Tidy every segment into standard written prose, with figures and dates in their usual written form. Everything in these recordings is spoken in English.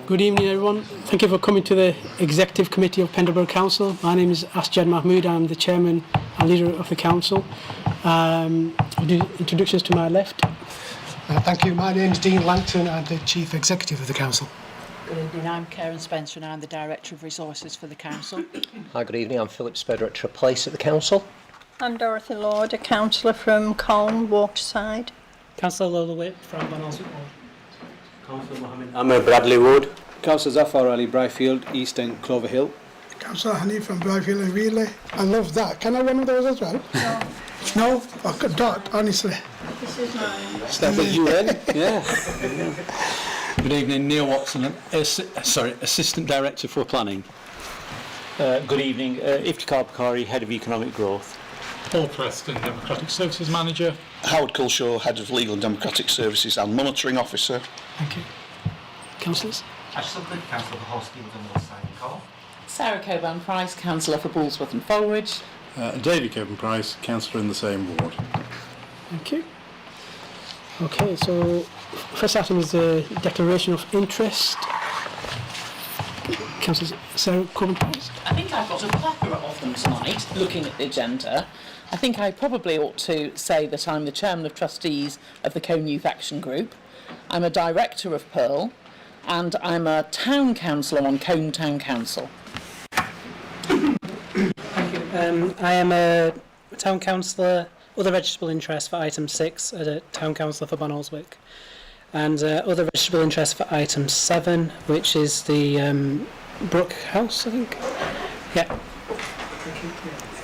Good evening, everyone. Thank you for coming to the Executive Committee of Pendle Borough Council. My name is Asjad Mahmood. I'm the Chairman and Leader of the Council. I'll do introductions to my left. Thank you. My name is Dean Langton. I'm the Chief Executive of the Council. Good evening, I'm Karen Spencer and I'm the Director of Resources for the Council. Hi, good evening. I'm Philip Spur, Director of Place at the Council. I'm Dorothy Lord, a councillor from Colne, Waterside. Councillor Lola Witt from Bonalswick Ward. Councillor Mohammed Ahmed Bradley Wood. Councillor Zafar Ali Bryfield, East End, Clover Hill. Councillor Hanif from Bryfield and Wheatley. I love that. Can I have one of those as well? No. No? I could not, honestly. This is mine. Start with you then. Yeah. Good evening, Neil Watson, Assistant Director for Planning. Good evening, Iftikhar Bukhari, Head of Economic Growth. Paul Preston, Democratic Services Manager. Howard Culshaw, Head of Legal and Democratic Services and Monitoring Officer. Thank you. Councillors? Ash Sutcliffe, Councillor for Hosking of the North Side and Cole. Sarah Coburn-Price, Councillor for Bullsworth and Fulridge. David Coburn-Price, Councillor in the same ward. Thank you. Okay, so first item is the Declaration of Interest. Councillor Sarah Coburn-Price. I think I've got a plethora of them tonight, looking at the agenda. I think I probably ought to say that I'm the Chairman of Trustees of the Colne Youth Action Group. I'm a Director of Pearl, and I'm a Town Councillor on Colne Town Council. Thank you. I am a Town Councillor, other registrable interest for item 6, a Town Councillor for Bonalswick, and other registrable interest for item 7, which is the Brook House, I think. Yeah.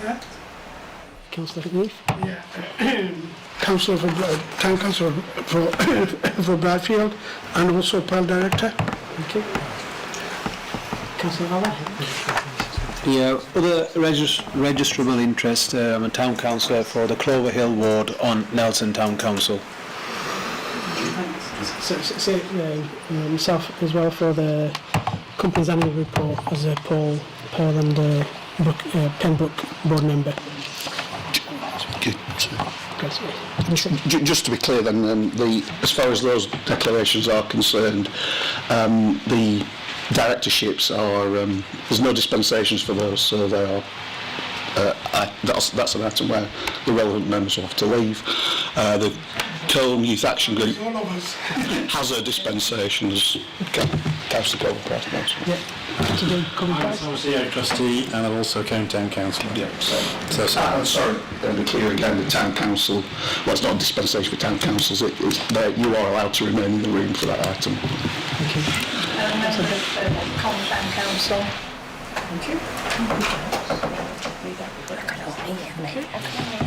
Yeah. Councillor Hanif. Yeah. Councillor for Town Councillor for Bradfield and also Pearl Director. Thank you. Councillor Lala. Yeah, other registrable interest, I'm a Town Councillor for the Clover Hill Ward on Nelson Town Council. So myself as well for the company's annual report as a Pearl and Pembroke board member. Just to be clear then, as far as those declarations are concerned, the directorships are, there's no dispensations for those, so they are, that's an item where the relevant members will have to leave. The Colne Youth Action Group has a dispensation, as Councillor Coburn-Price mentioned. Yeah. I'm a CEO trustee and I'm also Colne Town Councillor. Yeah, sorry, to be clear again, the Town Council, well, it's not a dispensation for Town Councils, you are allowed to remain in the room for that item. Thank you. I'm a member of Colne Town Council. Thank you.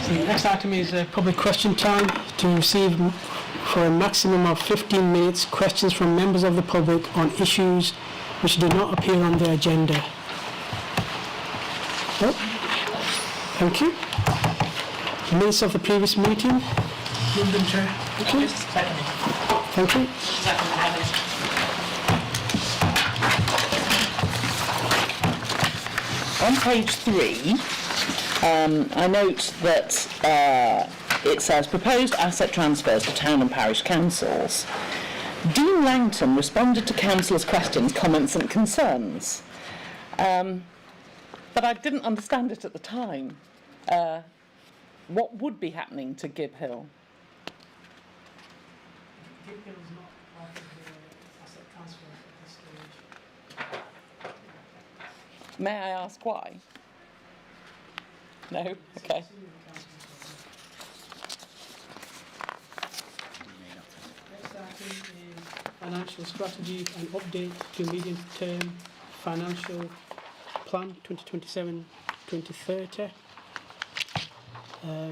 So the next item is public question time to receive for a maximum of 15 minutes questions from members of the public on issues which do not appear on the agenda. Oh, thank you. The minutes of the previous meeting. Chair. Thank you. Thank you. On page 3, I note that it says proposed asset transfers to town and parish councils. Dean Langton responded to councillors' questions, comments and concerns, but I didn't understand it at the time. What would be happening to Gibb Hill? Gibb Hill is not part of the asset transfer at this stage. May I ask why? No? Okay. Next item is financial strategy and update to medium-term financial plan 2027-2030. I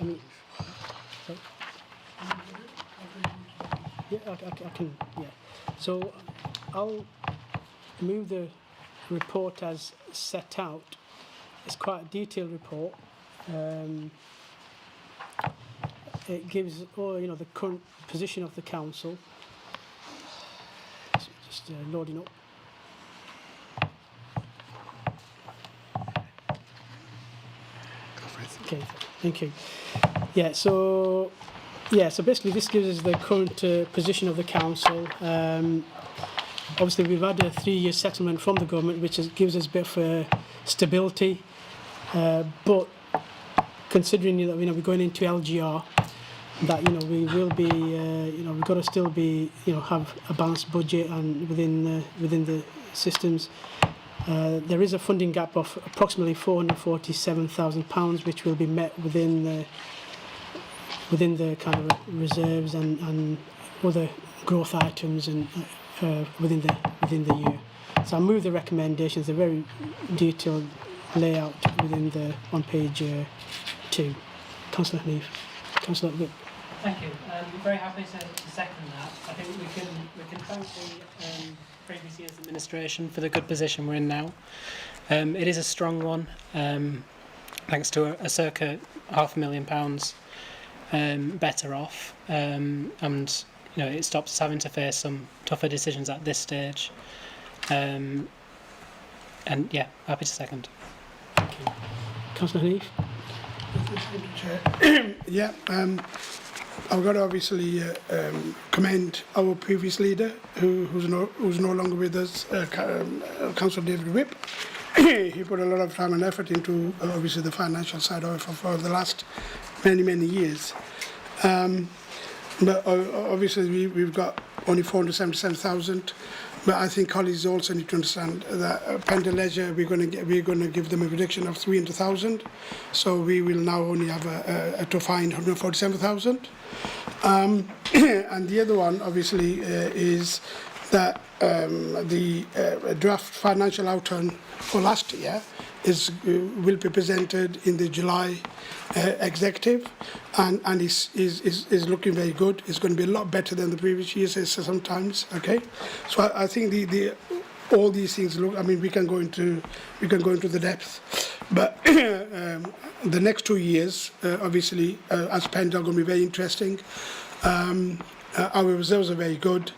mean, sorry. Yeah, I can. Yeah. So I'll move the report as set out. It's quite a detailed report. It gives the current position of the council. Just loading up. Okay, thank you. Yeah, so basically this gives us the current position of the council. obviously we've had a 3-year settlement from the government, which gives us a bit of stability. But considering that we're going into LGR, that we will be we've got to still be have a balanced budget and within the systems. There is a funding gap of approximately £447,000, which will be met within the kind of reserves and other growth items and within the year. So I move the recommendations. They're very detailed layout on page 2. Councillor Hanif. Councillor Whip. Thank you. I'm very happy to second that. I think we can thank the previous year's administration for the good position we're in now. It is a strong one, thanks to a circa £500,000 better off, and it stops us having to face some tougher decisions at this stage. And yeah, happy to second. Thank you. Councillor Hanif. Yeah, I've got to obviously commend our previous leader, who's no longer with us, Councillor David Whip. He put a lot of time and effort into obviously the financial side of it for the last many years. But obviously we've got only 477,000. But I think colleagues also need to understand that Pendle Leisure, we're going to give them a reduction of 300,000. So we will now only have to find 147,000. And the other one, obviously, is that the draft financial outturn for last year will be presented in the July executive, and is looking very good. It's going to be a lot better than the previous years sometimes. Okay, so I think all these things look. I mean, we can go into the depth, but the next 2 years, obviously, as Pendle, are going to be very interesting. Our reserves are very good.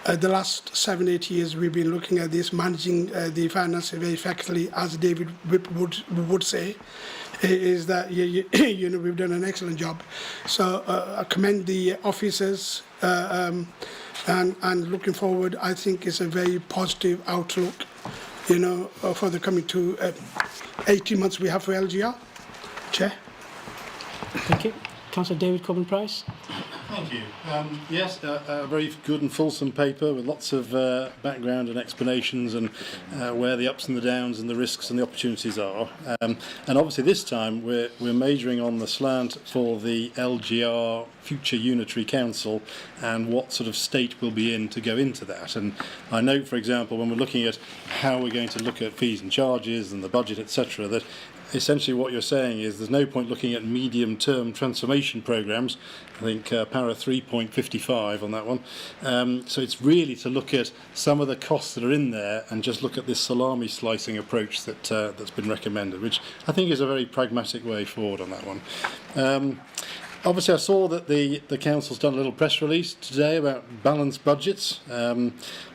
The last 7-8 years we've been looking at this, managing the finances very effectively, as David Whip would say, is that we've done an excellent job. So I commend the officers, and looking forward, I think it's a very positive outlook, for the coming 18 months we have for LGR. Chair. Thank you. Councillor David Coburn-Price. Thank you. Yes, a very good and fulsome paper with lots of background and explanations and where the ups and the downs and the risks and the opportunities are. And obviously this time we're majoring on the slant for the LGR Future Unitary Council and what sort of state we'll be in to go into that. And I note, for example, when we're looking at how we're going to look at fees and charges and the budget, etc., that essentially what you're saying is there's no point looking at medium-term transformation programmes. I think para 3.55 on that one. So it's really to look at some of the costs that are in there and just look at this salami slicing approach that's been recommended, which I think is a very pragmatic way forward on that one. Obviously I saw that the council's done a little press release today about balanced budgets.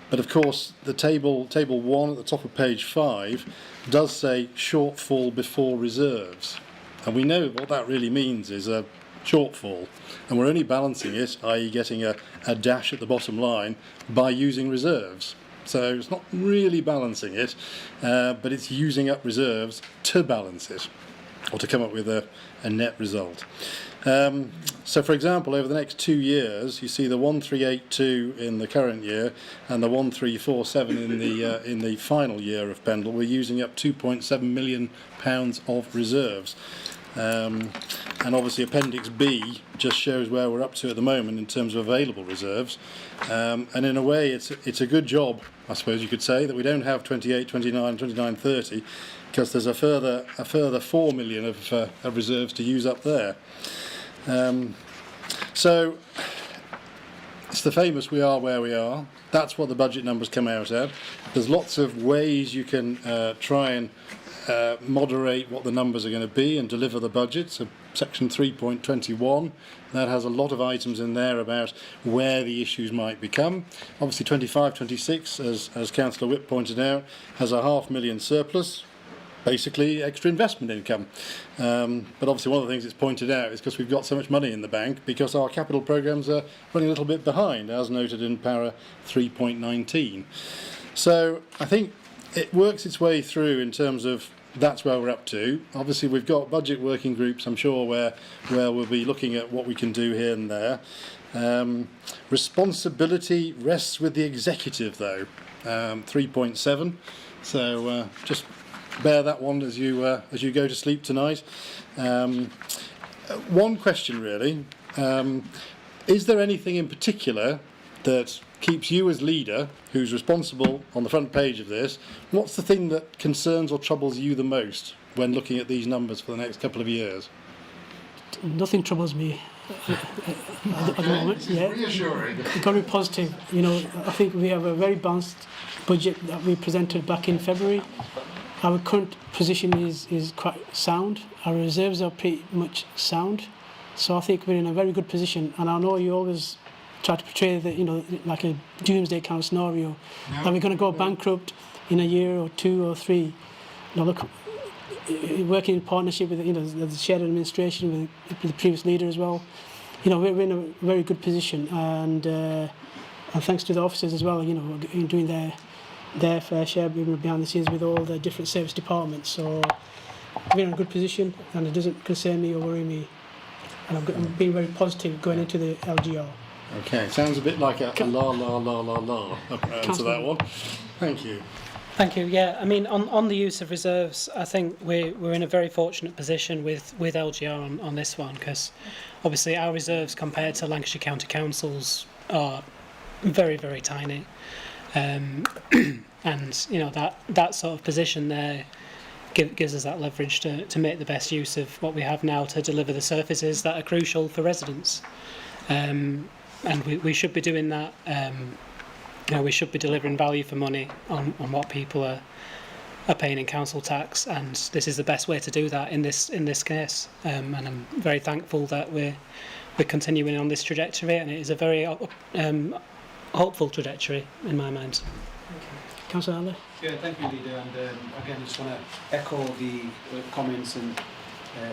But of course, the table 1 at the top of page 5 does say shortfall before reserves. And we know what that really means is a shortfall. And we're only balancing it, i.e. getting a dash at the bottom line, by using reserves. So it's not really balancing it, but it's using up reserves to balance it, or to come up with a net result. So, for example, over the next 2 years, you see the 1382 in the current year and the 1347 in the final year of Pendle. We're using up £2.7 million of reserves. And obviously Appendix B just shows where we're up to at the moment in terms of available reserves. And in a way, it's a good job, I suppose you could say, that we don't have 28, 29, 29, 30, because there's a further 4 million of reserves to use up there. So it's the famous "we are where we are." That's what the budget numbers come out at. There's lots of ways you can try and moderate what the numbers are going to be and deliver the budget. So section 3.21, that has a lot of items in there about where the issues might become. Obviously 25-26, as Councillor Whip pointed out, has a £500,000 surplus. basically extra investment income. But obviously one of the things it's pointed out is because we've got so much money in the bank, because our capital programmes are running a little bit behind, as noted in para 3.19. So I think it works its way through in terms of that's where we're up to. Obviously we've got budget working groups, I'm sure, where we'll be looking at what we can do here and there. Responsibility rests with the executive though, 3.7. So just bear that one as you go to sleep tonight. One question really, is there anything in particular that keeps you as leader, who's responsible on the front page of this, what's the thing that concerns or troubles you the most when looking at these numbers for the next couple of years? Nothing troubles me at the moment. Yeah. Reassuring. It's got to be positive. You know, I think we have a very balanced budget that we presented back in February. Our current position is quite sound. Our reserves are pretty much sound. So I think we're in a very good position. And I know you always try to portray that, you know, like a doomsday kind of scenario, that we're going to go bankrupt in a year or 2 or 3. You know, look, working in partnership with, you know, the shared administration with the previous leader as well. You know, we're in a very good position, and thanks to the officers as well. You know, doing their fair share behind the scenes with all the different service departments. So we're in a good position, and it doesn't concern me or worry me. And I'm being very positive going into the LGR. Okay, sounds a bit like a la answer that one. Thank you. Thank you. Yeah, I mean, on the use of reserves, I think we're in a very fortunate position with LGR on this one, because obviously our reserves compared to Lancashire County Council's are very, very tiny, and you know that sort of position there gives us that leverage to make the best use of what we have now to deliver the services that are crucial for residents, and we should be doing that. You know, we should be delivering value for money on what people are paying in council tax, and this is the best way to do that in this case. And I'm very thankful that we're continuing on this trajectory, and it is a very hopeful trajectory in my mind. Councillor Alley. Yeah, thank you, Leader. And again, I just want to echo the comments and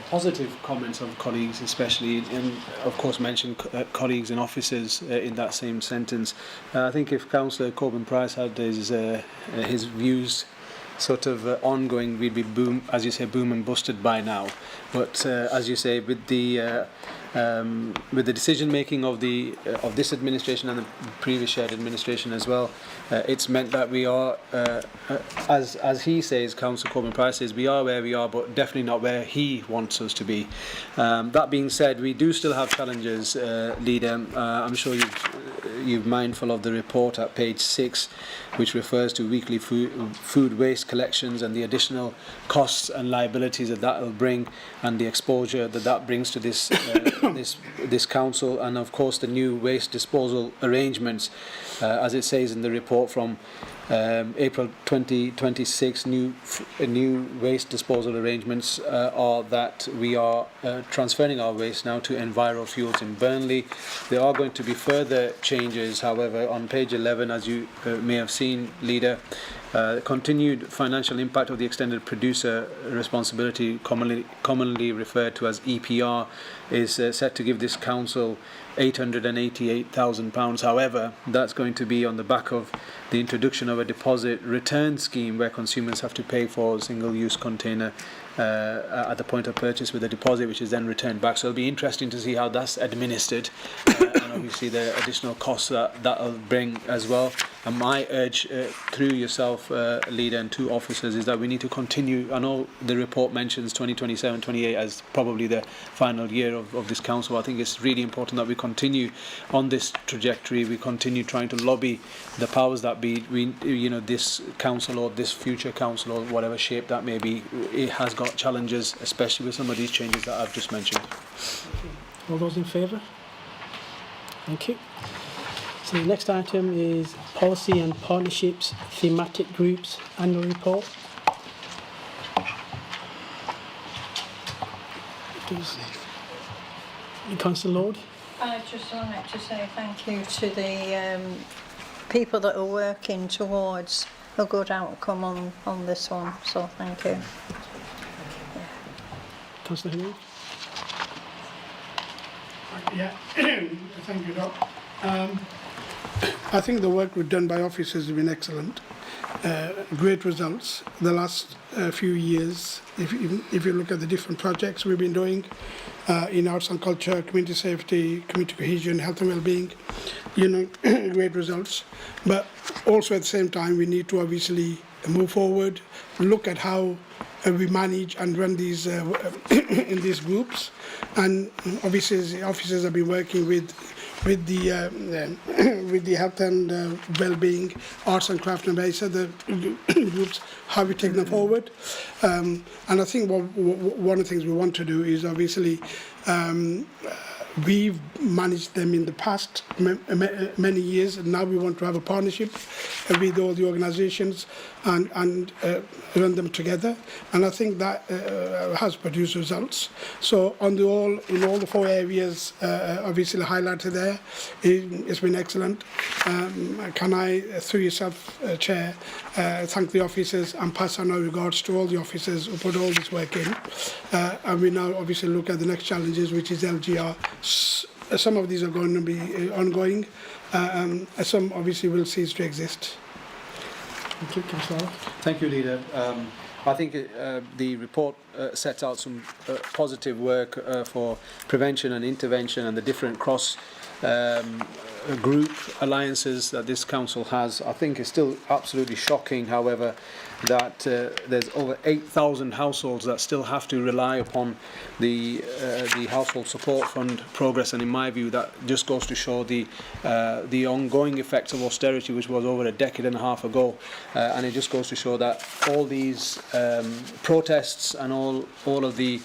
positive comments of colleagues, especially, and of course mention colleagues and officers in that same sentence. I think if Councillor Corbyn Price had his views sort of ongoing, we'd be boom and busted by now. But as you say, with the decision making of this administration and the previous shared administration as well, it's meant that we are, as he says, Councillor Corbyn Price says, we are where we are, but definitely not where he wants us to be. That being said, we do still have challenges, Leader. I'm sure you're mindful of the report at page 6, which refers to weekly food waste collections and the additional costs and liabilities that will bring, and the exposure that brings to this this council, and of course the new waste disposal arrangements, as it says in the report from April 2026. New waste disposal arrangements are that we are transferring our waste now to EnviroFuels in Burnley. There are going to be further changes, however, on page 11, as you may have seen, Leader. Continued financial impact of the extended producer responsibility, commonly referred to as EPR, is set to give this council £888,000. However, that's going to be on the back of the introduction of a deposit return scheme where consumers have to pay for a single-use container at the point of purchase with a deposit, which is then returned back. So it'll be interesting to see how that's administered, and obviously the additional costs that'll bring as well. And my urge through yourself, Leader, and 2 officers, is that we need to continue. I know the report mentions 2027-28 as probably the final year of this council. I think it's really important that we continue on this trajectory. We continue trying to lobby the powers that be. This council or this future council or whatever shape that may be, it has got challenges, especially with some of these changes that I've just mentioned. All those in favour? Thank you. So the next item is Policy and Partnerships Thematic Groups Annual Report. Councillor Lord. I just wanted to say thank you to the people that are working towards a good outcome on this one, so thank you. Councillor Henry. Yeah, thank you, Doc. I think the work we've done by officers has been excellent. Great results the last few years. If you look at the different projects we've been doing in arts and culture, community safety, community cohesion, health and well-being, great results. But also at the same time, we need to obviously move forward, look at how we manage and run these in these groups, and obviously officers have been working with the health and well-being, arts and craft and various other groups, how we take them forward. And I think one of the things we want to do is obviously we've managed them in the past many years, and now we want to have a partnership with all the organisations and run them together. And I think that has produced results. So in all the 4 areas obviously highlighted there, it's been excellent. Can I, through yourself, Chair, thank the officers and pass on our regards to all the officers who put all this work in. And we now obviously look at the next challenges, which is LGR. Some of these are going to be ongoing, some obviously will cease to exist. Thank you, Councillor. Thank you, Leader. I think the report sets out some positive work for prevention and intervention and the different cross group alliances that this council has. I think it's still absolutely shocking, however, that there's over 8,000 households that still have to rely upon the Household Support Fund progress, and in my view that just goes to show the ongoing effects of austerity, which was over a decade and a half ago, and it just goes to show that all these protests and all of the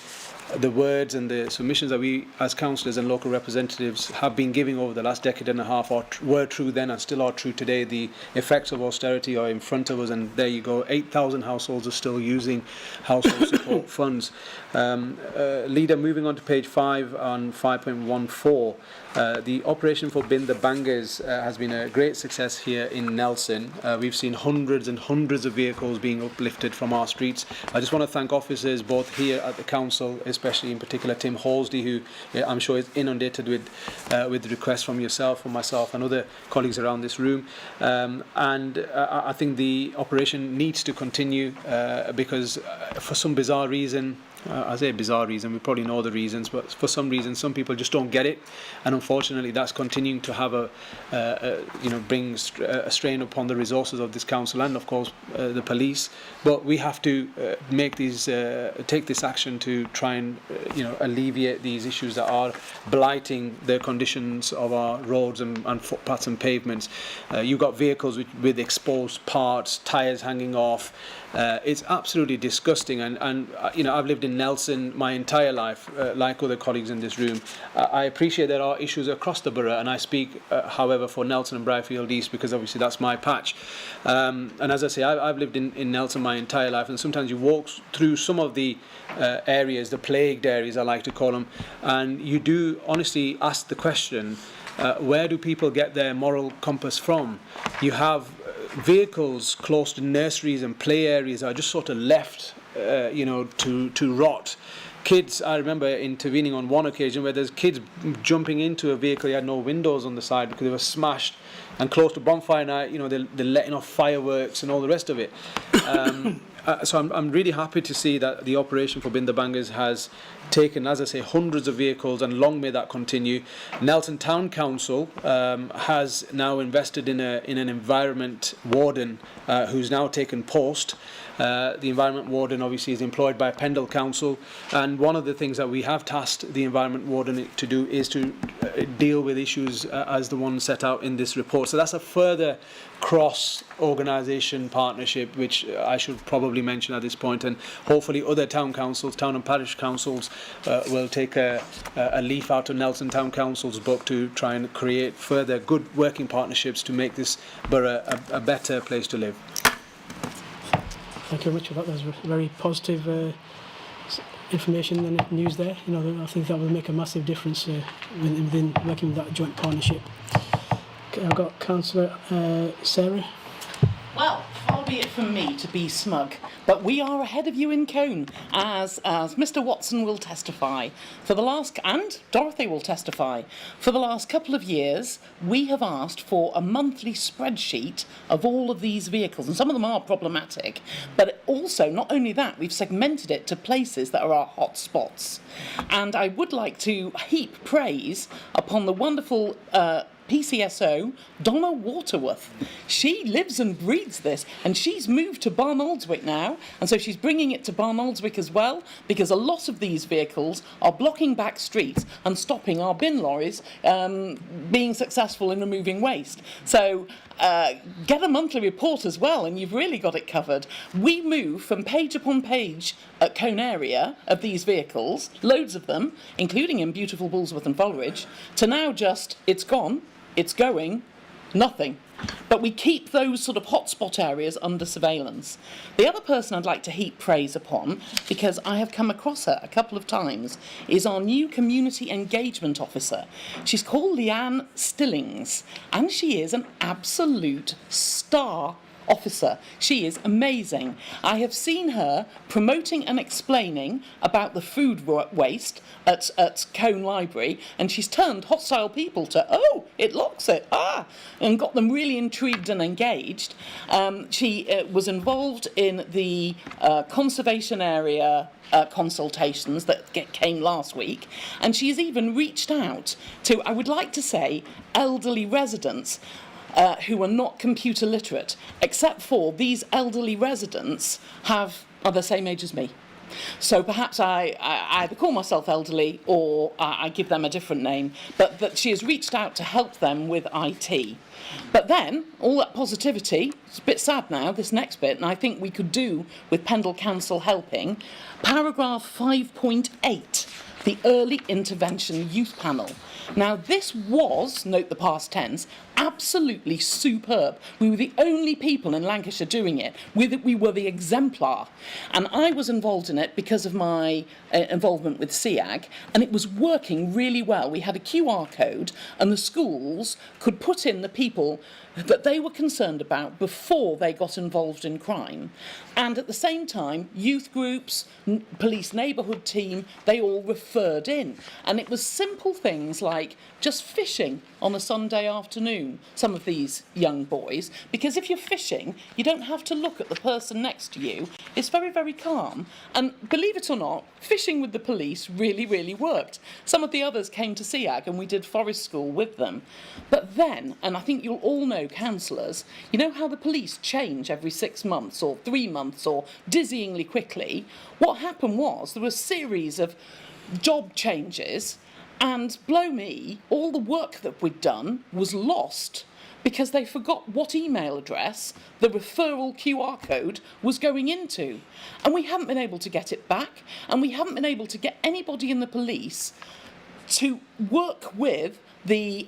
words and the submissions that we as councillors and local representatives have been giving over the last decade and a half were true then and still are true today. The effects of austerity are in front of us, and there you go, 8,000 households are still using household support funds. Leader, moving on to page 5 on 5.14, the operation for Bin the Bangers has been a great success here in Nelson. We've seen hundreds and hundreds of vehicles being uplifted from our streets. I just want to thank officers both here at the council, especially in particular Tim Halsey, who I'm sure is inundated with requests from yourself, from myself and other colleagues around this room. I think the operation needs to continue because for some bizarre reason, I say bizarre reason, we probably know the reasons, but for some reason some people just don't get it, and unfortunately that's continuing to have bring a strain upon the resources of this council and of course the police. But we have to take this action to try and alleviate these issues that are blighting the conditions of our roads and footpaths and pavements. You've got vehicles with exposed parts, tyres hanging off. It's absolutely disgusting, and I've lived in Nelson my entire life, like other colleagues in this room. I appreciate there are issues across the borough, and I speak, however, for Nelson and Briarfield East because obviously that's my patch. And as I say, I've lived in Nelson my entire life, and sometimes you walk through some of the areas, the plagued areas I like to call them, and you do honestly ask the question, where do people get their moral compass from? You have vehicles close to nurseries and play areas are just sort of left to rot. Kids, I remember intervening on one occasion where there's kids jumping into a vehicle that had no windows on the side because they were smashed, and close to bonfire night, they're letting off fireworks and all the rest of it. So I'm really happy to see that the operation for Bin the Bangers has taken, as I say, hundreds of vehicles, and long may that continue. Nelson Town Council has now invested in an environment warden who's now taken post. The environment warden obviously is employed by Pendle Council, and one of the things that we have tasked the environment warden to do is to deal with issues as the one set out in this report. So that's a further cross-organisation partnership which I should probably mention at this point, and hopefully other town councils, town and parish councils will take a leaf out of Nelson Town Council's book to try and create further good working partnerships to make this borough a better place to live. Thank you very much for that. That was very positive information and news there. I think that will make a massive difference within working with that joint partnership. Okay, I've got Councillor Sarah. Well, hold be it from me to be smug, but we are ahead of you in Cone, as Mr. Watson will testify. And Dorothy will testify. For the last couple of years, we have asked for a monthly spreadsheet of all of these vehicles, and some of them are problematic, but also, not only that, we've segmented it to places that are our hot spots. And I would like to heap praise upon the wonderful PCSO, Donna Waterworth. She lives and breathes this, and she's moved to Barnoldswick now, and so she's bringing it to Barnoldswick as well, because a lot of these vehicles are blocking back streets and stopping our bin lorries being successful in removing waste. So get a monthly report as well, and you've really got it covered. We move from page upon page at Cone area of these vehicles, loads of them, including in beautiful Bullsworth and Foleridge, to now just, it's gone, it's going, nothing. But we keep those sort of hotspot areas under surveillance. The other person I'd like to heap praise upon, because I have come across her a couple of times, is our new community engagement officer. She's called Leanne Stillings, and she is an absolute star officer. She is amazing. I have seen her promoting and explaining about the food waste at Cone Library, and she's turned hostile people to, oh, it locks it, and got them really intrigued and engaged. She was involved in the conservation area consultations that came last week, and she has even reached out to, I would like to say, elderly residents who are not computer literate, except for these elderly residents are the same age as me. So perhaps I either call myself elderly or I give them a different name, but that she has reached out to help them with IT. But then, all that positivity, it's a bit sad now, this next bit, and I think we could do with Pendle Council helping, paragraph 5.8, the Early Intervention Youth Panel. Now, this was, note the past tense, absolutely superb. We were the only people in Lancashire doing it. We were the exemplar. And I was involved in it because of my involvement with SEAG, and it was working really well. We had a QR code, and the schools could put in the people that they were concerned about before they got involved in crime. And at the same time, youth groups, police neighbourhood team, they all referred in. And it was simple things like just fishing on a Sunday afternoon, some of these young boys, because if you're fishing, you don't have to look at the person next to you. It's very, very calm. And believe it or not, fishing with the police really, really worked. Some of the others came to SEAG and we did forest school with them. But then, and I think you'll all know councillors, you know how the police change every 6 months or 3 months or dizzyingly quickly? What happened was there was a series of job changes, and blow me, all the work that we'd done was lost because they forgot what email address the referral QR code was going into. And we haven't been able to get it back, and we haven't been able to get anybody in the police to work with the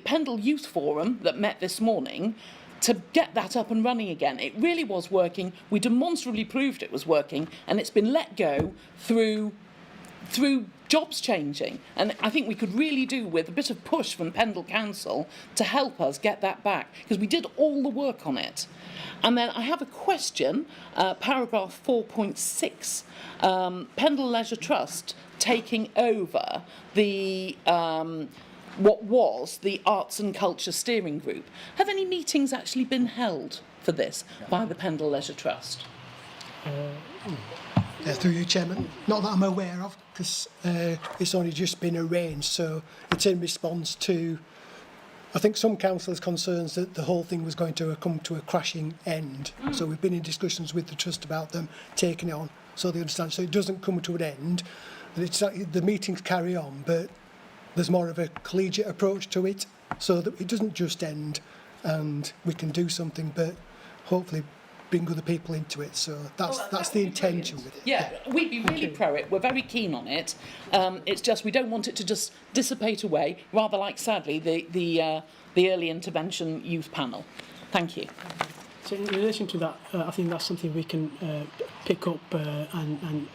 Pendle Youth Forum that met this morning to get that up and running again. It really was working. We demonstrably proved it was working, and it's been let go through jobs changing, and I think we could really do with a bit of push from Pendle Council to help us get that back, because we did all the work on it. And then I have a question, paragraph 4.6, Pendle Leisure Trust taking over the what was the Arts and Culture Steering Group. Have any meetings actually been held for this by the Pendle Leisure Trust? Through you, Chairman. Not that I'm aware of, because it's only just been arranged, so it's in response to, I think, some councillors' concerns that the whole thing was going to come to a crashing end. So we've been in discussions with the Trust about them taking it on, so they understand. So it doesn't come to an end. The meetings carry on, but there's more of a collegiate approach to it, so that it doesn't just end and we can do something, but hopefully bring other people into it. So that's the intention with it. Yeah, we'd be really pro it. We're very keen on it. It's just we don't want it to just dissipate away, rather like, sadly, the Early Intervention Youth Panel. Thank you. So in relation to that, I think that's something we can pick up and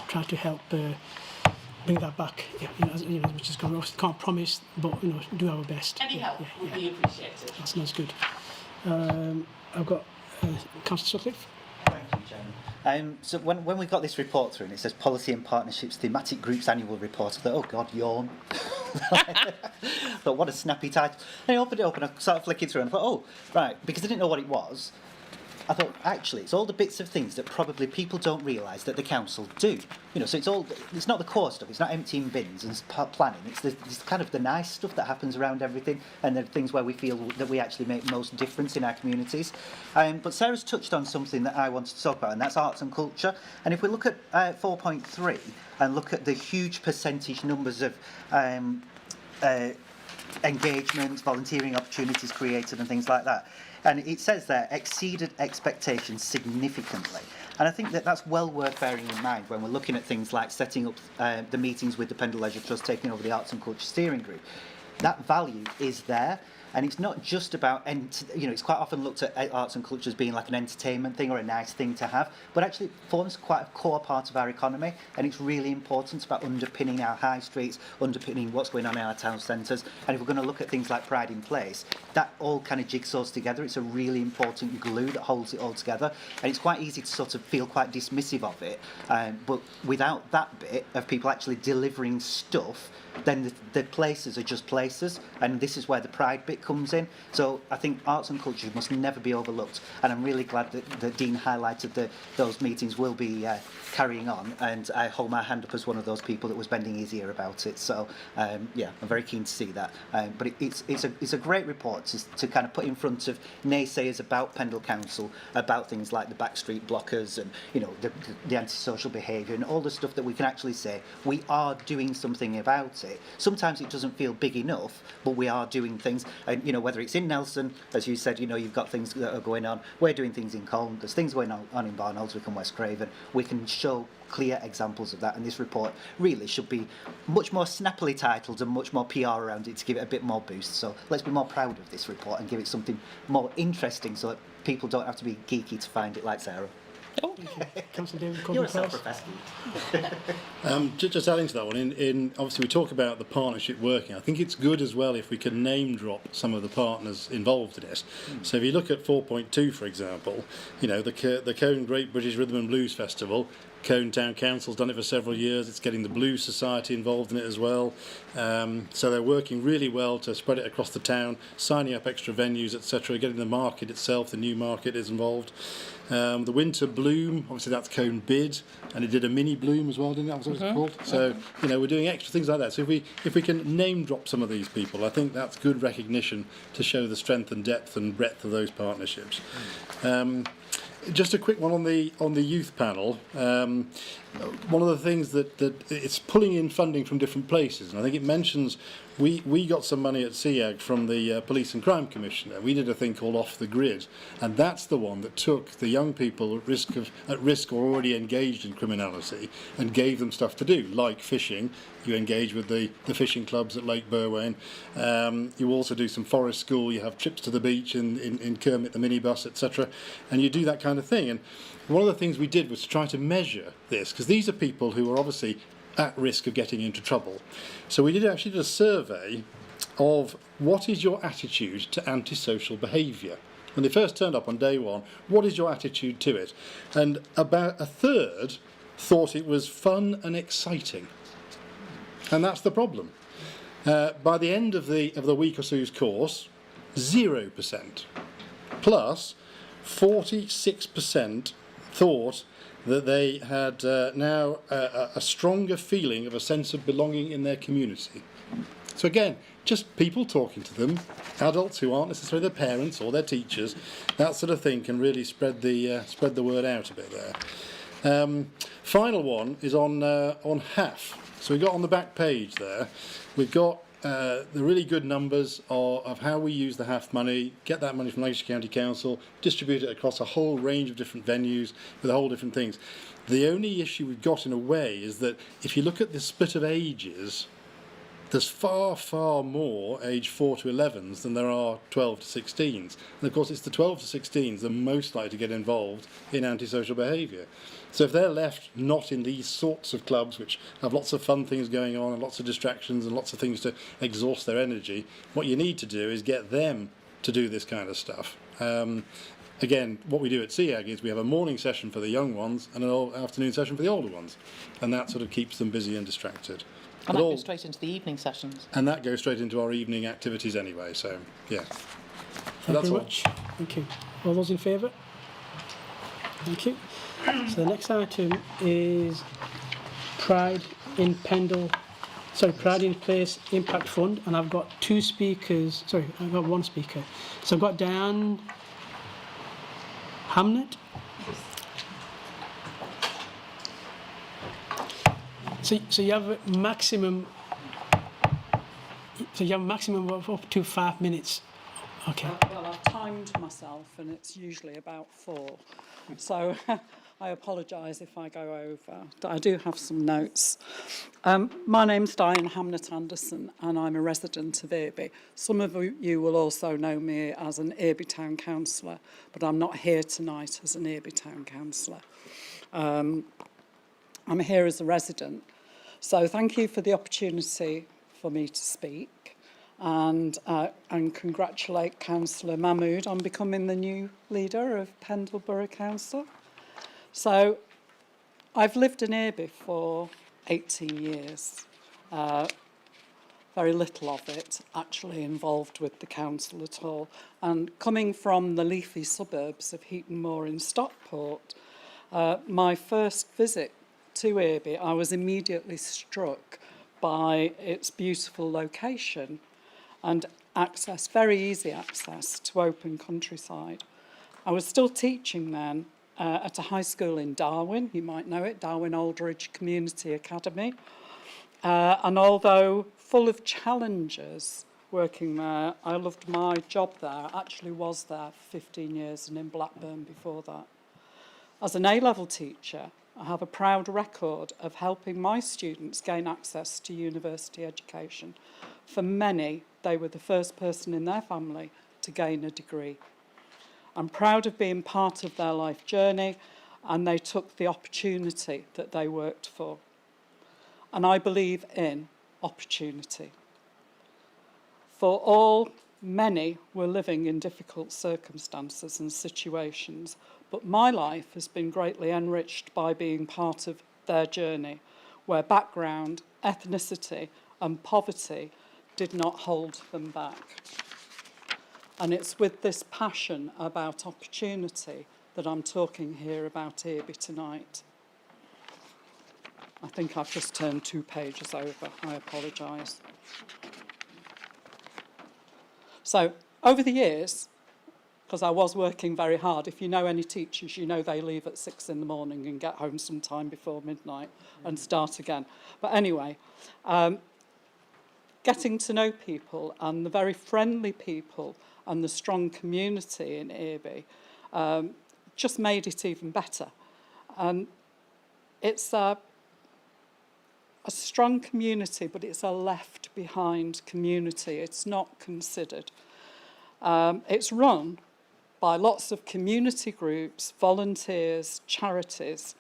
try to help bring that back. Which is going. Can't promise, but do our best. Any help would be appreciated. That's good. I've got Councillor Sutcliffe. Thank you, Chairman. So when we got this report through and it says Policy and Partnerships Thematic Group's Annual Report, I thought, oh God, yawn. But what a snappy title. And I opened it up and I started flicking through and I thought, oh, right, because I didn't know what it was. I thought, actually, it's all the bits of things that probably people don't realise that the council do. You know, so it's not the core stuff, it's not emptying bins and planning, it's kind of the nice stuff that happens around everything and the things where we feel that we actually make most difference in our communities. But Sarah's touched on something that I wanted to talk about, and that's arts and culture. And if we look at 4.3 and look at the huge percentage numbers of engagements, volunteering opportunities created and things like that, and it says there, exceeded expectations significantly. And I think that that's well worth bearing in mind when we're looking at things like setting up the meetings with the Pendle Leisure Trust, taking over the Arts and Culture Steering Group. That value is there. And it's not just about, you know, it's quite often looked at arts and culture as being like an entertainment thing or a nice thing to have, but actually it forms quite a core part of our economy, and it's really important about underpinning our high streets, underpinning what's going on in our town centres. And if we're going to look at things like Pride in Place, that all kind of jigsaws together. It's a really important glue that holds it all together, and it's quite easy to sort of feel quite dismissive of it, but without that bit of people actually delivering stuff, then the places are just places, and this is where the pride bit comes in. So I think arts and culture must never be overlooked, and I'm really glad that Dean highlighted that those meetings will be carrying on, and I hold my hand up as one of those people that was bending his ear about it. So yeah, I'm very keen to see that. But it's a great report to kind of put in front of naysayers about Pendle Council, about things like the backstreet blockers and, you know, the antisocial behaviour and all the stuff that we can actually say we are doing something about it. Sometimes it doesn't feel big enough, but we are doing things. And, you know, whether it's in Nelson, as you said, you know, you've got things that are going on. We're doing things in Colne. There's things going on in Barnoldswick and West Craven. We can show clear examples of that, and this report really should be much more snappily titled and much more PR around it to give it a bit more boost. So let's be more proud of this report and give it something more interesting so that people don't have to be geeky to find it, like Sarah. Councillor David You're a Corbyn-Price. self-professed. Just adding to that one, in obviously we talk about the partnership working. I think it's good as well if we can name drop some of the partners involved in it. So if you look at 4.2, for example, you know, the Colne Great British Rhythm and Blues Festival. Colne Town Council's done it for several years. It's getting the Blues Society involved in it as well. So they're working really well to spread it across the town, signing up extra venues, etc., getting the market itself, the new market is involved. The Winter Bloom, obviously that's Colne Bid, and it did a mini bloom as well, didn't it? That was what it's called. So, you know, we're doing extra things like that. So if we can name drop some of these people, I think that's good recognition to show the strength and depth and breadth of those partnerships. Just a quick one on the youth panel. One of the things that it's pulling in funding from different places, and I think it mentions we got some money at SEAG from the Police and Crime Commissioner. We did a thing called Off the Grid, and that's the one that took the young people at risk or already engaged in criminality and gave them stuff to do, like fishing. You engage with the fishing clubs at Lake Burwain. You also do some forest school. You have trips to the beach in Kermit, the minibus, etc. And you do that kind of thing. And one of the things we did was to try to measure this, because these are people who are obviously at risk of getting into trouble. So we did a survey of what is your attitude to antisocial behaviour. When they first turned up on day one, what is your attitude to it? And about a third thought it was fun and exciting. And that's the problem. By the end of the week or so's course, 0%. Plus, 46% thought that they had now a stronger feeling of a sense of belonging in their community. So again, just people talking to them, adults who aren't necessarily their parents or their teachers, that sort of thing can really spread the word out a bit there. Final one is on HAF. So we've got on the back page there, we've got the really good numbers of how we use the HAF money, get that money from Lancashire County Council, distribute it across a whole range of different venues with a whole different things. The only issue we've got in a way is that if you look at the split of ages, there's far, far more age 4 to 11s than there are 12 to 16s. And of course it's the 12 to 16s that are most likely to get involved in antisocial behaviour. So if they're left not in these sorts of clubs, which have lots of fun things going on and lots of distractions and lots of things to exhaust their energy, what you need to do is get them to do this kind of stuff. again, what we do at SEAG is we have a morning session for the young ones and an afternoon session for the older ones, and that sort of keeps them busy and distracted. And that goes straight into the evening sessions. And that goes straight into our evening activities anyway, so yeah. Thank you very much. Thank you. All those in favour? Thank you. So the next item is Pride in Place Impact Fund, and I've got two speakers. Sorry, I've got one speaker. So I've got Diane Hamnet. So you have a maximum. So you have a maximum of up to 5 minutes. Okay. Well, I've timed myself, and it's usually about 4. So I apologise if I go over. I do have some notes. My name's Diane Hamnet Anderson, and I'm a resident of Earby. Some of you will also know me as an Earby Town Councillor, but I'm not here tonight as an Earby Town Councillor. I'm here as a resident. So thank you for the opportunity for me to speak. And congratulate Councillor Mahmood on becoming the new leader of Pendle Borough Council. So I've lived in Earby for 18 years. Very little of it actually involved with the council at all. And coming from the leafy suburbs of Heaton Moor in Stockport, my first visit to Earby, I was immediately struck by its beautiful location and access, very easy access to open countryside. I was still teaching then at a high school in Darwin, you might know it, Darwin Aldridge Community Academy. And although full of challenges working there, I loved my job there. I actually was there for 15 years and in Blackburn before that. As an A-level teacher, I have a proud record of helping my students gain access to university education. For many, they were the first person in their family to gain a degree. I'm proud of being part of their life journey, and they took the opportunity that they worked for. And I believe in opportunity. For all, many were living in difficult circumstances and situations, but my life has been greatly enriched by being part of their journey, where background, ethnicity, and poverty did not hold them back. And it's with this passion about opportunity that I'm talking here about Earby tonight. I think I've just turned 2 pages over. I apologise. So, over the years, because I was working very hard, if you know any teachers, you know they leave at 6 in the morning and get home sometime before midnight and start again. But anyway, getting to know people and the very friendly people and the strong community in Earby just made it even better. And it's a strong community, but it's a left-behind community. It's not considered. It's run by lots of community groups, volunteers, charities,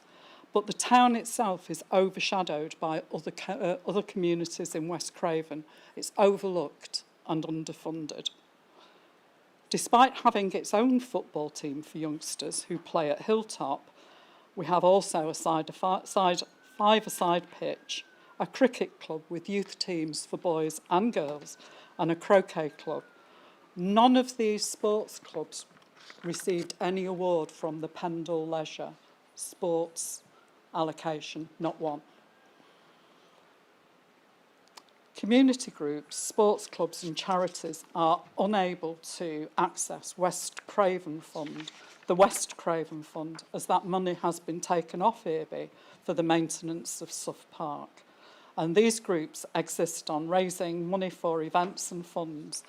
but the town itself is overshadowed by other communities in West Craven. It's overlooked and underfunded. Despite having its own football team for youngsters who play at Hilltop, we have also a five-a-side pitch, a cricket club with youth teams for boys and girls, and a croquet club. None of these sports clubs received any award from the Pendle Leisure Sports allocation, not one. Community groups, sports clubs and charities are unable to access West Craven Fund, the West Craven Fund, as that money has been taken off Earby for the maintenance of Sough Park. And these groups exist on raising money for events and funds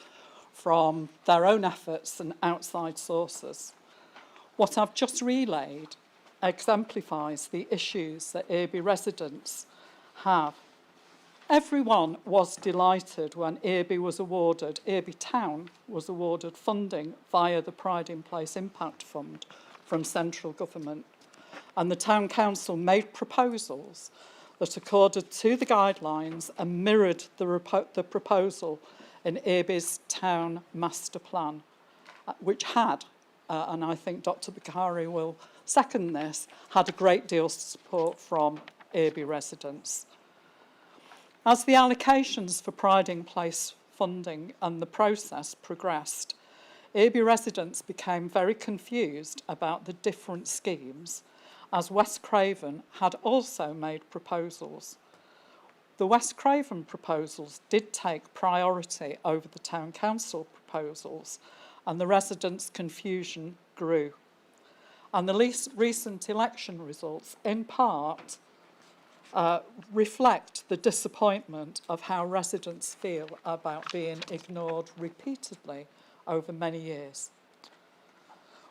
from their own efforts and outside sources. What I've just relayed exemplifies the issues that Earby residents have. Everyone was delighted when Earby Town was awarded funding via the Pride in Place Impact Fund from central government. And the Town Council made proposals that accorded to the guidelines and mirrored the proposal in Earby's Town Master Plan, which had and I think Dr Bakari will second this, had a great deal of support from Irby residents. As the allocations for Pride in Place funding and the process progressed, Irby residents became very confused about the different schemes, as West Craven had also made proposals. The West Craven proposals did take priority over the Town Council proposals, and the residents' confusion grew. And the recent election results, in part, reflect the disappointment of how residents feel about being ignored repeatedly over many years.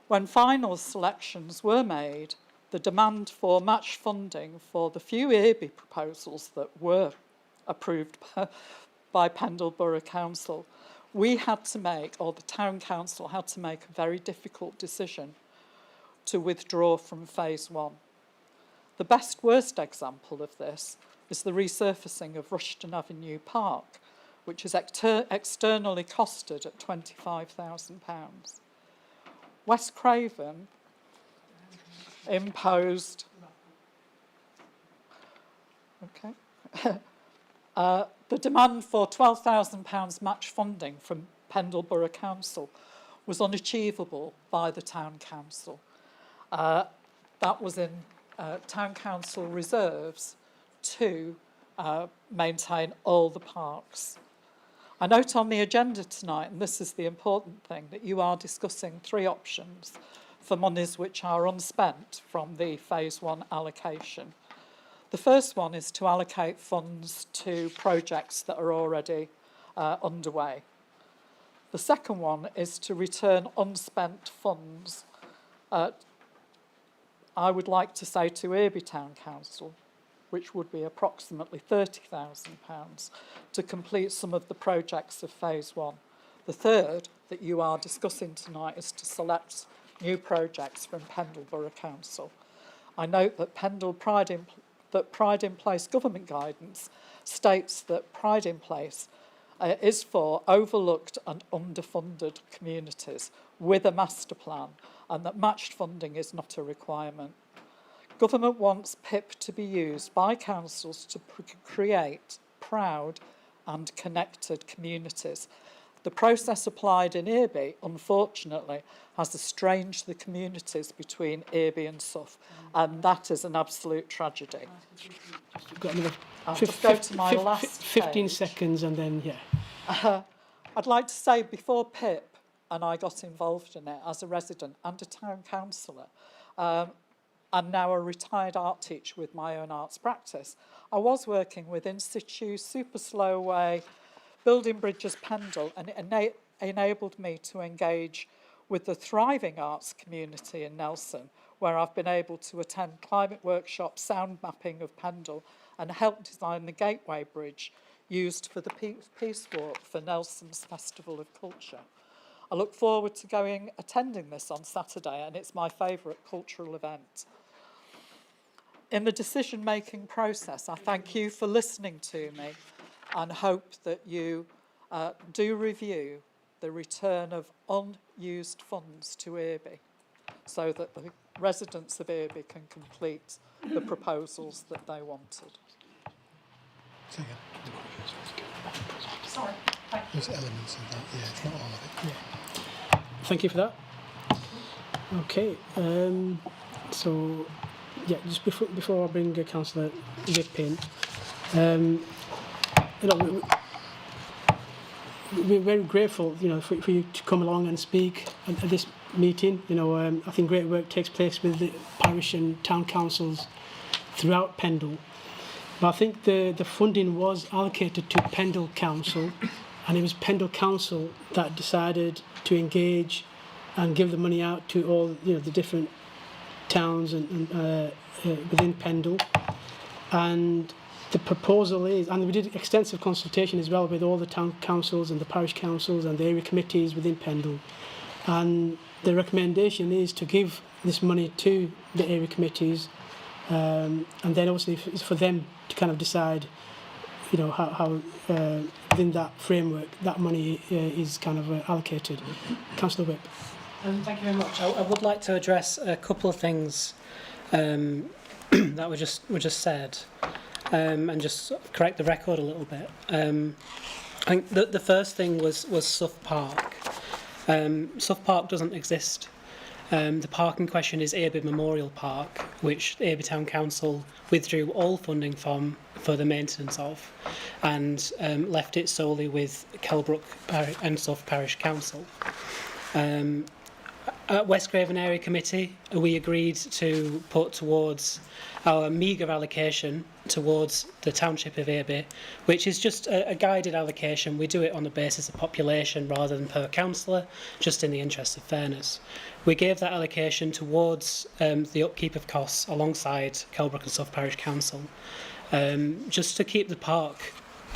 When final selections were made, the demand for match funding for the few Irby proposals that were approved by Pendle Borough Council, we had to make, or the Town Council had to make, a very difficult decision to withdraw from phase 1. The best-worst example of this is the resurfacing of Rushton Avenue Park, which is externally costed at £25,000. West Craven imposed the demand for £12,000 match funding from Pendle Borough Council was unachievable by the Town Council. That was in Town Council reserves to maintain all the parks. I note on the agenda tonight, and this is the important thing, that you are discussing 3 options for monies which are unspent from the phase 1 allocation. The first one is to allocate funds to projects that are already underway. The second one is to return unspent funds, I would like to say to Irby Town Council, which would be approximately £30,000, to complete some of the projects of phase 1. The third that you are discussing tonight is to select new projects from Pendle Borough Council. I note that Pride in Place government guidance states that Pride in Place is for overlooked and underfunded communities with a master plan, and that matched funding is not a requirement. Government wants PIP to be used by councils to create proud and connected communities. The process applied in Irby, unfortunately, has estranged the communities between Irby and Sough, and that is an absolute tragedy. Got another I'll just go to my last 15 page. seconds and then, yeah. I'd like to say, before PIP and I got involved in it as a resident and a town councillor, and now a retired art teacher with my own arts practice, I was working with In Situ, Super Slow Way, Building Bridges Pendle, and it enabled me to engage with the thriving arts community in Nelson, where I've been able to attend climate workshops, sound mapping of Pendle, and help design the Gateway Bridge used for the Peace Walk for Nelson's Festival of Culture. I look forward to attending this on Saturday, and it's my favourite cultural event. In the decision-making process, I thank you for listening to me and hope that you do review the return of unused funds to Irby so that the residents of Irby can complete the proposals that they wanted. Sorry. There's elements of that, yeah, it's not all of it. Yeah. Thank you for that. Okay, so yeah, just before I bring Councillor Vipp in, we're very grateful, for you to come along and speak at this meeting. I think great work takes place with the parish and town councils throughout Pendle. But I think the funding was allocated to Pendle Council, and it was Pendle Council that decided to engage and give the money out to all the different towns and within Pendle. And the proposal is, and we did extensive consultation as well with all the town councils and the parish councils and the area committees within Pendle. And the recommendation is to give this money to the area committees, and then obviously it's for them to kind of decide, how within that framework that money is kind of allocated. Councillor Whip. Thank you very much. I would like to address a couple of things that were just said, and just sort of correct the record a little bit. I think the first thing was Sough Park. Sough Park doesn't exist. The park in question is Airby Memorial Park, which Airby Town Council withdrew all funding from for the maintenance of, and left it solely with Kelbrook and Sough Parish Council. At West Craven Area Committee, we agreed to put towards our meagre allocation towards the township of Airby, which is just a guided allocation. We do it on the basis of population rather than per councillor, just in the interest of fairness. We gave that allocation towards the upkeep of costs alongside Kelbrook and Sough Parish Council, just to keep the park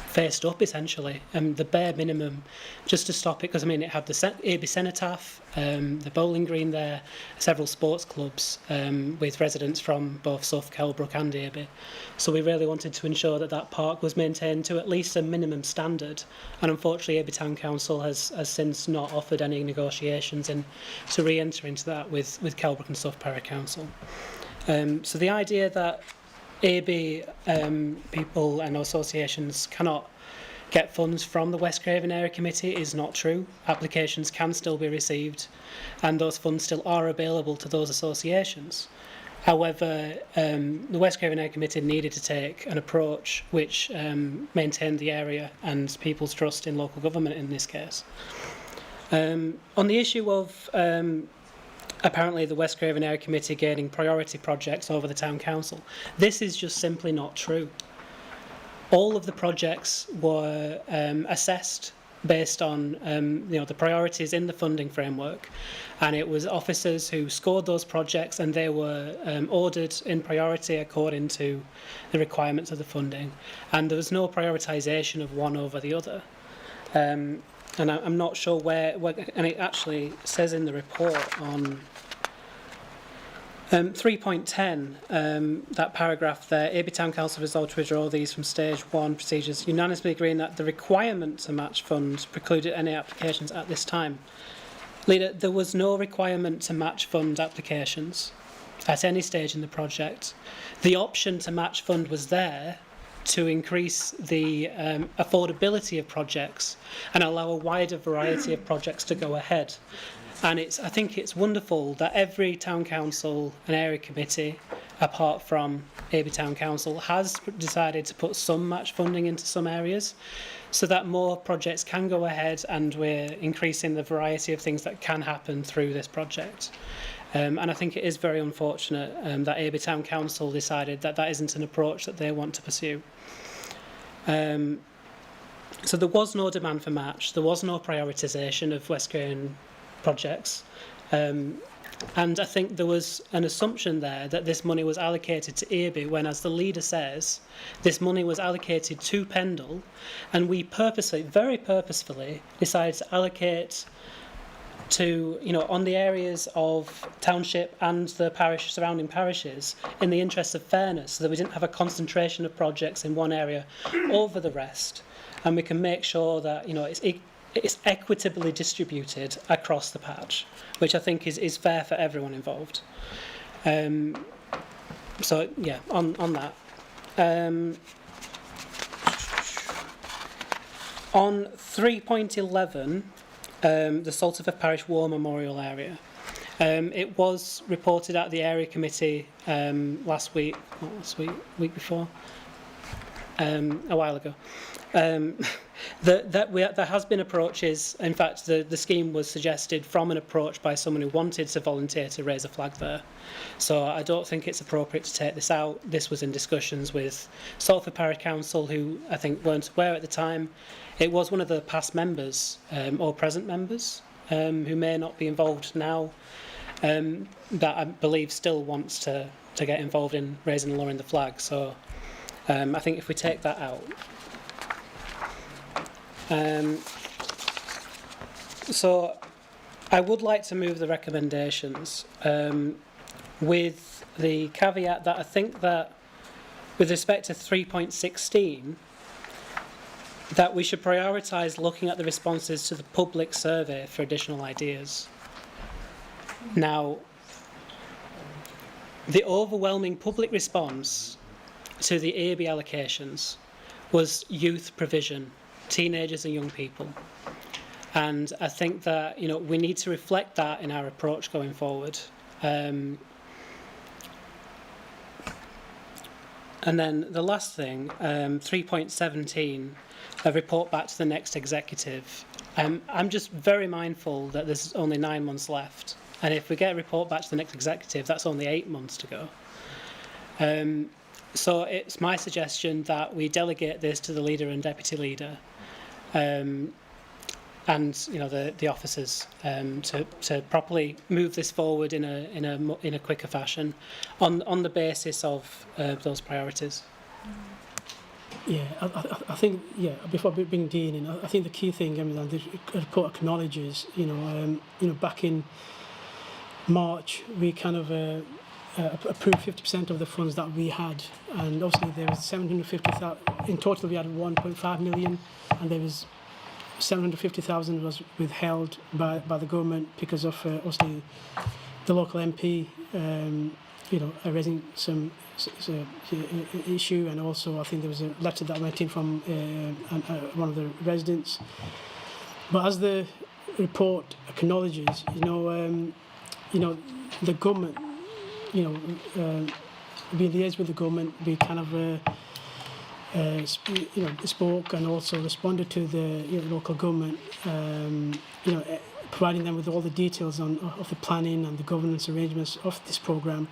faced up, essentially, the bare minimum, just to stop it, because I mean it had the Airby Cenotaph, the bowling green there, several sports clubs with residents from both Sough, Kelbrook and Airby. So we really wanted to ensure that that park was maintained to at least a minimum standard, and unfortunately Airby Town Council has since not offered any negotiations to re-enter into that with Kelbrook and Sough Parish Council. So the idea that Airby people and associations cannot get funds from the West Craven Area Committee is not true. Applications can still be received and those funds still are available to those associations. However, the West Craven Area Committee needed to take an approach which maintained the area and people's trust in local government in this case. On the issue of apparently the West Craven Area Committee gaining priority projects over the Town Council, this is just simply not true. All of the projects were assessed based on the priorities in the funding framework, and it was officers who scored those projects and they were ordered in priority according to the requirements of the funding, and there was no prioritisation of one over the other. And I'm not sure where, and it actually says in the report on 3.10, that paragraph there, Airby Town Council resolved to withdraw these from stage 1 procedures, unanimously agreeing that the requirement to match funds precluded any applications at this time. Leader, there was no requirement to match fund applications at any stage in the project. The option to match fund was there to increase the affordability of projects and allow a wider variety of projects to go ahead. And I think it's wonderful that every town council and area committee, apart from Airby Town Council, has decided to put some match funding into some areas so that more projects can go ahead and we're increasing the variety of things that can happen through this project. And I think it is very unfortunate that Airby Town Council decided that that isn't an approach that they want to pursue. So there was no demand for match, there was no prioritisation of West Craven projects, and I think there was an assumption there that this money was allocated to Airby when, as the leader says, this money was allocated to Pendle, and we purposely, very purposefully, decided to allocate to, on the areas of township and the parish, surrounding parishes, in the interest of fairness, so that we didn't have a concentration of projects in one area over the rest, and we can make sure that it's equitably distributed across the patch, which I think is fair for everyone involved. So yeah, on that. On 3.11, the Salterford Parish War Memorial Area. It was reported at the area committee week before, a while ago. There has been approaches. In fact, the scheme was suggested from an approach by someone who wanted to volunteer to raise a flag there. So I don't think it's appropriate to take this out. This was in discussions with Salford Parish Council, who I think weren't aware at the time. It was one of the past members or present members who may not be involved now, that I believe still wants to get involved in raising and lowering the flag. So I think if we take that out. So I would like to move the recommendations with the caveat that I think that with respect to 3.16, that we should prioritise looking at the responses to the public survey for additional ideas. Now, the overwhelming public response to the AIB allocations was youth provision, teenagers and young people. And I think that, you know, we need to reflect that in our approach going forward. And then the last thing, 3.17, a report back to the next executive. I'm just very mindful that there's only 9 months left. And if we get a report back to the next executive, that's only 8 months to go. So it's my suggestion that we delegate this to the leader and deputy leader, and you know the officers to properly move this forward in a quicker fashion, on the basis of those priorities. Yeah, I think, yeah, before we bring Dean in, I think the key thing, the report acknowledges, back in March, we kind of approved 50% of the funds that we had, and obviously there was 750,000, in total we had 1.5 million, and there was 750,000 was withheld by the government because of obviously the local MP, raising some issue, and also I think there was a letter that went in from one of the residents. But as the report acknowledges, the government, we liaise with the government, we kind of spoke and also responded to the local government, providing them with all the details of the planning and the governance arrangements of this programme,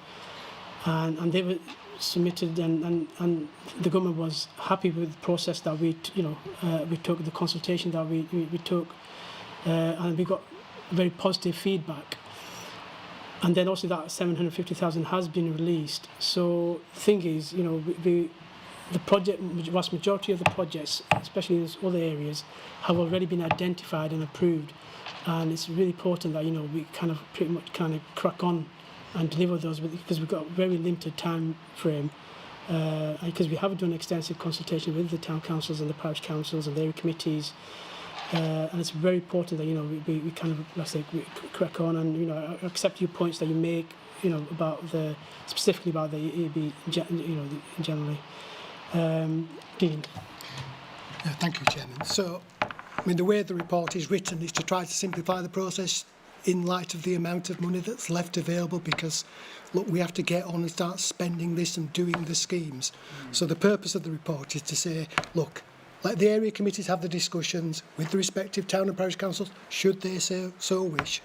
and they were submitted, and the government was happy with the process that we took, the consultation that we took, and we got very positive feedback. And then also that 750,000 has been released. So the thing is, the vast majority of the projects, especially in these other areas, have already been identified and approved. And it's really important that, we kind of pretty much crack on and deliver those, because we've got a very limited time frame. Because we have done extensive consultation with the town councils and the parish councils and their committees. And it's very important that we kind of, let's say, we crack on, and I accept your points that you make, about specifically about the EAB, generally. Dean. Thank you, Chairman. So, the way the report is written is to try to simplify the process in light of the amount of money that's left available, because, look, we have to get on and start spending this and doing the schemes. So the purpose of the report is to say, look, let the area committees have the discussions with the respective town and parish councils, should they so wish.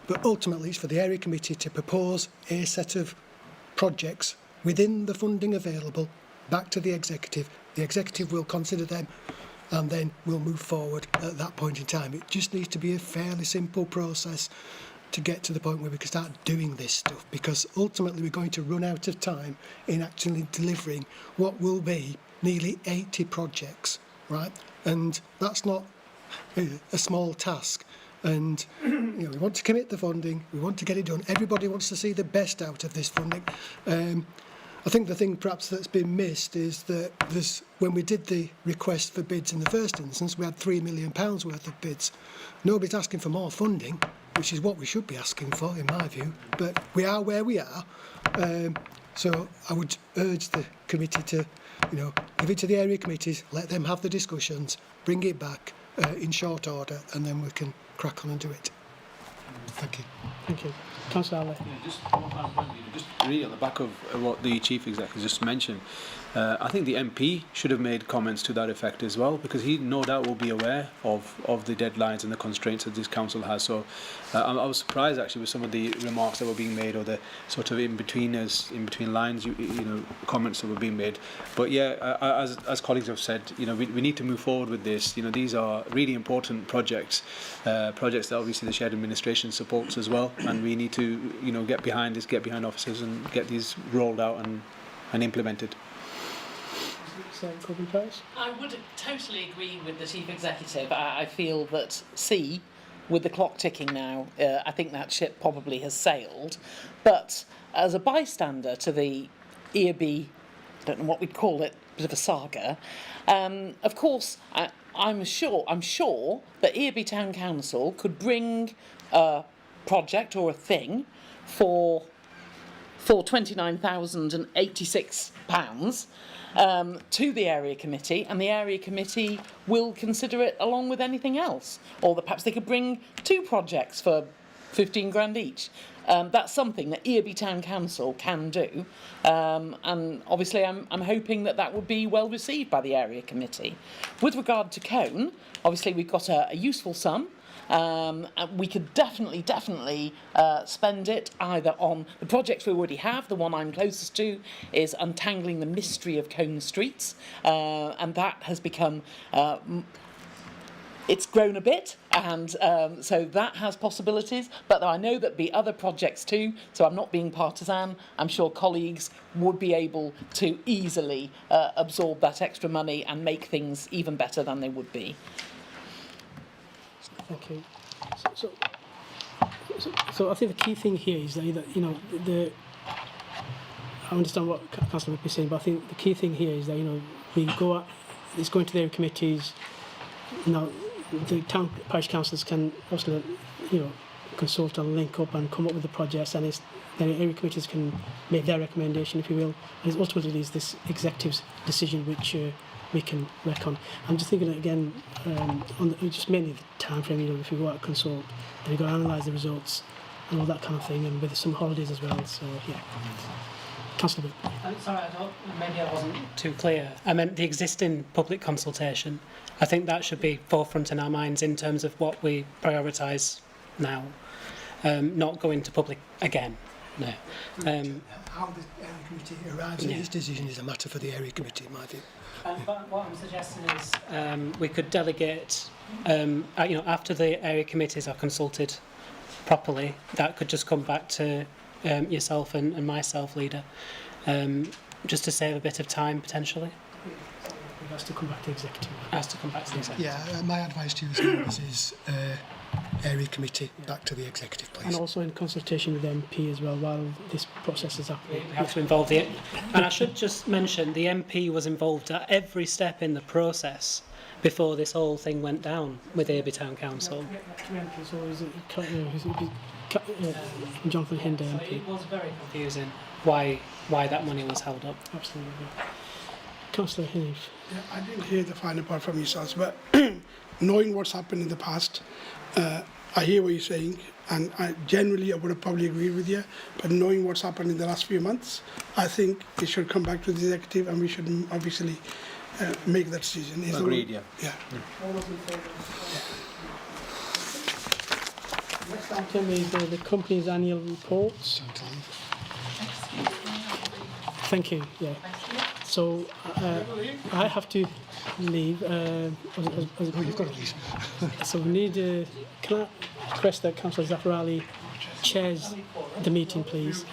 But ultimately, it's for the area committee to propose a set of projects within the funding available back to the executive. The executive will consider them, and then we'll move forward at that point in time. It just needs to be a fairly simple process to get to the point where we can start doing this stuff, because ultimately we're going to run out of time in actually delivering what will be nearly 80 projects, right? And that's not a small task. And we want to commit the funding, we want to get it done. Everybody wants to see the best out of this funding. I think the thing perhaps that's been missed is that when we did the request for bids in the first instance, we had £3 million worth of bids. Nobody's asking for more funding, which is what we should be asking for, in my view. But we are where we are. So I would urge the committee to, give it to the area committees, let them have the discussions, bring it back in short order, and then we can crack on and do it. Thank you. Thank you. Councillor Ali. Just one final point, just really on the back of what the Chief Executive just mentioned, I think the MP should have made comments to that effect as well, because he no doubt will be aware of the deadlines and the constraints that this council has. So I was surprised actually with some of the remarks that were being made, or the sort of in between lines, comments that were being made. But yeah, as colleagues have said, we need to move forward with this. These are really important projects that obviously the shared administration supports as well, and we need to get behind this, get behind officers, and get these rolled out and implemented. I would totally agree with the Chief Executive. I feel that with the clock ticking now, I think that ship probably has sailed. But as a bystander to the EAB, I don't know what we'd call it, bit of a saga, of course, I'm sure that EAB Town Council could bring a project or a thing for £29,086 to the area committee, and the area committee will consider it along with anything else, or that perhaps they could bring 2 projects for 15 grand each. That's something that Earby Town Council can do, and obviously I'm hoping that would be well received by the area committee. With regard to Colne, obviously we've got a useful sum. We could definitely spend it either on the projects we already have. The one I'm closest to is untangling the mystery of Colne streets, and that has become it's grown a bit, and so that has possibilities, but I know there'll be other projects too, so I'm not being partisan. I'm sure colleagues would be able to easily absorb that extra money and make things even better than they would be. Okay. So I think the key thing here is that, you know, I understand what Councillor would be saying, but I think the key thing here is that, you know, it's going to the area committees. You know, the town parish councillors can also, you know, consult and link up and come up with the projects, and the area committees can make their recommendation, if you will. And ultimately is this executive's decision which we can work on. I'm just thinking again on just mainly the time frame. You know, if you go out and consult, then you've got to analyse the results and all that kind of thing, and with some holidays as well. So yeah. Councillor. Sorry, maybe I wasn't too clear. I meant the existing public consultation. I think that should be forefront in our minds in terms of what we prioritise now, not going to public again. No. How the area committee arrives at its decision is a matter for the area committee, in my view. But what I'm suggesting is we could delegate, you know, after the area committees are consulted properly, that could just come back to yourself and myself, leader, just to save a bit of time potentially. It has to come back to executive. Yeah, my advice to you as members is area committee back to the executive, please. And also in consultation with the MP as well while this process is happening. We have to involve the... And I should just mention, the MP was involved at every step in the process before this whole thing went down with Earby Town Council. So is it Jonathan Hinder MP? It was very confusing why that money was held up. Absolutely. Councillor Hinder. Yeah, I didn't hear the final part from yourselves, but knowing what's happened in the past, I hear what you're saying, and I would have probably agreed with you, but knowing what's happened in the last few months, I think it should come back to the executive, and we should obviously make that decision. Agreed, yeah. All those in favour? Next item is the company's annual reports. Thank you. Yeah. So I have to leave. You've got to leave. So we need. Can I request that Councillor Zaffarali chairs the meeting, please?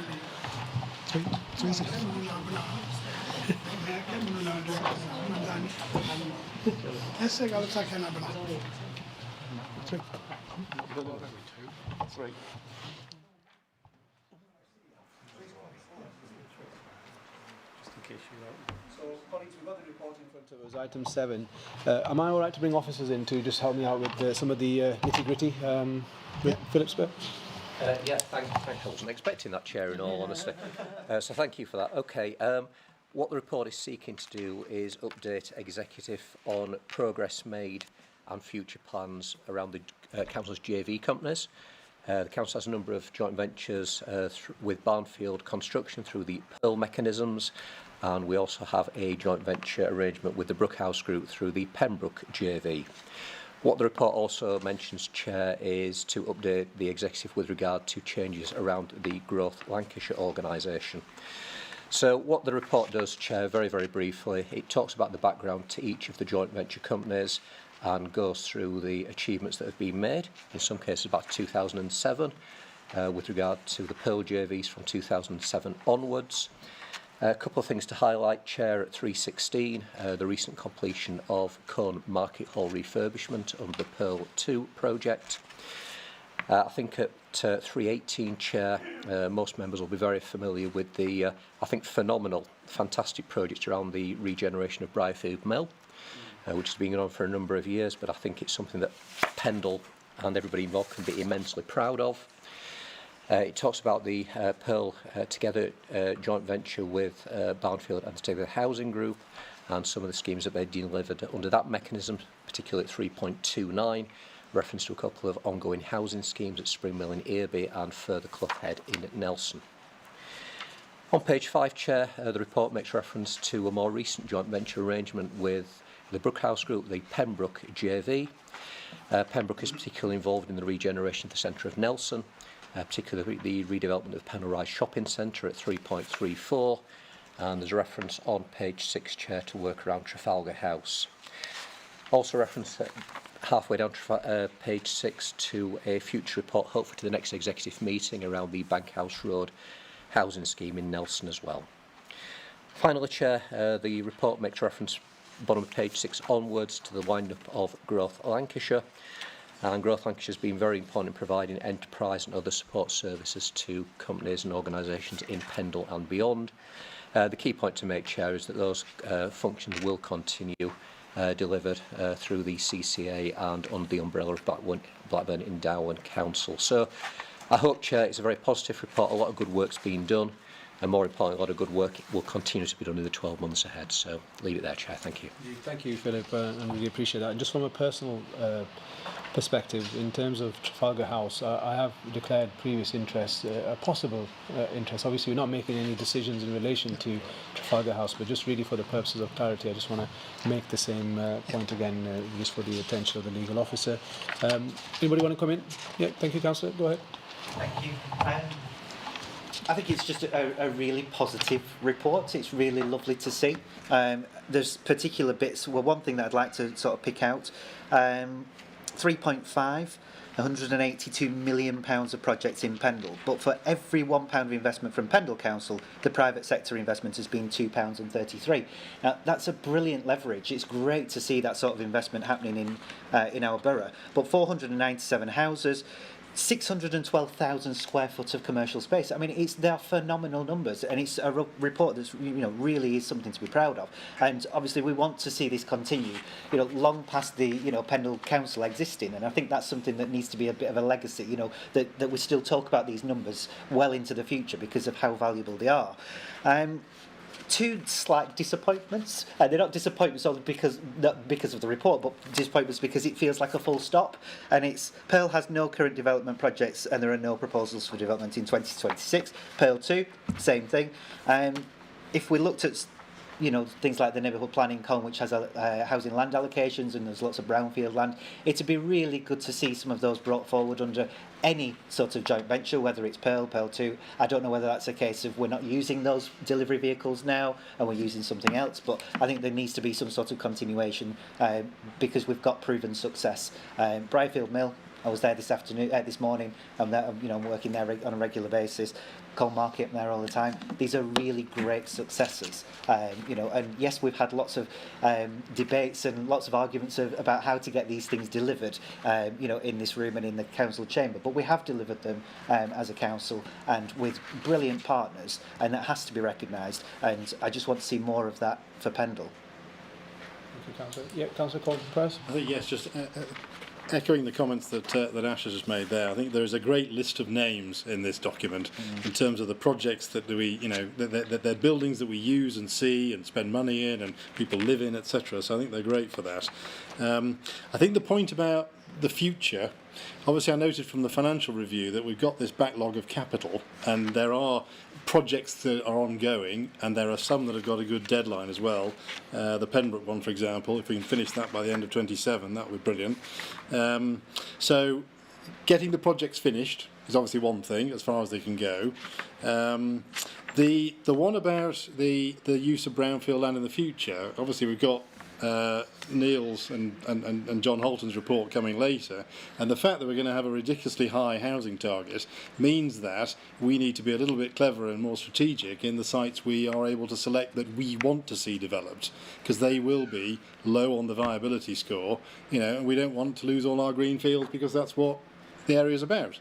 So, colleagues, we've got the report in front of us, item 7. Am I all right to bring officers in to just help me out with some of the nitty-gritty? Philip Spur? Yeah, thank you. I wasn't expecting that, Chair, in all honesty. So thank you for that. Okay, what the report is seeking to do is update executive on progress made and future plans around the Council's JV companies. The Council has a number of joint ventures with Barnfield Construction through the Pearl mechanisms, and we also have a joint venture arrangement with the Brookhouse Group through the Pembroke JV. What the report also mentions, Chair, is to update the executive with regard to changes around the Growth Lancashire organisation. So what the report does, Chair, very, very briefly, it talks about the background to each of the joint venture companies and goes through the achievements that have been made, in some cases about 2007, with regard to the Pearl JVs from 2007 onwards. A couple of things to highlight, Chair, at 316, the recent completion of Colne Market Hall refurbishment under the Pearl 2 project. I think at 318, Chair, most members will be very familiar with the, I think, phenomenal, fantastic project around the regeneration of Briarfield Mill, which has been going on for a number of years, but I think it's something that Pendle and everybody involved can be immensely proud of. It talks about the Pearl Together joint venture with Barnfield and Together Housing Group and some of the schemes that they delivered under that mechanism, particularly at 3.29, reference to a couple of ongoing housing schemes at Spring Mill in Earby and further Cloughhead in Nelson. On page 5, Chair, the report makes reference to a more recent joint venture arrangement with the Brookhouse Group, the Pembroke JV. Pembroke is particularly involved in the regeneration of the centre of Nelson, particularly the redevelopment of Pennell Rise Shopping Centre at 3.34, and there's a reference on page 6, Chair, to work around Trafalgar House. Also reference halfway down page 6 to a future report, hopefully to the next executive meeting, around the Bankhouse Road housing scheme in Nelson as well. Finally, Chair, the report makes reference, bottom of page 6 onwards, to the wind-up of Growth Lancashire. And Growth Lancashire has been very important in providing enterprise and other support services to companies and organisations in Pendle and beyond. The key point to make, Chair, is that those functions will continue delivered through the CCA and under the umbrella of Blackburn Endowment Council. So I hope, Chair, it's a very positive report. A lot of good work's been done, and more importantly, a lot of good work will continue to be done in the 12 months ahead. So leave it there, Chair. Thank you. Thank you, Philip, and we appreciate that. And just from a personal perspective, in terms of Trafalgar House, I have declared previous interest, a possible interest. Obviously, we're not making any decisions in relation to Trafalgar House, but just really for the purposes of clarity, I just want to make the same point again, just for the attention of the legal officer. Anybody want to come in? Yeah, thank you, Councillor. Go ahead. Thank you. I think it's just a really positive report. It's really lovely to see. There's particular bits. Well, one thing that I'd like to sort of pick out, 3.5, £182 million of projects in Pendle. But for every £1 of investment from Pendle Council, the private sector investment has been £2.33. Now, that's a brilliant leverage. It's great to see that sort of investment happening in our borough. But 497 houses, 612,000 square foot of commercial space. I mean, they're phenomenal numbers, and it's a report that's, really is something to be proud of. And obviously, we want to see this continue, long past the, Pendle Council existing. And I think that's something that needs to be a bit of a legacy, that we still talk about these numbers well into the future because of how valuable they are. Two slight disappointments, and they're not disappointments only because of the report, but disappointments because it feels like a full stop. And it's Pearl has no current development projects, and there are no proposals for development in 2026. Pearl 2, same thing. If we looked at things like the neighbourhood planning column, which has housing land allocations, and there's lots of brownfield land, it'd be really good to see some of those brought forward under any sort of joint venture, whether it's Pearl 2. I don't know whether that's a case of we're not using those delivery vehicles now and we're using something else, but I think there needs to be some sort of continuation because we've got proven success. Briarfield Mill, I was there this morning. I'm there, I'm working there on a regular basis. Coal Market, I'm there all the time. These are really great successes, and yes, we've had lots of debates and lots of arguments about how to get these things delivered, in this room and in the council chamber, but we have delivered them as a council and with brilliant partners, and that has to be recognised, and I just want to see more of that for Pendle. Thank you, Councillor. Yeah, Councillor Colton-Price. I think, yes, just echoing the comments that Ash has just made there, I think there is a great list of names in this document in terms of the projects that they're buildings that we use and see and spend money in and people live in, etc. So I think they're great for that. I think the point about the future, obviously I noted from the financial review that we've got this backlog of capital, and there are projects that are ongoing, and there are some that have got a good deadline as well. The Pembroke one, for example, if we can finish that by the end of 27, that would be brilliant. So getting the projects finished is obviously one thing as far as they can go. The one about the use of brownfield land in the future, obviously we've got Neil's and John Holton's report coming later, and the fact that we're going to have a ridiculously high housing target means that we need to be a little bit cleverer and more strategic in the sites we are able to select that we want to see developed, because they will be low on the viability score, and we don't want to lose all our green fields because that's what the area is about.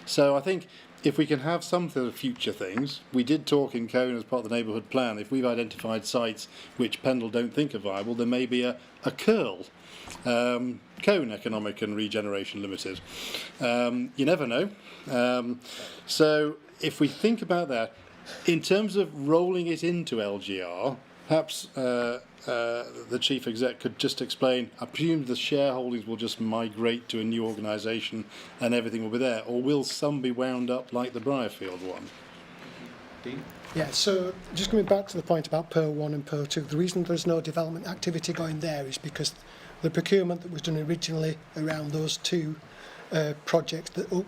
So I think if we can have some sort of future things, we did talk in Cone as part of the neighbourhood plan, if we've identified sites which Pendle don't think are viable, there may be a curl. Cone Economic and Regeneration Limited. You never know. So if we think about that, in terms of rolling it into LGR, perhaps the Chief Exec could just explain, I presume the shareholdings will just migrate to a new organisation and everything will be there, or will some be wound up like the Briarfield one? Dean? Yeah, so just coming back to the point about Pearl 1 and Pearl 2, the reason there's no development activity going there is because the procurement that was done originally around those two projects that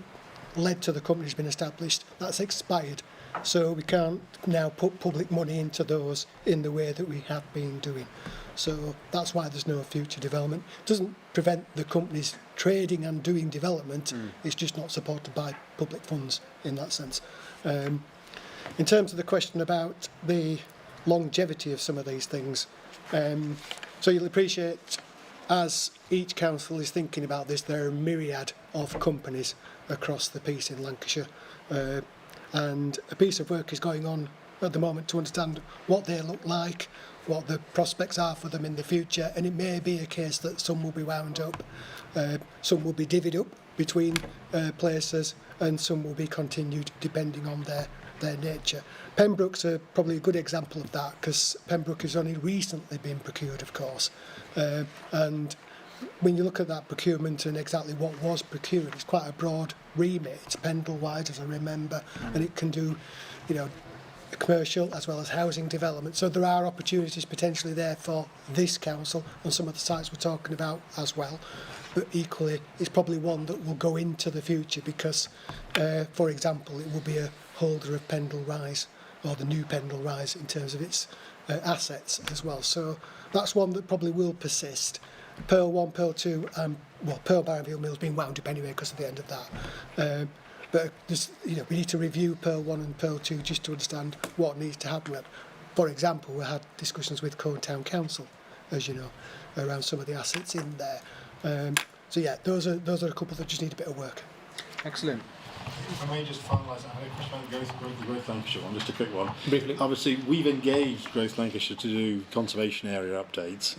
led to the company's been established, that's expired. So we can't now put public money into those in the way that we have been doing. So that's why there's no future development. It doesn't prevent the companies trading and doing development, it's just not supported by public funds in that sense. In terms of the question about the longevity of some of these things, so you'll appreciate as each council is thinking about this, there are a myriad of companies across the piece in Lancashire. And a piece of work is going on at the moment to understand what they look like, what the prospects are for them in the future, and it may be a case that some will be wound up, some will be divvied up between places, and some will be continued depending on their nature. Pembroke's probably a good example of that, because Pembroke has only recently been procured, of course, and when you look at that procurement and exactly what was procured, it's quite a broad remit. It's Pendle-wide, as I remember, and it can do, you know, commercial as well as housing development. So there are opportunities potentially there for this council and some of the sites we're talking about as well. But equally, it's probably one that will go into the future because, for example, it will be a holder of Pendle Rise, or the new Pendle Rise in terms of its assets as well. So that's one that probably will persist. Pearl 1, Pearl 2, well, Pearl Barronfield Mill's been wound up anyway because of the end of that. But just, you know, we need to review Pearl 1 and Pearl 2 just to understand what needs to happen. For example, we had discussions with Cone Town Council, as you know, around some of the assets in there. So yeah, those are a couple that just need a bit of work. Excellent. If I may just finalise, I had a question about the Growth Lancashire one, just a quick one. Briefly. Obviously, we've engaged Growth Lancashire to do conservation area updates.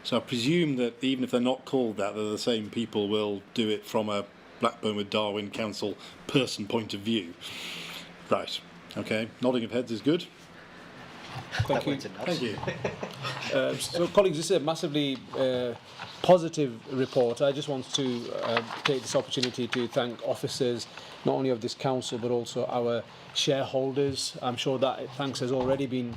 So I presume that even if they're not called that, they're the same people will do it from a Blackburn with Darwen Council person point of view. Right. Okay. Nodding of heads is good. Thank you. Thank you. So, colleagues, this is a massively positive report. I just want to take this opportunity to thank officers, not only of this council, but also our shareholders. I'm sure that thanks has already been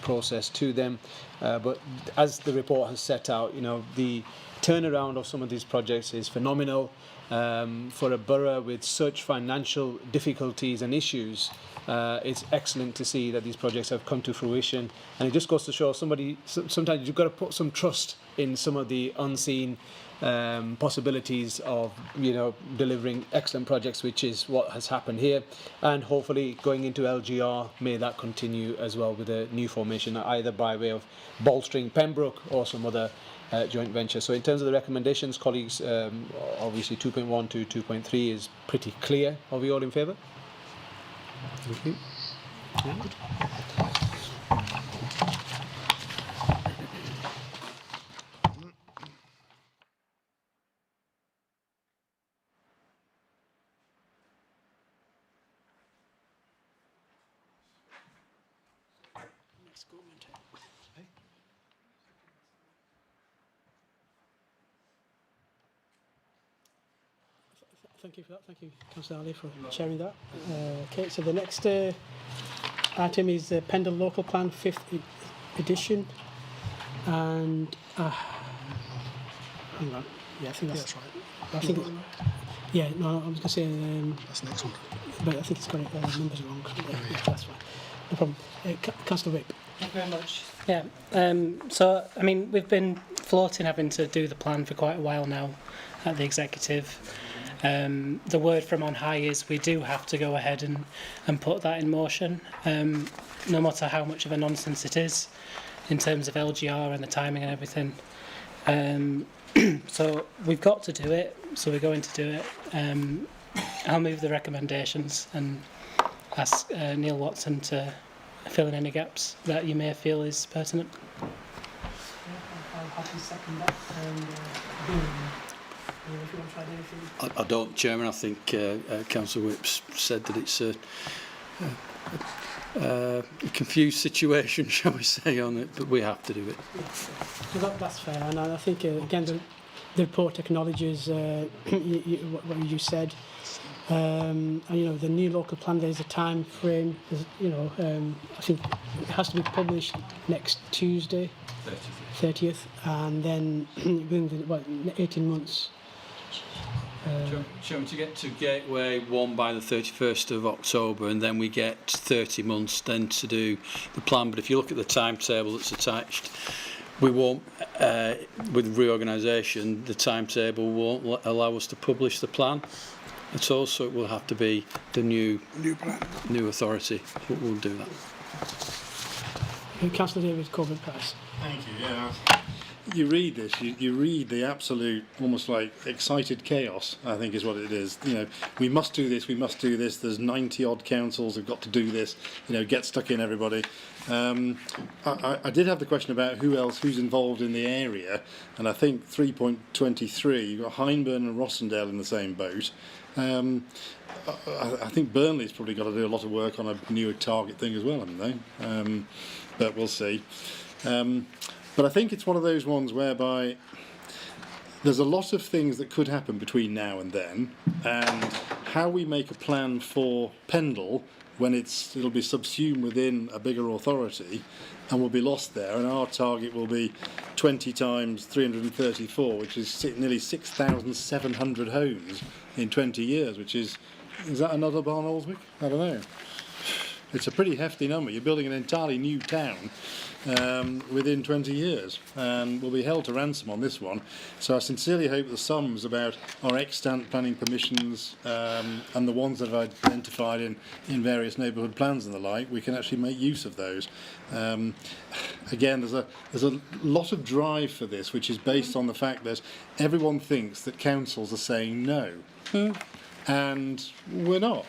processed to them. But as the report has set out, you know, the turnaround of some of these projects is phenomenal. For a borough with such financial difficulties and issues, it's excellent to see that these projects have come to fruition, and it just goes to show sometimes you've got to put some trust in some of the unseen possibilities of, you know, delivering excellent projects, which is what has happened here, and hopefully going into LGR may that continue as well with a new formation, either by way of bolstering Pembroke or some other joint venture. So in terms of the recommendations, colleagues, obviously 2.1 to 2.3 is pretty clear. Are we all in favour? Thank you. Thank you for that. Thank you, Councillor Ali, for sharing that. Okay, so the next item is the Pendle Local Plan 5th edition. And hang on. Yeah, I think that's right. I think yeah, no, I was going to say That's the next one. but I think it's got numbers wrong. Yeah, that's fine. No problem. Councillor Whip. Thank you very much. Yeah, so, I mean, we've been floating having to do the plan for quite a while now at the executive. The word from on high is we do have to go ahead and put that in motion, no matter how much of a nonsense it is in terms of LGR and the timing and everything. So we've got to do it, so we're going to do it. I'll move the recommendations and ask Neil Watson to fill in any gaps that you may feel is pertinent. I'll happily second that. And if you want to try anything. I don't, Chairman. I think Councillor Whipps said that it's a confused situation, shall we say, on it, but we have to do it. So that's fair, and I think again the report acknowledges what you said. And, the new local plan, there's a time frame. I think it has to be published next Tuesday, 30th, and then within 18 months. Chairman, to get to Gateway 1 by the 31st of October, and then we get 30 months then to do the plan. But if you look at the timetable that's attached, we won't, with reorganisation, the timetable won't allow us to publish the plan at all, so it will have to be the new authority who will do that. Councillor David Corbett-Price. Thank you. Yeah. You read this, you read the absolute, almost like excited chaos, I think is what it is. We must do this, we must do this. There's 90 odd councils who've got to do this. Get stuck in, everybody. I did have the question about who's involved in the area, and I think 3.23, you've got Hyndburn and Rossendale in the same boat. I think Burnley's probably got to do a lot of work on a new target thing as well, haven't they? But we'll see. But I think it's one of those ones whereby there's a lot of things that could happen between now and then, and how we make a plan for Pendle when it'll be subsumed within a bigger authority and will be lost there, and our target will be 20 times 334, which is nearly 6,700 homes in 20 years, which is that another Barnoldswick? I don't know. It's a pretty hefty number. You're building an entirely new town within 20 years, and we'll be held to ransom on this one. So I sincerely hope the sums about our extant planning permissions and the ones that I've identified in various neighbourhood plans and the like, we can actually make use of those. Again, there's a lot of drive for this, which is based on the fact that everyone thinks that councils are saying no, and we're not.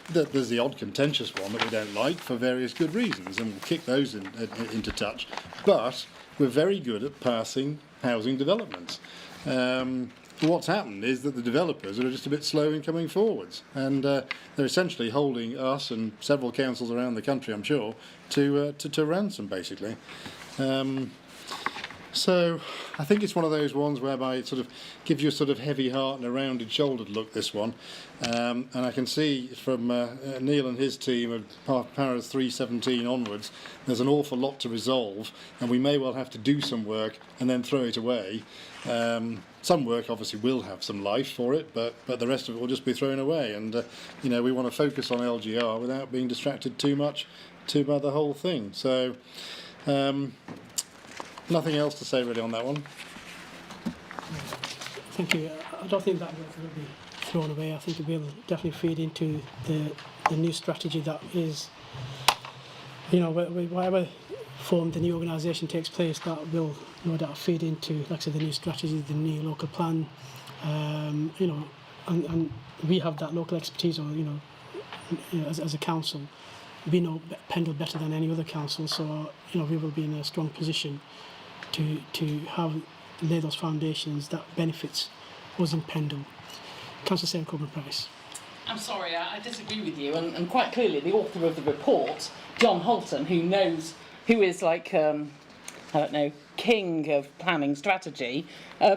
There's the odd contentious one that we don't like for various good reasons, and we'll kick those into touch. But we're very good at passing housing developments. What's happened is that the developers are just a bit slow in coming forwards, and they're essentially holding us and several councils around the country, I'm sure, to ransom, basically. So I think it's one of those ones whereby it sort of gives you a sort of heavy heart and a rounded shouldered look, this one. And I can see from Neil and his team of Paras 317 onwards, there's an awful lot to resolve, and we may well have to do some work and then throw it away. Some work obviously will have some life for it, but the rest of it will just be thrown away. And we want to focus on LGR without being distracted too much by the whole thing. So nothing else to say really on that one. Thank you. I don't think that will be thrown away. I think it will definitely feed into the new strategy that is, whatever form the new organisation takes place, that will no doubt feed into, like I said, the new strategy, the new local plan. And we have that local expertise, or as a council, we know Pendle better than any other council, so we will be in a strong position to lay those foundations that benefits us in Pendle. Councillor Sarah Coburn-Price. I'm sorry, I disagree with you, and quite clearly the author of the report, John Holton, who is like, king of planning strategy,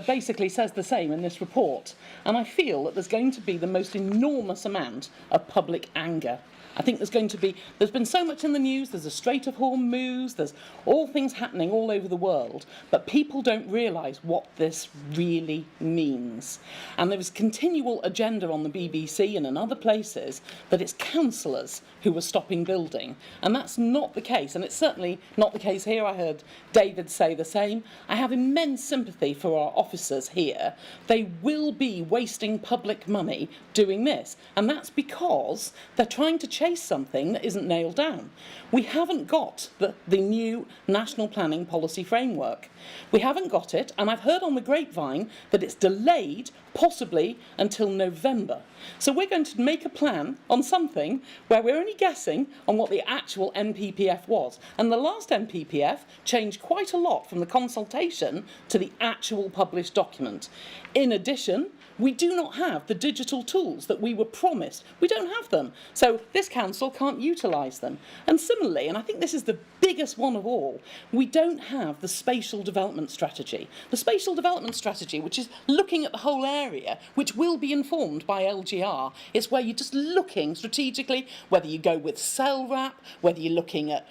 basically says the same in this report. And I feel that there's going to be the most enormous amount of public anger. I think there's been so much in the news, there's a Strait of Hormuz, there's all things happening all over the world, but people don't realise what this really means. And there is continual agenda on the BBC and in other places that it's councillors who are stopping building, and that's not the case, and it's certainly not the case here. I heard David say the same. I have immense sympathy for our officers here. They will be wasting public money doing this, and that's because they're trying to chase something that isn't nailed down. We haven't got the new National Planning Policy Framework. We haven't got it, and I've heard on the grapevine that it's delayed possibly until November. So we're going to make a plan on something where we're only guessing on what the actual NPPF was. And the last NPPF changed quite a lot from the consultation to the actual published document. In addition, we do not have the digital tools that we were promised. We don't have them. So this council can't utilise them. And similarly, and I think this is the biggest one of all, we don't have the spatial development strategy. The spatial development strategy, which is looking at the whole area, which will be informed by LGR, is where you're just looking strategically, whether you go with cell wrap, whether you're looking at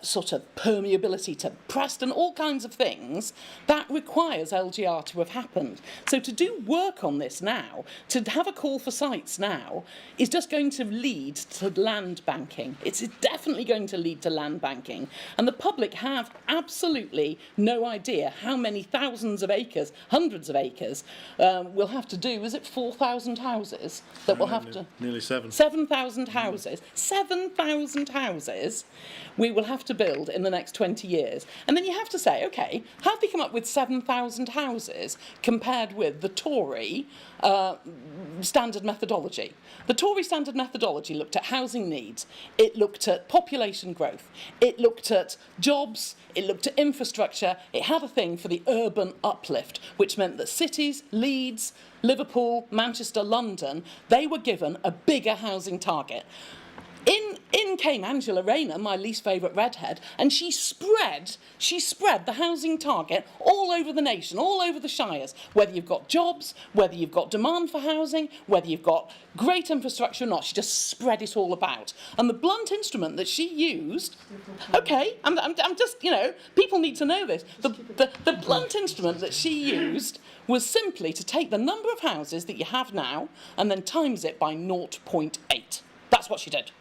sort of permeability to Preston, all kinds of things, that requires LGR to have happened. So to do work on this now, to have a call for sites now, is just going to lead to land banking. It's definitely going to lead to land banking. And the public have absolutely no idea how many thousands of acres, hundreds of acres, we'll have to do. Is it 4,000 houses that we'll have to... Nearly 7. 7,000 houses. 7,000 houses we will have to build in the next 20 years. And then you have to say, OK, how have they come up with 7,000 houses compared with the Tory standard methodology? The Tory standard methodology looked at housing needs, it looked at population growth, it looked at jobs, it looked at infrastructure, it had a thing for the urban uplift, which meant that cities, Leeds, Liverpool, Manchester, London, they were given a bigger housing target. In came Angela Rayner, my least favourite redhead, and she spread the housing target all over the nation, all over the shires, whether you've got jobs, whether you've got demand for housing, whether you've got great infrastructure or not. She just spread it all about. And the blunt instrument that she used, OK, I'm just, you know, people need to know this. The blunt instrument that she used was simply to take the number of houses that you have now and then times it by 0.8. That's what she did.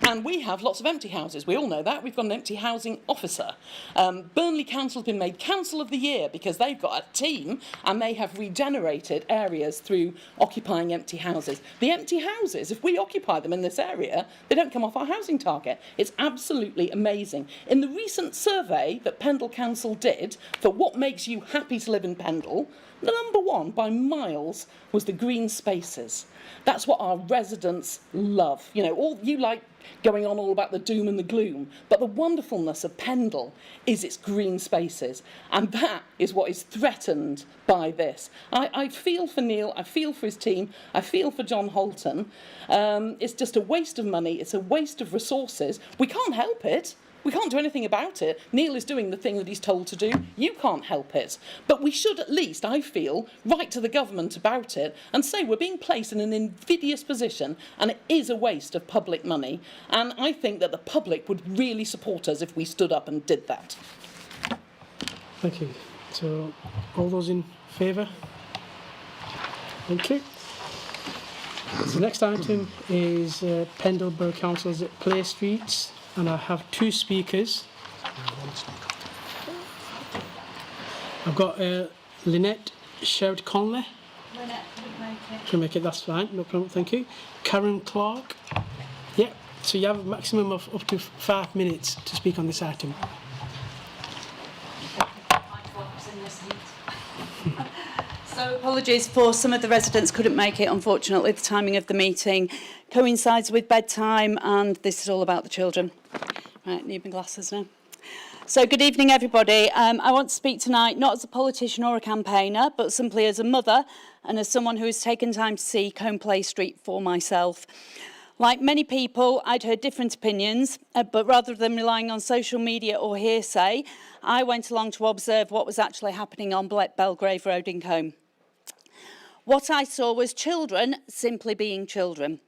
And we have lots of empty houses. We all know that. We've got an empty housing officer. Burnley Council has been made Council of the Year because they've got a team and they have regenerated areas through occupying empty houses. The empty houses, if we occupy them in this area, they don't come off our housing target. It's absolutely amazing. In the recent survey that Pendle Council did for what makes you happy to live in Pendle, the number one by miles was the green spaces. That's what our residents love. You know, you like going on all about the doom and the gloom, but the wonderfulness of Pendle is its green spaces, and that is what is threatened by this. I feel for Neil, I feel for his team, I feel for John Holton. It's just a waste of money, it's a waste of resources. We can't help it. We can't do anything about it. Neil is doing the thing that he's told to do. You can't help it. But we should at least, I feel, write to the government about it and say we're being placed in an invidious position and it is a waste of public money. And I think that the public would really support us if we stood up and did that. Thank you. So, all those in favour? Thank you. The next item is Pendle Borough Council's Play Streets. And I have two speakers. I've got Lynette Sherrod-Conley. Lynette couldn't make it. Can make it, that's fine, no problem, thank you. Karen Clark. Yeah, so you have a maximum of up to 5 minutes to speak on this item. So apologies for some of the residents couldn't make it, unfortunately. The timing of the meeting coincides with bedtime and this is all about the children. Right, need my glasses now. So good evening, everybody. I want to speak tonight not as a politician or a campaigner, but simply as a mother and as someone who has taken time to see Combe Play Street for myself. Like many people, I'd heard different opinions, but rather than relying on social media or hearsay, I went along to observe what was actually happening on Belgrave Road in Combe. What I saw was children simply being children.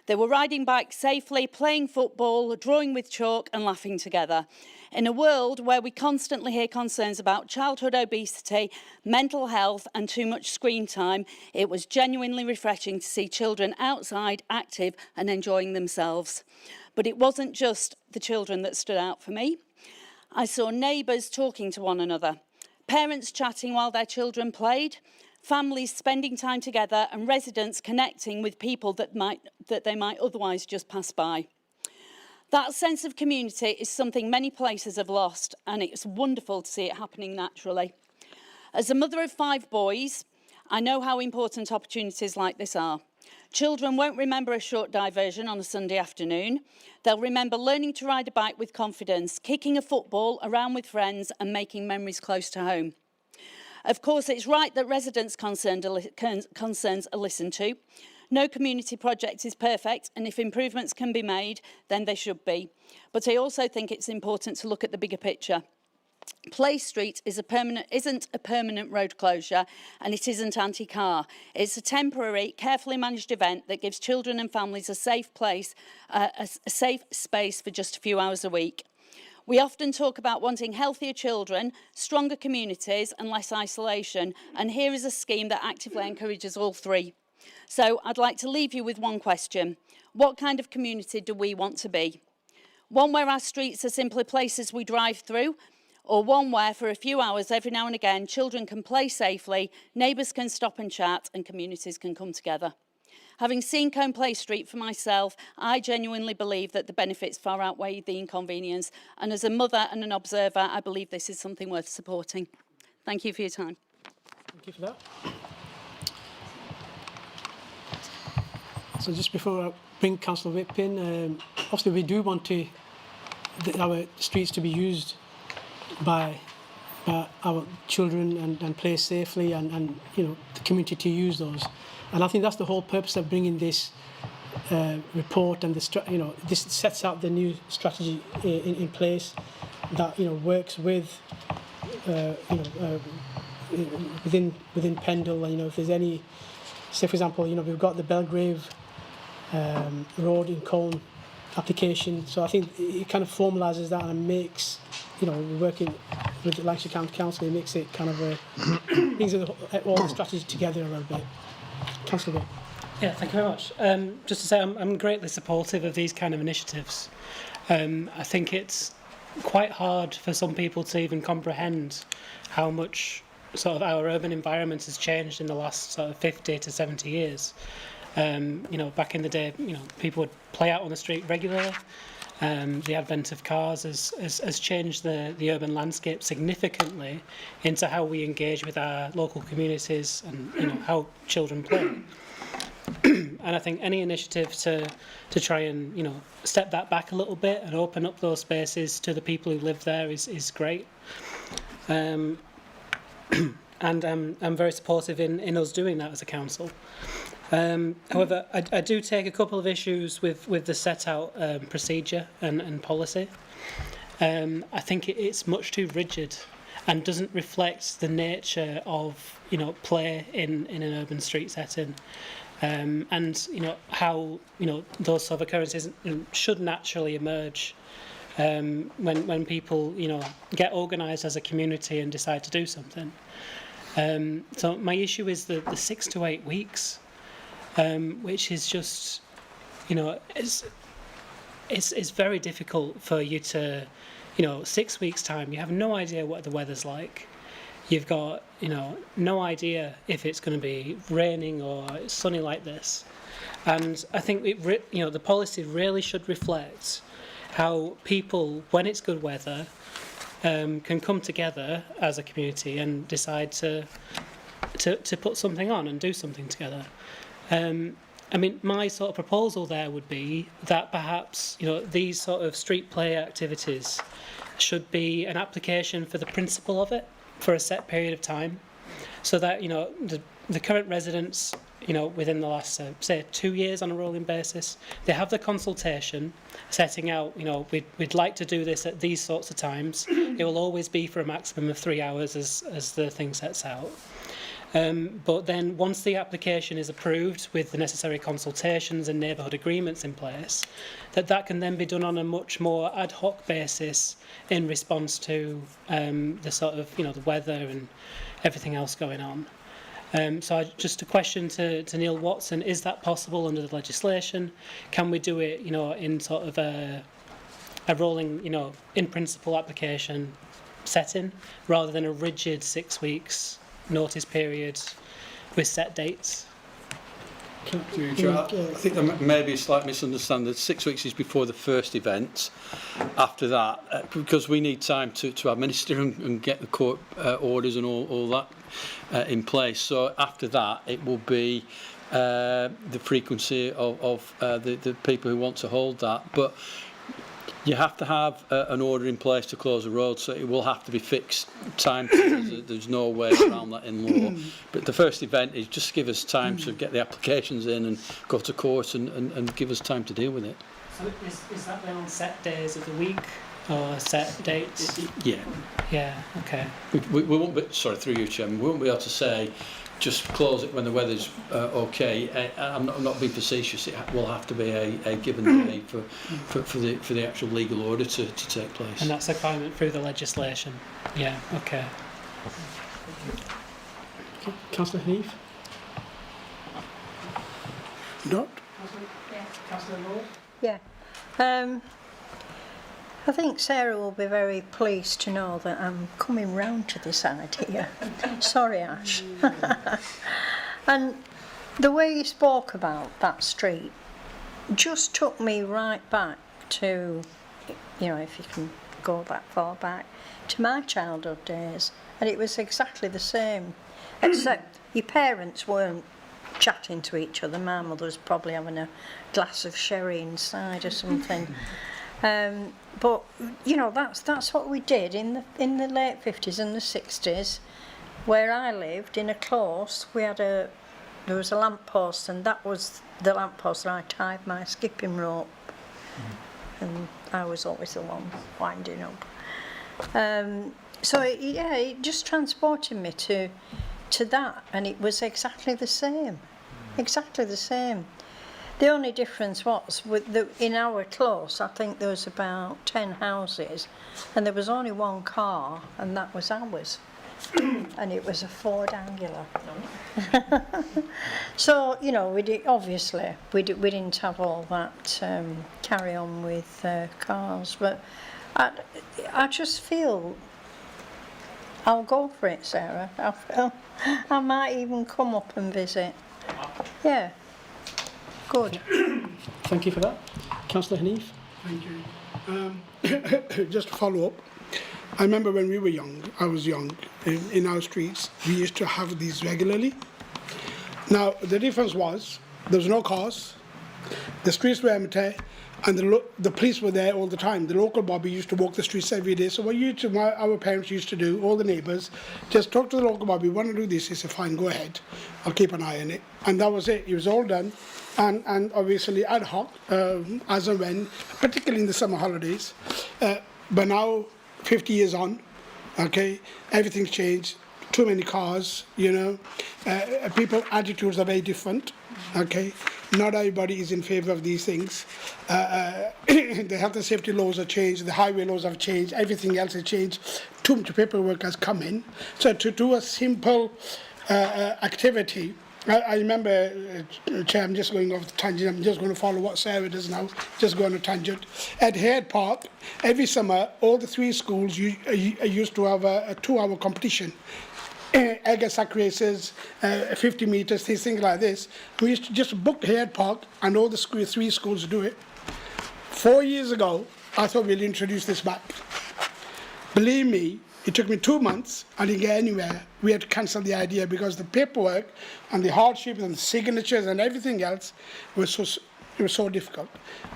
They were riding bikes safely, playing football, drawing with chalk and laughing together. In a world where we constantly hear concerns about childhood obesity, mental health and too much screen time, it was genuinely refreshing to see children outside, active and enjoying themselves. But it wasn't just the children that stood out for me. I saw neighbours talking to one another, parents chatting while their children played, families spending time together and residents connecting with people that they might otherwise just pass by. That sense of community is something many places have lost, and it's wonderful to see it happening naturally. As a mother of 5 boys, I know how important opportunities like this are. Children won't remember a short diversion on a Sunday afternoon. They'll remember learning to ride a bike with confidence, kicking a football around with friends and making memories close to home. Of course, it's right that residents' concerns are listened to. No community project is perfect, and if improvements can be made, then they should be. But I also think it's important to look at the bigger picture. Place Street isn't a permanent road closure, and it isn't anti-car. It's a temporary, carefully managed event that gives children and families a safe place, a safe space for just a few hours a week. We often talk about wanting healthier children, stronger communities and less isolation, and here is a scheme that actively encourages all 3. So I'd like to leave you with one question. What kind of community do we want to be? One where our streets are simply places we drive through, or one where for a few hours every now and again children can play safely, neighbours can stop and chat and communities can come together. Having seen Colne Place Street for myself, I genuinely believe that the benefits far outweigh the inconvenience, and as a mother and an observer, I believe this is something worth supporting. Thank you for your time. Thank you for that. So just before I bring Councillor Whip in, obviously we do want our streets to be used by our children and play safely, and you know, the community to use those. And I think that's the whole purpose of bringing this report, and this sets out the new strategy in place that works with within Pendle. And if there's any, say for example, we've got the Belgrave Road in Colne application. So I think it kind of formalises that and makes, working with the Lancashire County Council, it makes it kind of brings all the strategy together a little bit. Councillor Bill. Yeah, thank you very much. Just to say, I'm greatly supportive of these kind of initiatives. I think it's quite hard for some people to even comprehend how much sort of our urban environment has changed in the last sort of 50 to 70 years. Back in the day, people would play out on the street regularly. The advent of cars has changed the urban landscape significantly into how we engage with our local communities and how children play. And I think any initiative to try and step that back a little bit and open up those spaces to the people who live there is great. And I'm very supportive in us doing that as a council. However, I do take a couple of issues with the set out procedure and policy. I think it's much too rigid and doesn't reflect the nature of play in an urban street setting. And how those sort of occurrences should naturally emerge when people get organised as a community and decide to do something. So my issue is the 6 to 8 weeks, which is just it's very difficult for you to 6 weeks time. You have no idea what the weather's like. You've got no idea if it's going to be raining or sunny like this, and I think the policy really should reflect how people, when it's good weather, can come together as a community and decide to put something on and do something together. I mean, my sort of proposal there would be that perhaps these sort of street play activities should be an application for the principle of it for a set period of time, so that the current residents within the last say 2 years on a rolling basis, they have the consultation setting out we'd like to do this at these sorts of times. It will always be for a maximum of 3 hours as the thing sets out. But then once the application is approved with the necessary consultations and neighbourhood agreements in place, that can then be done on a much more ad hoc basis in response to the sort of the weather and everything else going on. So just a question to Neil Watson: is that possible under the legislation? Can we do it in sort of a rolling in principle application setting rather than a rigid 6 weeks notice period with set dates. I think there may be a slight misunderstanding. 6 weeks is before the first event. After that, because we need time to administer and get the court orders and all that in place. So after that, it will be the frequency of the people who want to hold that. But you have to have an order in place to close the road, so it will have to be fixed time. There's no way around that in law. But the first event is just give us time to get the applications in and go to court and give us time to deal with it. So is that then on set days of the week or set dates? Yeah. Yeah, okay. We won't be, sorry, through you, Chairman, we won't be able to say just close it when the weather's okay. I'm not being facetious. It will have to be a given day for the actual legal order to take place. And that's a requirement through the legislation. Yeah, okay. Councillor Heath? Not? Councillor Lord? Yeah. I think Sarah will be very pleased to know that I'm coming round to this idea. Sorry, Ash. And the way you spoke about that street just took me right back to, you know, if you can go that far back, to my childhood days. And it was exactly the same, except your parents weren't chatting to each other. My mother was probably having a glass of sherry inside or something. But you know, that's what we did in the late 50s and the 60s. Where I lived in a close, there was a lamp post, and that was the lamp post that I tied my skipping rope, and I was always the one winding up. So it just transported me to that, and it was exactly the same, exactly the same. The only difference was in our close, I think there was about 10 houses, and there was only one car, and that was ours. And it was a Ford Angular. So, you know, we didn't have all that carry on with cars, but I just feel I'll go for it, Sarah. I might even come up and visit. Yeah. Good. Thank you for that. Councillor Hanif? Thank you. Just to follow up, I remember when we were young, I was young, in our streets, we used to have these regularly. Now, the difference was, there was no cars, the streets were empty, and the police were there all the time. The local bobby used to walk the streets every day. So what our parents used to do, all the neighbours, just talk to the local bobby, want to do this? He said, fine, go ahead. I'll keep an eye on it. And that was it. It was all done. And obviously ad hoc, as and when, particularly in the summer holidays. But now, 50 years on, okay, everything's changed. Too many cars, you know. People's attitudes are very different, okay. Not everybody is in favour of these things. The health and safety laws have changed, the highway laws have changed, everything else has changed. Too much paperwork has come in. So to do a simple activity, I remember, Chair, I'm just going off the tangent, I'm just going to follow what Sarah does now, just go on a tangent. At Hare Park, every summer, all the 3 schools used to have a 2-hour competition. Egg and sack races, 50 metres, things like this. We used to just book Hare Park, and all the 3 schools do it. 4 years ago, I thought we'll introduce this back. Believe me, it took me 2 months. I didn't get anywhere. We had to cancel the idea because the paperwork and the hardship and the signatures and everything else was so difficult.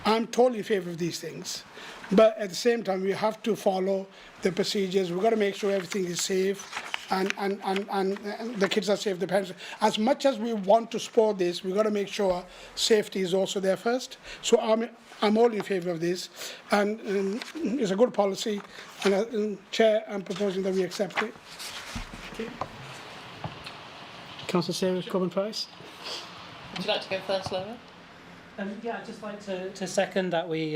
I'm totally in favour of these things. But at the same time, we have to follow the procedures. We've got to make sure everything is safe and the kids are safe, the parents. As much as we want to support this, we've got to make sure safety is also there first. So I'm all in favour of this, and it's a good policy. And Chair, I'm proposing that we accept it. Okay. Councillor Sarah Corbyn-Price? Would you like to go first, Laura? Yeah, I'd just like to second that we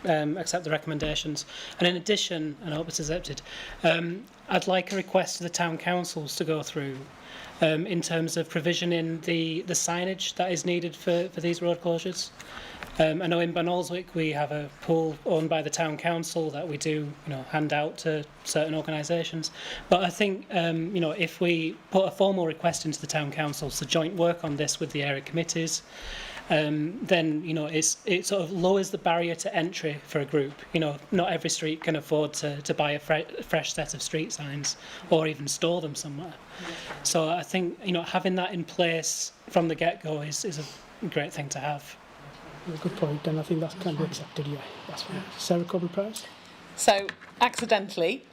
accept the recommendations. And in addition, and I hope it's accepted, I'd like a request to the town councils to go through in terms of provisioning the signage that is needed for these road closures. I know in Bonalswick we have a pool owned by the town council that we do, hand out to certain organisations. But I think, if we put a formal request into the town councils to joint work on this with the area committees, then it sort of lowers the barrier to entry for a group. Not every street can afford to buy a fresh set of street signs or even store them somewhere. So I think having that in place from the get-go is a great thing to have. Good point, and I think that can be accepted. Yeah, that's fine. Sarah Coburn-Price. So, accidentally,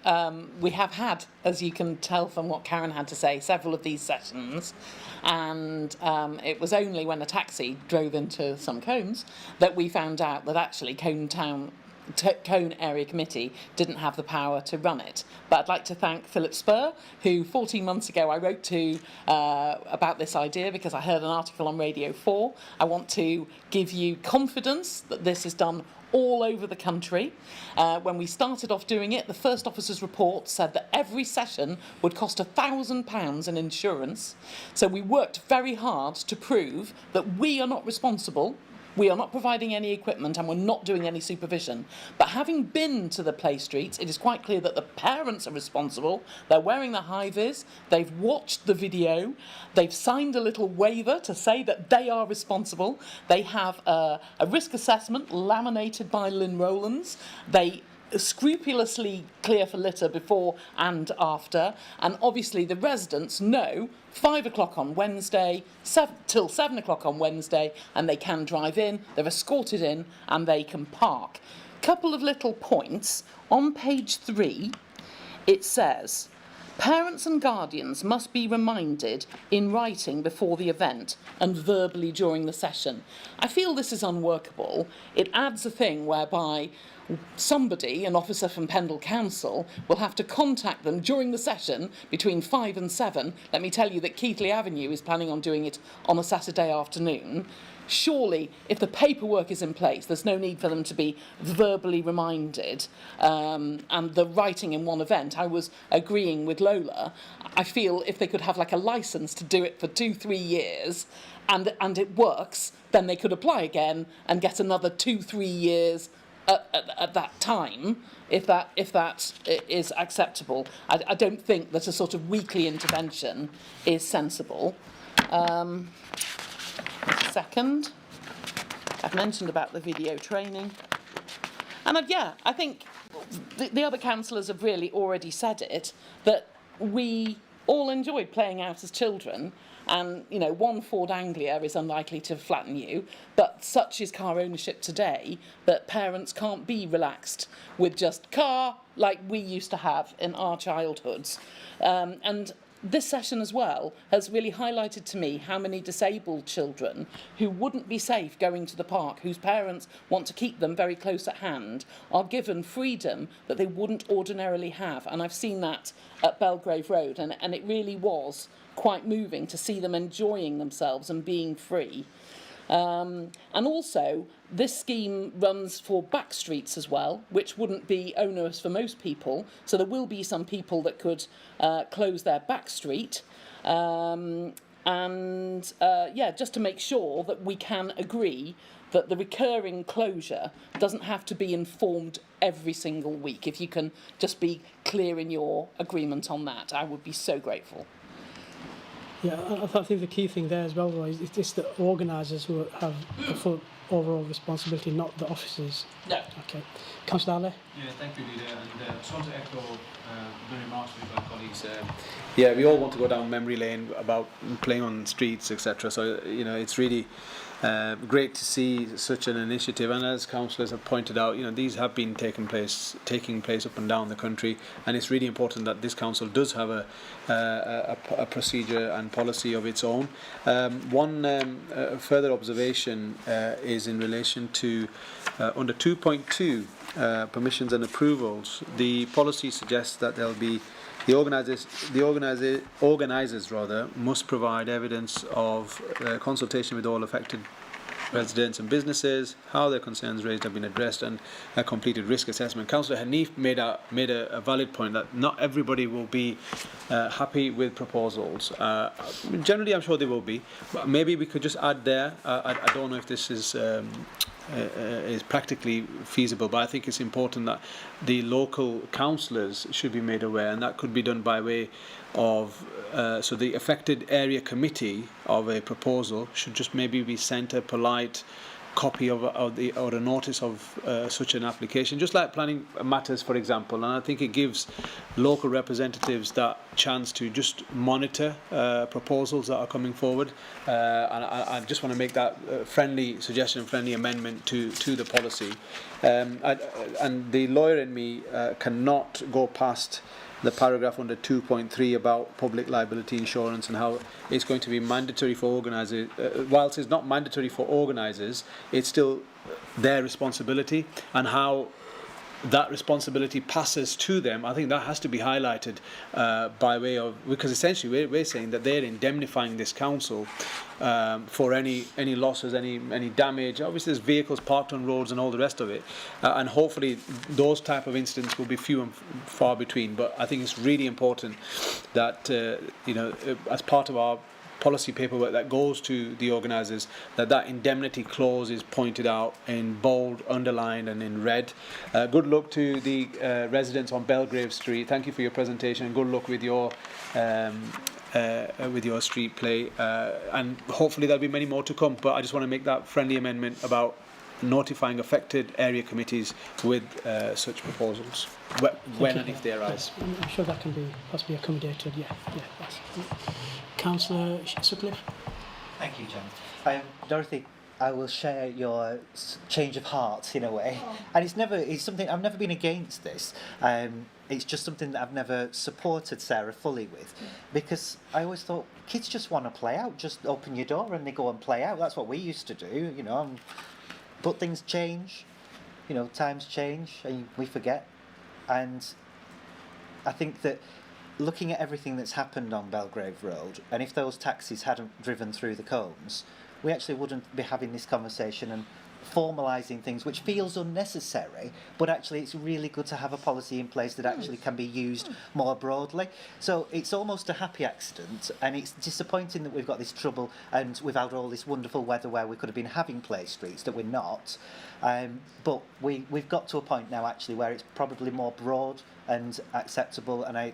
we have had, as you can tell from what Karen had to say, several of these sessions, and it was only when a taxi drove into some Cones that we found out that actually Cone Area Committee didn't have the power to run it. But I'd like to thank Philip Spur, who 14 months ago I wrote to about this idea because I heard an article on Radio 4. I want to give you confidence that this is done all over the country. When we started off doing it, the first officer's report said that every session would cost £1,000 in insurance. So we worked very hard to prove that we are not responsible. We are not providing any equipment and we're not doing any supervision. But having been to the play streets, it is quite clear that the parents are responsible. They're wearing the high-vis, they've watched the video, they've signed a little waiver to say that they are responsible. They have a risk assessment laminated by Lynn Rowlands. They scrupulously clear for litter before and after, and obviously the residents know 5 o'clock on Wednesday till 7 o'clock on Wednesday, and they can drive in, they're escorted in, and they can park. Couple of little points. On page 3 it says parents and guardians must be reminded in writing before the event and verbally during the session. I feel this is unworkable. It adds a thing whereby somebody, an officer from Pendle Council, will have to contact them during the session between 5 and 7. Let me tell you that Keighley Avenue is planning on doing it on a Saturday afternoon. Surely, if the paperwork is in place, there's no need for them to be verbally reminded. And the writing in one event, I was agreeing with Lola. I feel if they could have like a licence to do it for 2-3 years, and it works, then they could apply again and get another 2-3 years at that time, if that is acceptable. I don't think that a sort of weekly intervention is sensible. Second, I've mentioned about the video training, and I think the other councillors have really already said it, that we all enjoyed playing out as children. And, one Ford Anglia is unlikely to flatten you, but such is car ownership today that parents can't be relaxed with just car like we used to have in our childhoods. And this session as well has really highlighted to me how many disabled children who wouldn't be safe going to the park, whose parents want to keep them very close at hand, are given freedom that they wouldn't ordinarily have. And I've seen that at Belgrave Road, and it really was quite moving to see them enjoying themselves and being free. And also, this scheme runs for back streets as well, which wouldn't be onerous for most people. So there will be some people that could close their back street. Just to make sure that we can agree that the recurring closure doesn't have to be informed every single week. If you can just be clear in your agreement on that, I would be so grateful. Yeah, I think the key thing there as well, Roy, is it's the organisers who have the full overall responsibility, not the officers. No. Okay. Councillor Ale? Yeah, thank you, Leader. And I just want to echo the remarks of my colleagues. We all want to go down memory lane about playing on streets, etc. So, it's really great to see such an initiative, and as councillors have pointed out, these have been taking place up and down the country, and it's really important that this council does have a procedure and policy of its own. One further observation is in relation to under 2.2 permissions and approvals. The policy suggests that there'll be the organisers must provide evidence of consultation with all affected residents and businesses, how their concerns raised have been addressed, and a completed risk assessment. Councillor Hanif made a valid point that not everybody will be happy with proposals. Generally, I'm sure they will be, but maybe we could just add there. I don't know if this is practically feasible, but I think it's important that the local councillors should be made aware, and that could be done by way of so the affected area committee of a proposal should just maybe be sent a polite copy of a notice of such an application, just like planning matters, for example. And I think it gives local representatives that chance to just monitor proposals that are coming forward. And I just want to make that friendly suggestion, friendly amendment to the policy. And the lawyer in me cannot go past the paragraph under 2.3 about public liability insurance and how it's going to be mandatory for organisers. Whilst it's not mandatory for organisers, it's still their responsibility, and how that responsibility passes to them. I think that has to be highlighted by way of, because essentially we're saying that they're indemnifying this council for any losses, any damage. Obviously, there's vehicles parked on roads and all the rest of it, and hopefully those type of incidents will be few and far between. But I think it's really important that as part of our policy paperwork that goes to the organisers, that indemnity clause is pointed out in bold, underlined and in red. Good luck to the residents on Belgrave Street. Thank you for your presentation, and good luck with your street play, and hopefully there'll be many more to come. But I just want to make that friendly amendment about notifying affected area committees with such proposals when and if they arise. I'm sure that can be possibly accommodated. Yeah. That's Councillor Sutcliffe. Thank you, John. Dorothy, I will share your change of heart in a way, and it's something I've never been against this. It's just something that I've never supported Sarah fully with, because I always thought kids just want to play out. Just open your door and they go and play out. That's what we used to do, But things change, times change, and we forget. And I think that looking at everything that's happened on Belgrave Road, and if those taxis hadn't driven through the cones, we actually wouldn't be having this conversation and formalising things, which feels unnecessary, but actually it's really good to have a policy in place that actually can be used more broadly. So it's almost a happy accident, and it's disappointing that we've got this trouble and we've had all this wonderful weather where we could have been having play streets that we're not. But we've got to a point now actually where it's probably more broad and acceptable, and I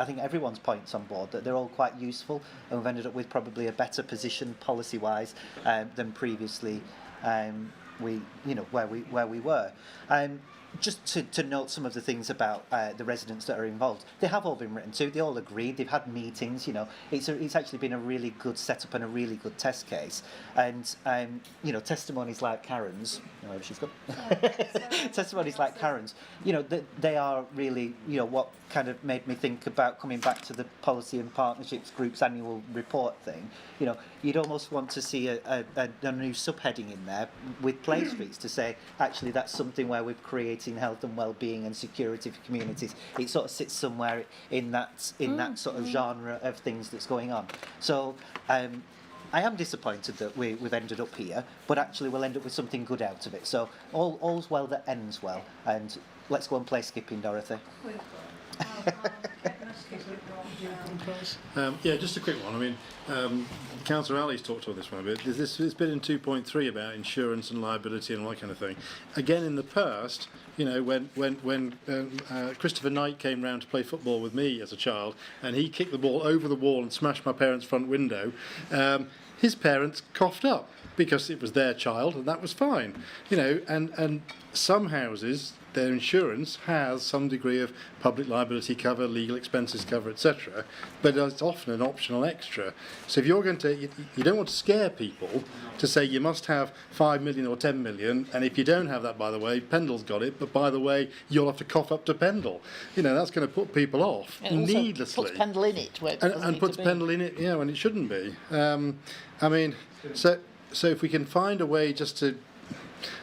think everyone's points on board that they're all quite useful, and we've ended up with probably a better position policy-wise than previously where we were. Just to note some of the things about the residents that are involved, they have all been written to. They all agreed. They've had meetings. It's actually been a really good setup and a really good test case. And testimonies like Karen's. Wherever she's gone. Testimonies like Karen's. They are really what kind of made me think about coming back to the Policy and Partnerships Group's annual report thing. You'd almost want to see a new subheading in there with play streets to say actually that's something where we're creating health and well-being and security for communities. It sort of sits somewhere in that sort of genre of things that's going on. So I am disappointed that we've ended up here, but actually we'll end up with something good out of it. So all's well that ends well, and let's go and play skipping, Dorothy. Just a quick one. I mean, Councillor Ali's talked about this one a bit. It's been in 2.3 about insurance and liability and all that kind of thing. Again, in the past, when Christopher Knight came round to play football with me as a child, and he kicked the ball over the wall and smashed my parents' front window, his parents coughed up because it was their child, and that was fine. And some houses, their insurance has some degree of public liability cover, legal expenses cover, etc. But it's often an optional extra. So if you're going to, you don't want to scare people to say you must have 5 million or 10 million, and if you don't have that, by the way, Pendle's got it, but by the way, you'll have to cough up to Pendle. That's going to put people off needlessly. Puts Pendle in it. And puts Pendle in it, when it shouldn't be. So if we can find a way just to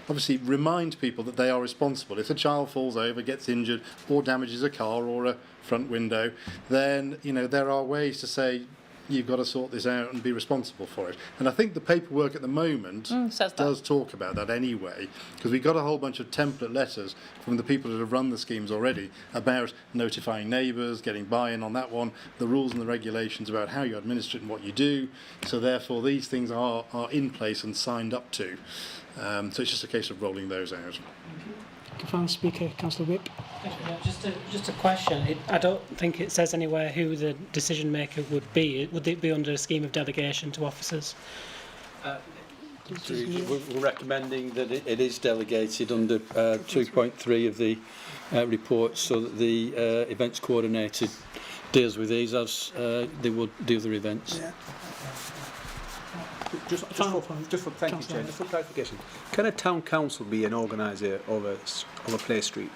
obviously remind people that they are responsible. If a child falls over, gets injured, or damages a car or a front window, then there are ways to say you've got to sort this out and be responsible for it. And I think the paperwork at the moment says that. does talk about that anyway, because we got a whole bunch of template letters from the people that have run the schemes already about notifying neighbours, getting buy-in on that one, the rules and the regulations about how you administer it and what you do. So therefore these things are in place and signed up to. So it's just a case of rolling those out. Final speaker, Councillor Whip. Just a question. I don't think it says anywhere who the decision maker would be. Would it be under a scheme of delegation to officers? We're recommending that it is delegated under 2.3 of the report, so that the events coordinator deals with these as they would do other events. Yeah. Just for clarification, can a town council be an organiser of a play street?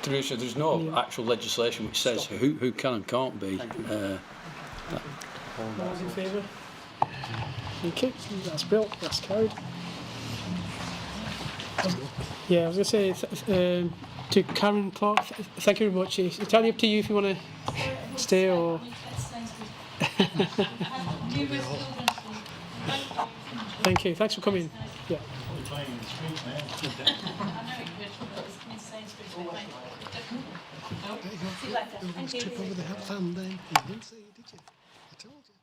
There's no actual legislation which says who can and can't be. All those in favour? Thank you. That's built. That's carried. Yeah, I was going to say to Karen Clark, thank you very much. It's entirely up to you if you want to stay or. Thank you. Thanks for coming. Yeah. Took over the health and then you didn't say, did you? I told you.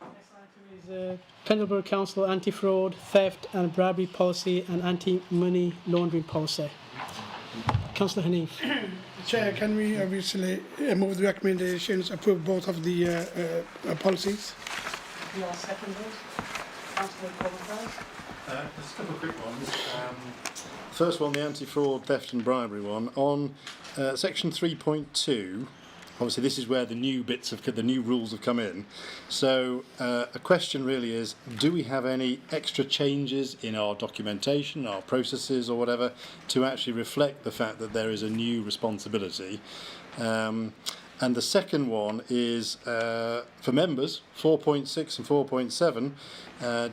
Next item is Pendlebury Council anti-fraud, theft and bribery policy and anti-money laundering policy. Councillor Hanif. Chair, can we obviously move the recommendations, approve both of the policies? You are second those. Councillor Collins. Just a couple of quick ones. First one, the anti-fraud, theft and bribery one. On section 3.2, obviously this is where the new bits of the new rules have come in. So a question really is, do we have any extra changes in our documentation, our processes or whatever, to actually reflect the fact that there is a new responsibility? And the second one is for members, 4.6 and 4.7.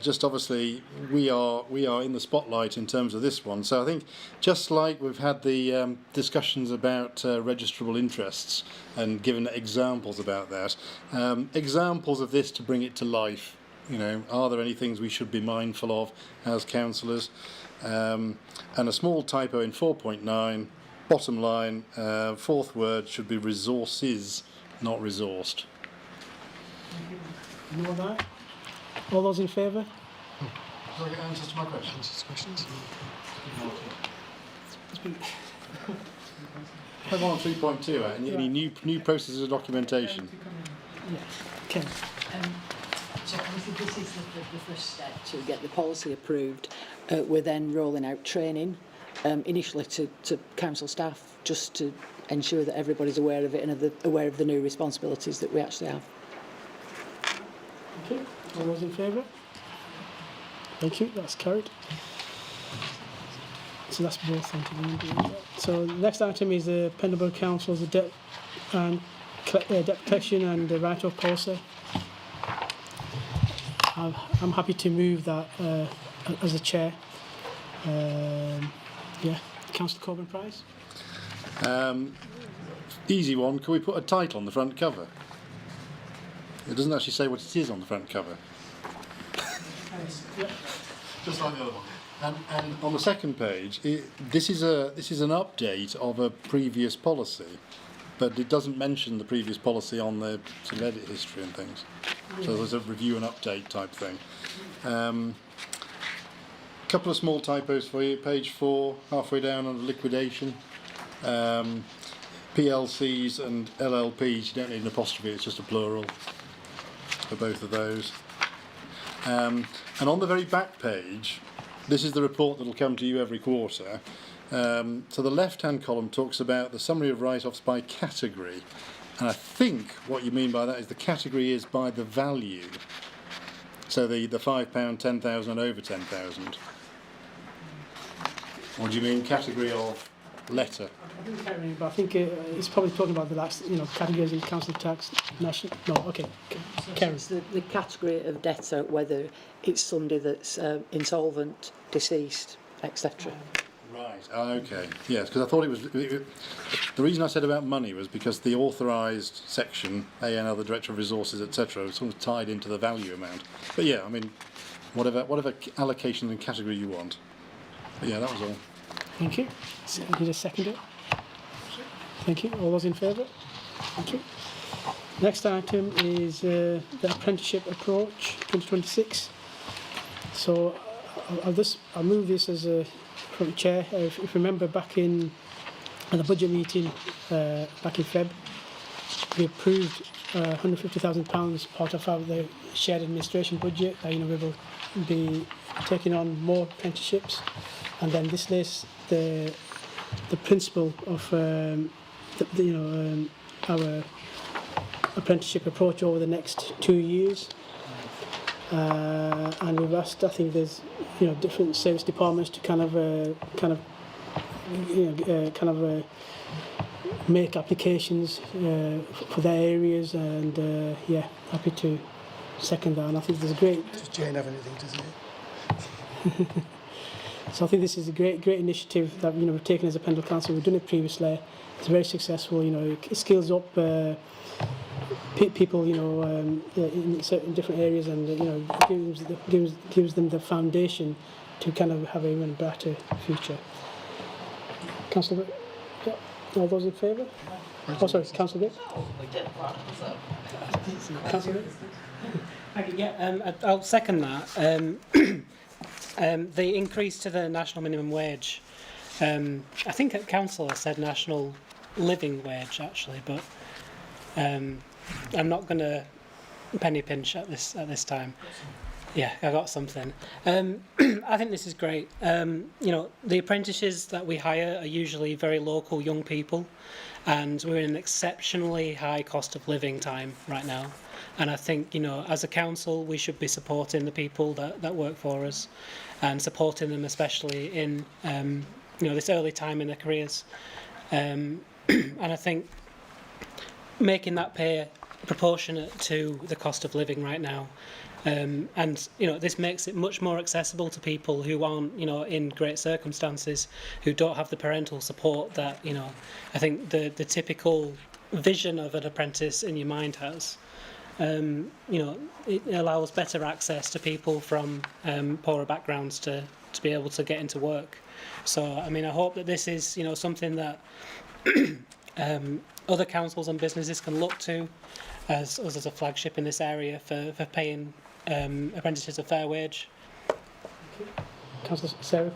Just obviously we are in the spotlight in terms of this one. So I think just like we've had the discussions about registrable interests and given examples about that, examples of this to bring it to life. You know, are there any things we should be mindful of as councillors? And a small typo in 4.9. Bottom line, fourth word should be resources, not resourced. No that. All those in favour? Do I get answers to my questions? I'm on 3.2. Any new processes of documentation? Yeah. Okay. So obviously this is the first step to get the policy approved. We're then rolling out training. Initially to council staff, just to ensure that everybody's aware of it and aware of the new responsibilities that we actually have. Okay, all those in favour? Thank you, that's carried. So that's both items. So the next item is the Pendlebury Council's debt protection and the write-off policy. I'm happy to move that as a chair. Yeah, Councillor Corbyn-Price. Easy one. Can we put a title on the front cover? It doesn't actually say what it is on the front cover. Yeah. Just like the other one. And on the second page, this is an update of a previous policy, but it doesn't mention the previous policy on the sort of edit history and things. So there's a review and update type thing. Couple of small typos for you. Page 4, halfway down on liquidation. PLCs and LLPs, you don't need an apostrophe, it's just a plural for both of those. And on the very back page, this is the report that will come to you every quarter. So the left-hand column talks about the summary of write-offs by category. And I think what you mean by that is the category is by the value. So the £5, 10,000 and over 10,000. Or do you mean category of letter? But I think it's probably talking about the last, categories in council tax, national. No, okay. So it's the category of debtor, whether it's somebody that's insolvent, deceased, etc. Right. Oh, okay. Yes, because I thought it was. The reason I said about money was because the authorised section, ANL, the Director of Resources, etc., was sort of tied into the value amount. But yeah, I mean, whatever allocation and category you want. But yeah, that was all. Thank you. Can you just second it? Thank you. All those in favour? Thank you. Next item is the apprenticeship approach 2026. So I'll move this as a front chair. If you remember back in at the budget meeting back in Feb, we approved £150,000 part of the shared administration budget. We will be taking on more apprenticeships, and then this lists the principle of our apprenticeship approach over the next 2 years. And we've asked, I think there's different service departments to make applications for their areas, and happy to second that. And I think there's a great. Does Jane have anything to say? So I think this is a great initiative that we've taken as a Pendle Council. We've done it previously. It's very successful. It skills up people, in certain different areas, and gives them the foundation to kind of have a even brighter future. Councillor, yeah, all those in favour? Oh, sorry, Councillor. Councillor. Yeah, I'll second that. The increase to the national minimum wage. I think at council I said national living wage actually, but I'm not going to penny pinch at this time. Yeah, I got something. I think this is great. The apprentices that we hire are usually very local young people, and we're in an exceptionally high cost of living time right now. And I think, as a council, we should be supporting the people that work for us, and supporting them especially in, this early time in their careers. And I think making that pay proportionate to the cost of living right now. This makes it much more accessible to people who aren't, in great circumstances, who don't have the parental support that, I think the typical vision of an apprentice in your mind has. It allows better access to people from poorer backgrounds to be able to get into work. So, I hope that this is, something that other councils and businesses can look to as us as a flagship in this area for paying apprentices a fair wage. Councillor Sarah.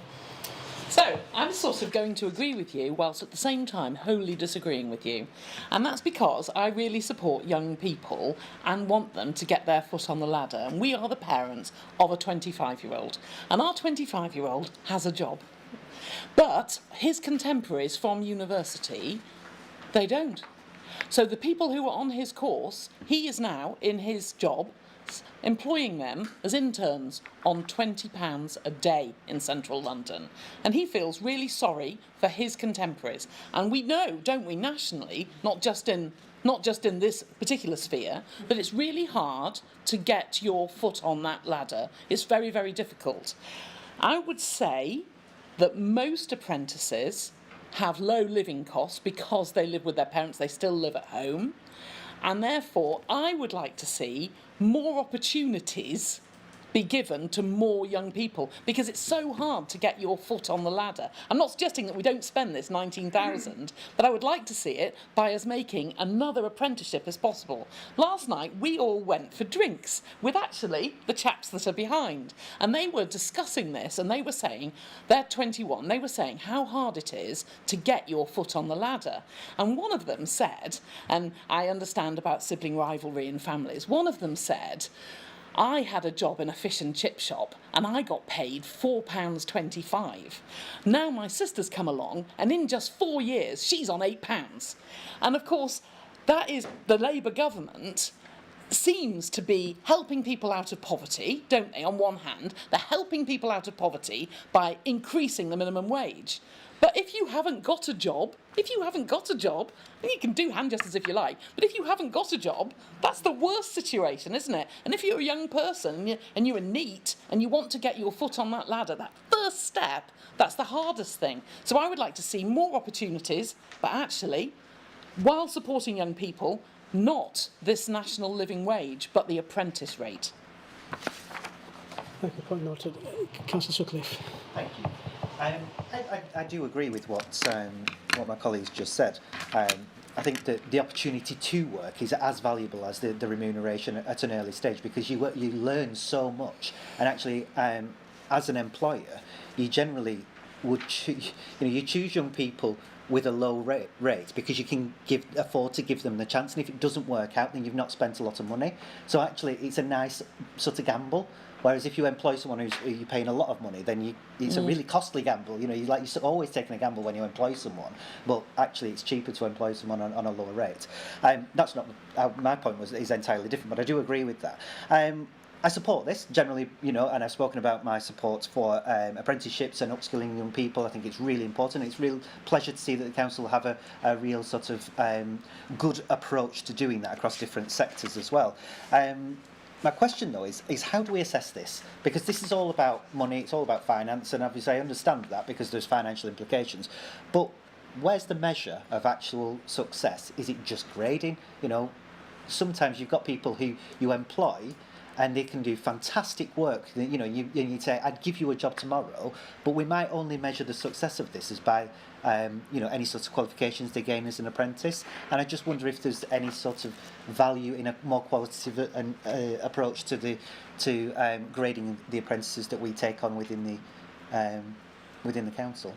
So, I'm sort of going to agree with you whilst at the same time wholly disagreeing with you. And that's because I really support young people and want them to get their foot on the ladder. And we are the parents of a 25-year-old. And our 25-year-old has a job. But his contemporaries from university, they don't. So the people who are on his course, he is now in his job employing them as interns on £20 a day in central London. And he feels really sorry for his contemporaries. And we know, don't we, nationally, not just in this particular sphere, that it's really hard to get your foot on that ladder. It's very, very difficult. I would say that most apprentices have low living costs because they live with their parents, they still live at home. And therefore, I would like to see more opportunities be given to more young people, because it's so hard to get your foot on the ladder. I'm not suggesting that we don't spend this 19,000, but I would like to see it by us making another apprenticeship as possible. Last night, we all went for drinks with actually the chaps that are behind, and they were discussing this, and they were saying, they're 21, they were saying how hard it is to get your foot on the ladder. And one of them said, and I understand about sibling rivalry in families, one of them said, I had a job in a fish and chip shop and I got paid £4.25. Now my sister's come along and in just 4 years she's on £8. And of course that is the Labour government seems to be helping people out of poverty, don't they? On one hand, they're helping people out of poverty by increasing the minimum wage. But if you haven't got a job, you can do hand gestures if you like, but if you haven't got a job, that's the worst situation, isn't it? And if you're a young person and you're neat and you want to get your foot on that ladder, that first step, that's the hardest thing. So I would like to see more opportunities, but actually, while supporting young people, not this national living wage, but the apprentice rate. Thank you. Point noted. Councillor Sutcliffe. Thank you. I do agree with what my colleagues just said. I think that the opportunity to work is as valuable as the remuneration at an early stage, because you learn so much, and actually as an employer you generally would you choose young people with a low rate because you can afford to give them the chance, and if it doesn't work out then you've not spent a lot of money. So actually it's a nice sort of gamble. Whereas if you employ someone who you're paying a lot of money, then it's a really costly gamble. You're always taking a gamble when you employ someone, but actually it's cheaper to employ someone on a lower rate. That's not my point. Is entirely different, but I do agree with that. I support this generally, and I've spoken about my support for apprenticeships and upskilling young people. I think it's really important. It's a real pleasure to see that the council have a real sort of good approach to doing that across different sectors as well. My question, though, is how do we assess this? Because this is all about money, it's all about finance, and obviously I understand that because there's financial implications. But where's the measure of actual success? Is it just grading? Sometimes you've got people who you employ and they can do fantastic work. You'd say, I'd give you a job tomorrow, but we might only measure the success of this as by any sort of qualifications they gain as an apprentice. And I just wonder if there's any sort of value in a more qualitative approach to grading the apprentices that we take on within the council.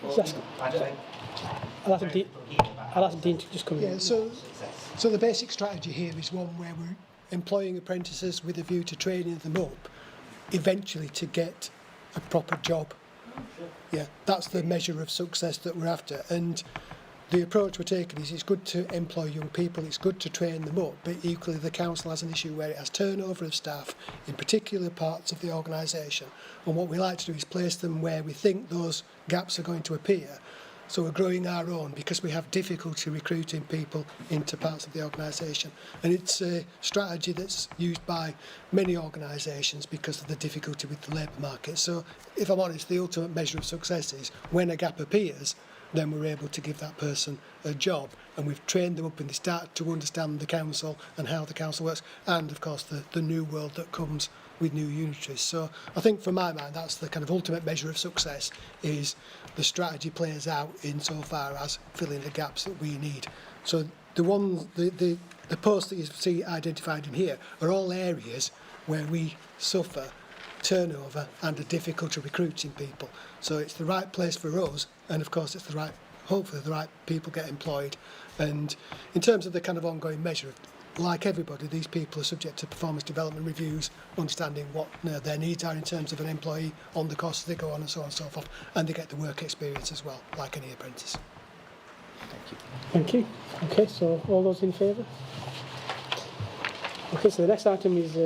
I'll ask Dean to just come in. So the basic strategy here is one where we're employing apprentices with a view to training them up eventually to get a proper job. Yeah, that's the measure of success that we're after. And the approach we're taking is it's good to employ young people, it's good to train them up, but equally the council has an issue where it has turnover of staff in particular parts of the organisation. And what we like to do is place them where we think those gaps are going to appear. So we're growing our own because we have difficulty recruiting people into parts of the organisation. And it's a strategy that's used by many organisations because of the difficulty with the labour market. So if I'm honest, the ultimate measure of success is when a gap appears, then we're able to give that person a job, and we've trained them up and they start to understand the council and how the council works, and of course the new world that comes with new unitaries. So I think from my mind that's the kind of ultimate measure of success, is the strategy plays out insofar as filling the gaps that we need. So the posts that you see identified in here are all areas where we suffer turnover and a difficulty recruiting people. So it's the right place for us, and of course it's hopefully the right people get employed. And in terms of the kind of ongoing measure, like everybody, these people are subject to performance development reviews, understanding what their needs are in terms of an employee, on the costs they go on and so on and so forth, and they get the work experience as well, like any apprentice. Thank you. Okay, so all those in favour? Okay, so the next item is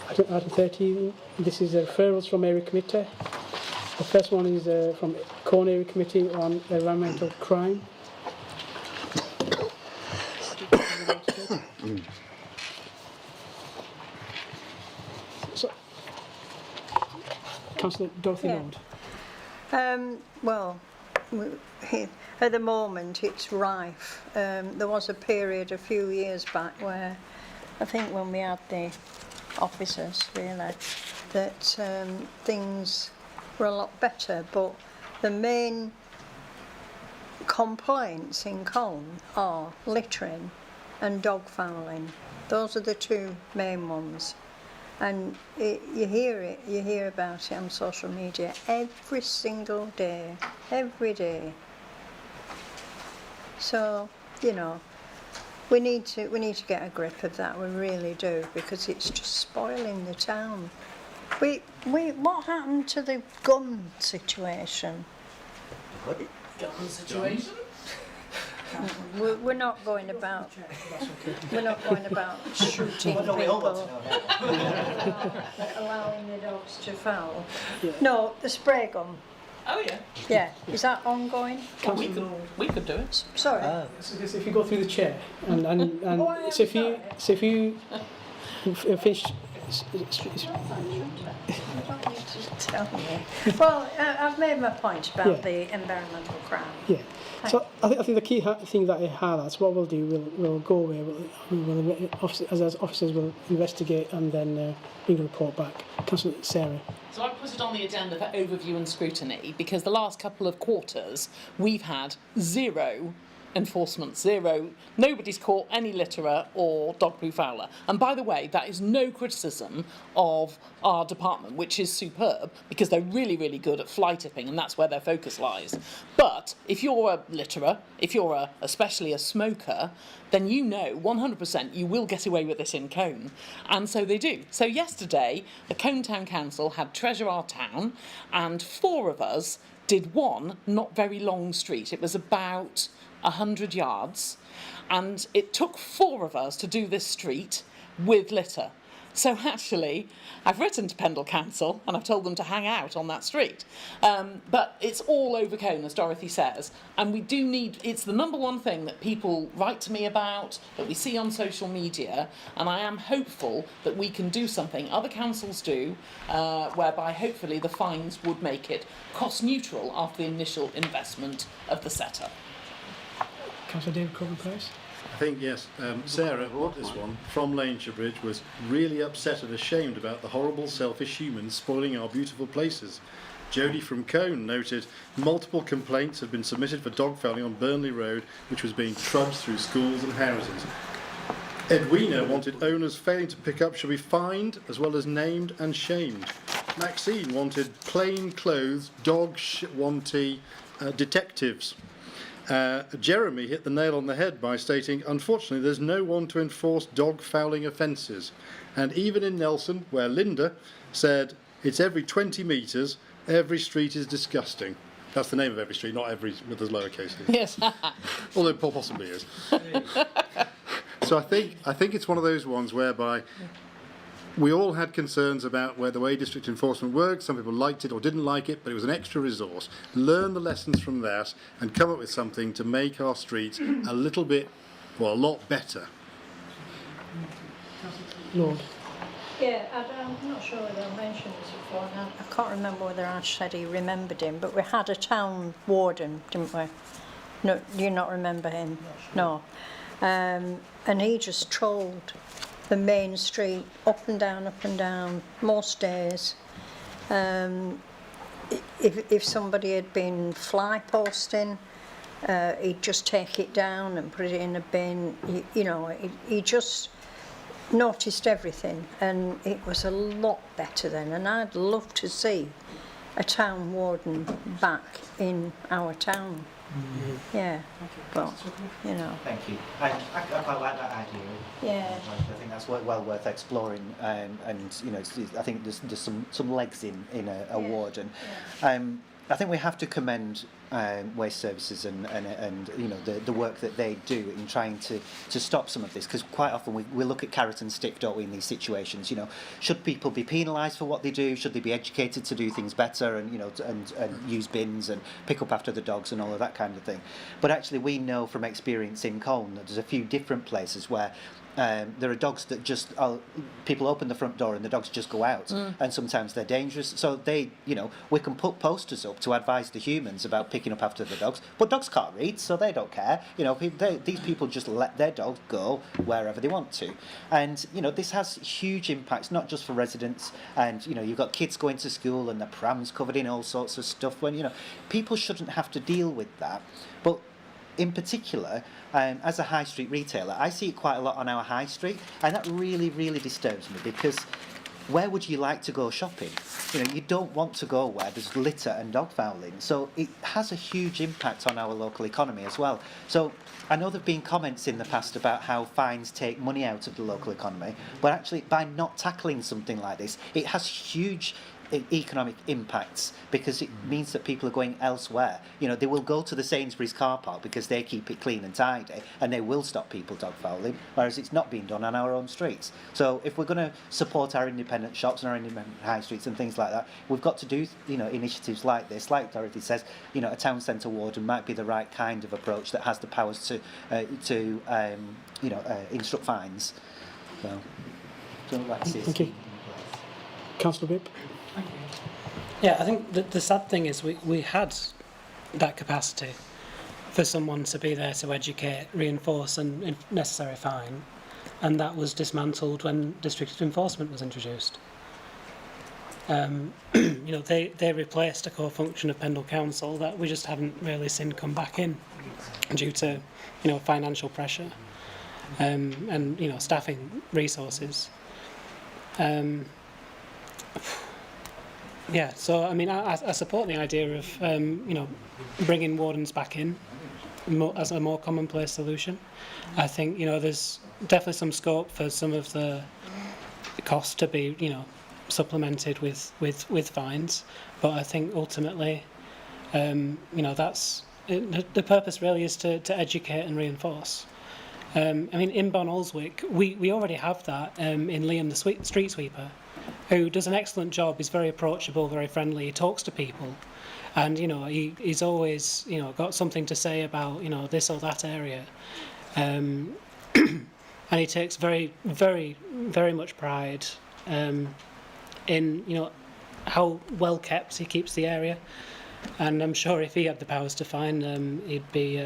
item 13. This is referrals from area committee. The first one is from Corn Area Committee on Environmental Crime. So, Councillor Dorothy Lord. Well, at the moment it's rife. There was a period a few years back where I think when we had the officers really that things were a lot better, but the main complaints in Colne are littering and dog fouling. Those are the two main ones, and you hear about it on social media every single day, every day. So we need to get a grip of that. We really do, because it's just spoiling the town. What happened to the gun situation? Gun situation? We're not going about. We're not going about shooting people, allowing the dogs to foul. No, the spray gun. Oh yeah. Yeah, is that ongoing? We could do it. Sorry. So just if you go through the chair and so if you finish. Tell me. Well, I've made my point about the environmental crime. Yeah. So I think the key thing that it highlights, what we'll do, we'll go away, as officers will investigate and then bring a report back. Councillor Sarah. So I put it on the agenda for overview and scrutiny because the last couple of quarters we've had zero enforcement, zero. Nobody's caught any litterer or dog poo fouler. And by the way, that is no criticism of our department, which is superb because they're really, really good at fly tipping and that's where their focus lies. But if you're a litterer, if you're especially a smoker, then you know 100% you will get away with this in Cone. And so they do. So yesterday, the Cone Town Council had Treasure Our Town and 4 of us did one not very long street. It was about 100 yards, and it took 4 of us to do this street with litter. So actually, I've written to Pendle Council and I've told them to hang out on that street. But it's all over Cone, as Dorothy says, and we do need, it's the number one thing that people write to me about, that we see on social media, and I am hopeful that we can do something, other councils do, whereby hopefully the fines would make it cost neutral after the initial investment of the setup. Councillor David Corbin Price. I think, yes, Sarah, this one, from Laneshire Bridge, was really upset and ashamed about the horrible, selfish humans spoiling our beautiful places. Jodie from Cone noted multiple complaints had been submitted for dog fouling on Burnley Road, which was being trudged through schools and houses. Edwina wanted owners failing to pick up should be fined, as well as named and shamed. Maxine wanted plain clothes, dog wanty detectives. Jeremy hit the nail on the head by stating, unfortunately, there's no one to enforce dog fouling offences. And even in Nelson, where Linda said, it's every 20 metres, every street is disgusting. That's the name of every street, not every with the lowercase. Yes. Although it possibly is. So I think it's one of those ones whereby we all had concerns about where the way district enforcement works. Some people liked it or didn't like it, but it was an extra resource. Learn the lessons from that and come up with something to make our streets a little bit, well, a lot better. Lord. Yeah, I'm not sure whether I mentioned this before, and I can't remember whether Ash said he remembered him, but we had a town warden, didn't we? No, do you not remember him? No. And he just trolled the main street up and down most days. If somebody had been fly posting, he'd just take it down and put it in a bin. He just noticed everything, and it was a lot better then, and I'd love to see a town warden back in our town. Mm-hmm. Yeah, but Thank you. I quite like that idea. Yeah. I think that's well worth exploring, and I think there's some legs in a warden. Yeah. I think we have to commend Waste Services and the work that they do in trying to stop some of this, because quite often we look at carrot and stick, don't we, in these situations. Should people be penalised for what they do? Should they be educated to do things better and and use bins and pick up after the dogs and all of that kind of thing? But actually we know from experience in Colne that there's a few different places where there are dogs that just people open the front door and the dogs just go out, and sometimes they're dangerous. So we can put posters up to advise the humans about picking up after the dogs, but dogs can't read, so they don't care. These people just let their dogs go wherever they want to, and this has huge impacts not just for residents. And you've got kids going to school and the prams covered in all sorts of stuff. When people shouldn't have to deal with that, but in particular, as a high street retailer, I see it quite a lot on our high street, and that really, really disturbs me, because where would you like to go shopping? You don't want to go where there's litter and dog fouling. So it has a huge impact on our local economy as well. So I know there have been comments in the past about how fines take money out of the local economy, but actually by not tackling something like this, it has huge economic impacts, because it means that people are going elsewhere. You know, they will go to the Sainsbury's car park because they keep it clean and tidy, and they will stop people dogfouling, whereas it's not being done on our own streets. So if we're going to support our independent shops and our independent high streets and things like that, we've got to do, you know, initiatives like this. Like Dorothy says, you know, a town centre warden might be the right kind of approach that has the powers to instruct fines. So I'd like to see a Thank you. scheme in place. Councillor Whip. Yeah, I think the sad thing is we had that capacity for someone to be there to educate, reinforce and if necessary fine, and that was dismantled when district enforcement was introduced. You know, they replaced a core function of Pendle Council that we just haven't really seen come back in due to, you know, financial pressure and, you know, staffing resources. Yeah, so I mean, I support the idea of you know, bringing wardens back in as a more commonplace solution. I think, you know, there's definitely some scope for some of the costs to be, you know, supplemented with fines, but I think ultimately, you know, that's the purpose really is to educate and reinforce. I mean, in Bonalswick, we already have that in Liam the street sweeper, who does an excellent job. He's very approachable, very friendly. He talks to people, and you know he's always, you know, got something to say about, you know, this or that area, and he takes very much pride in, you know, how well kept he keeps the area, and I'm sure if he had the powers to fine, he'd be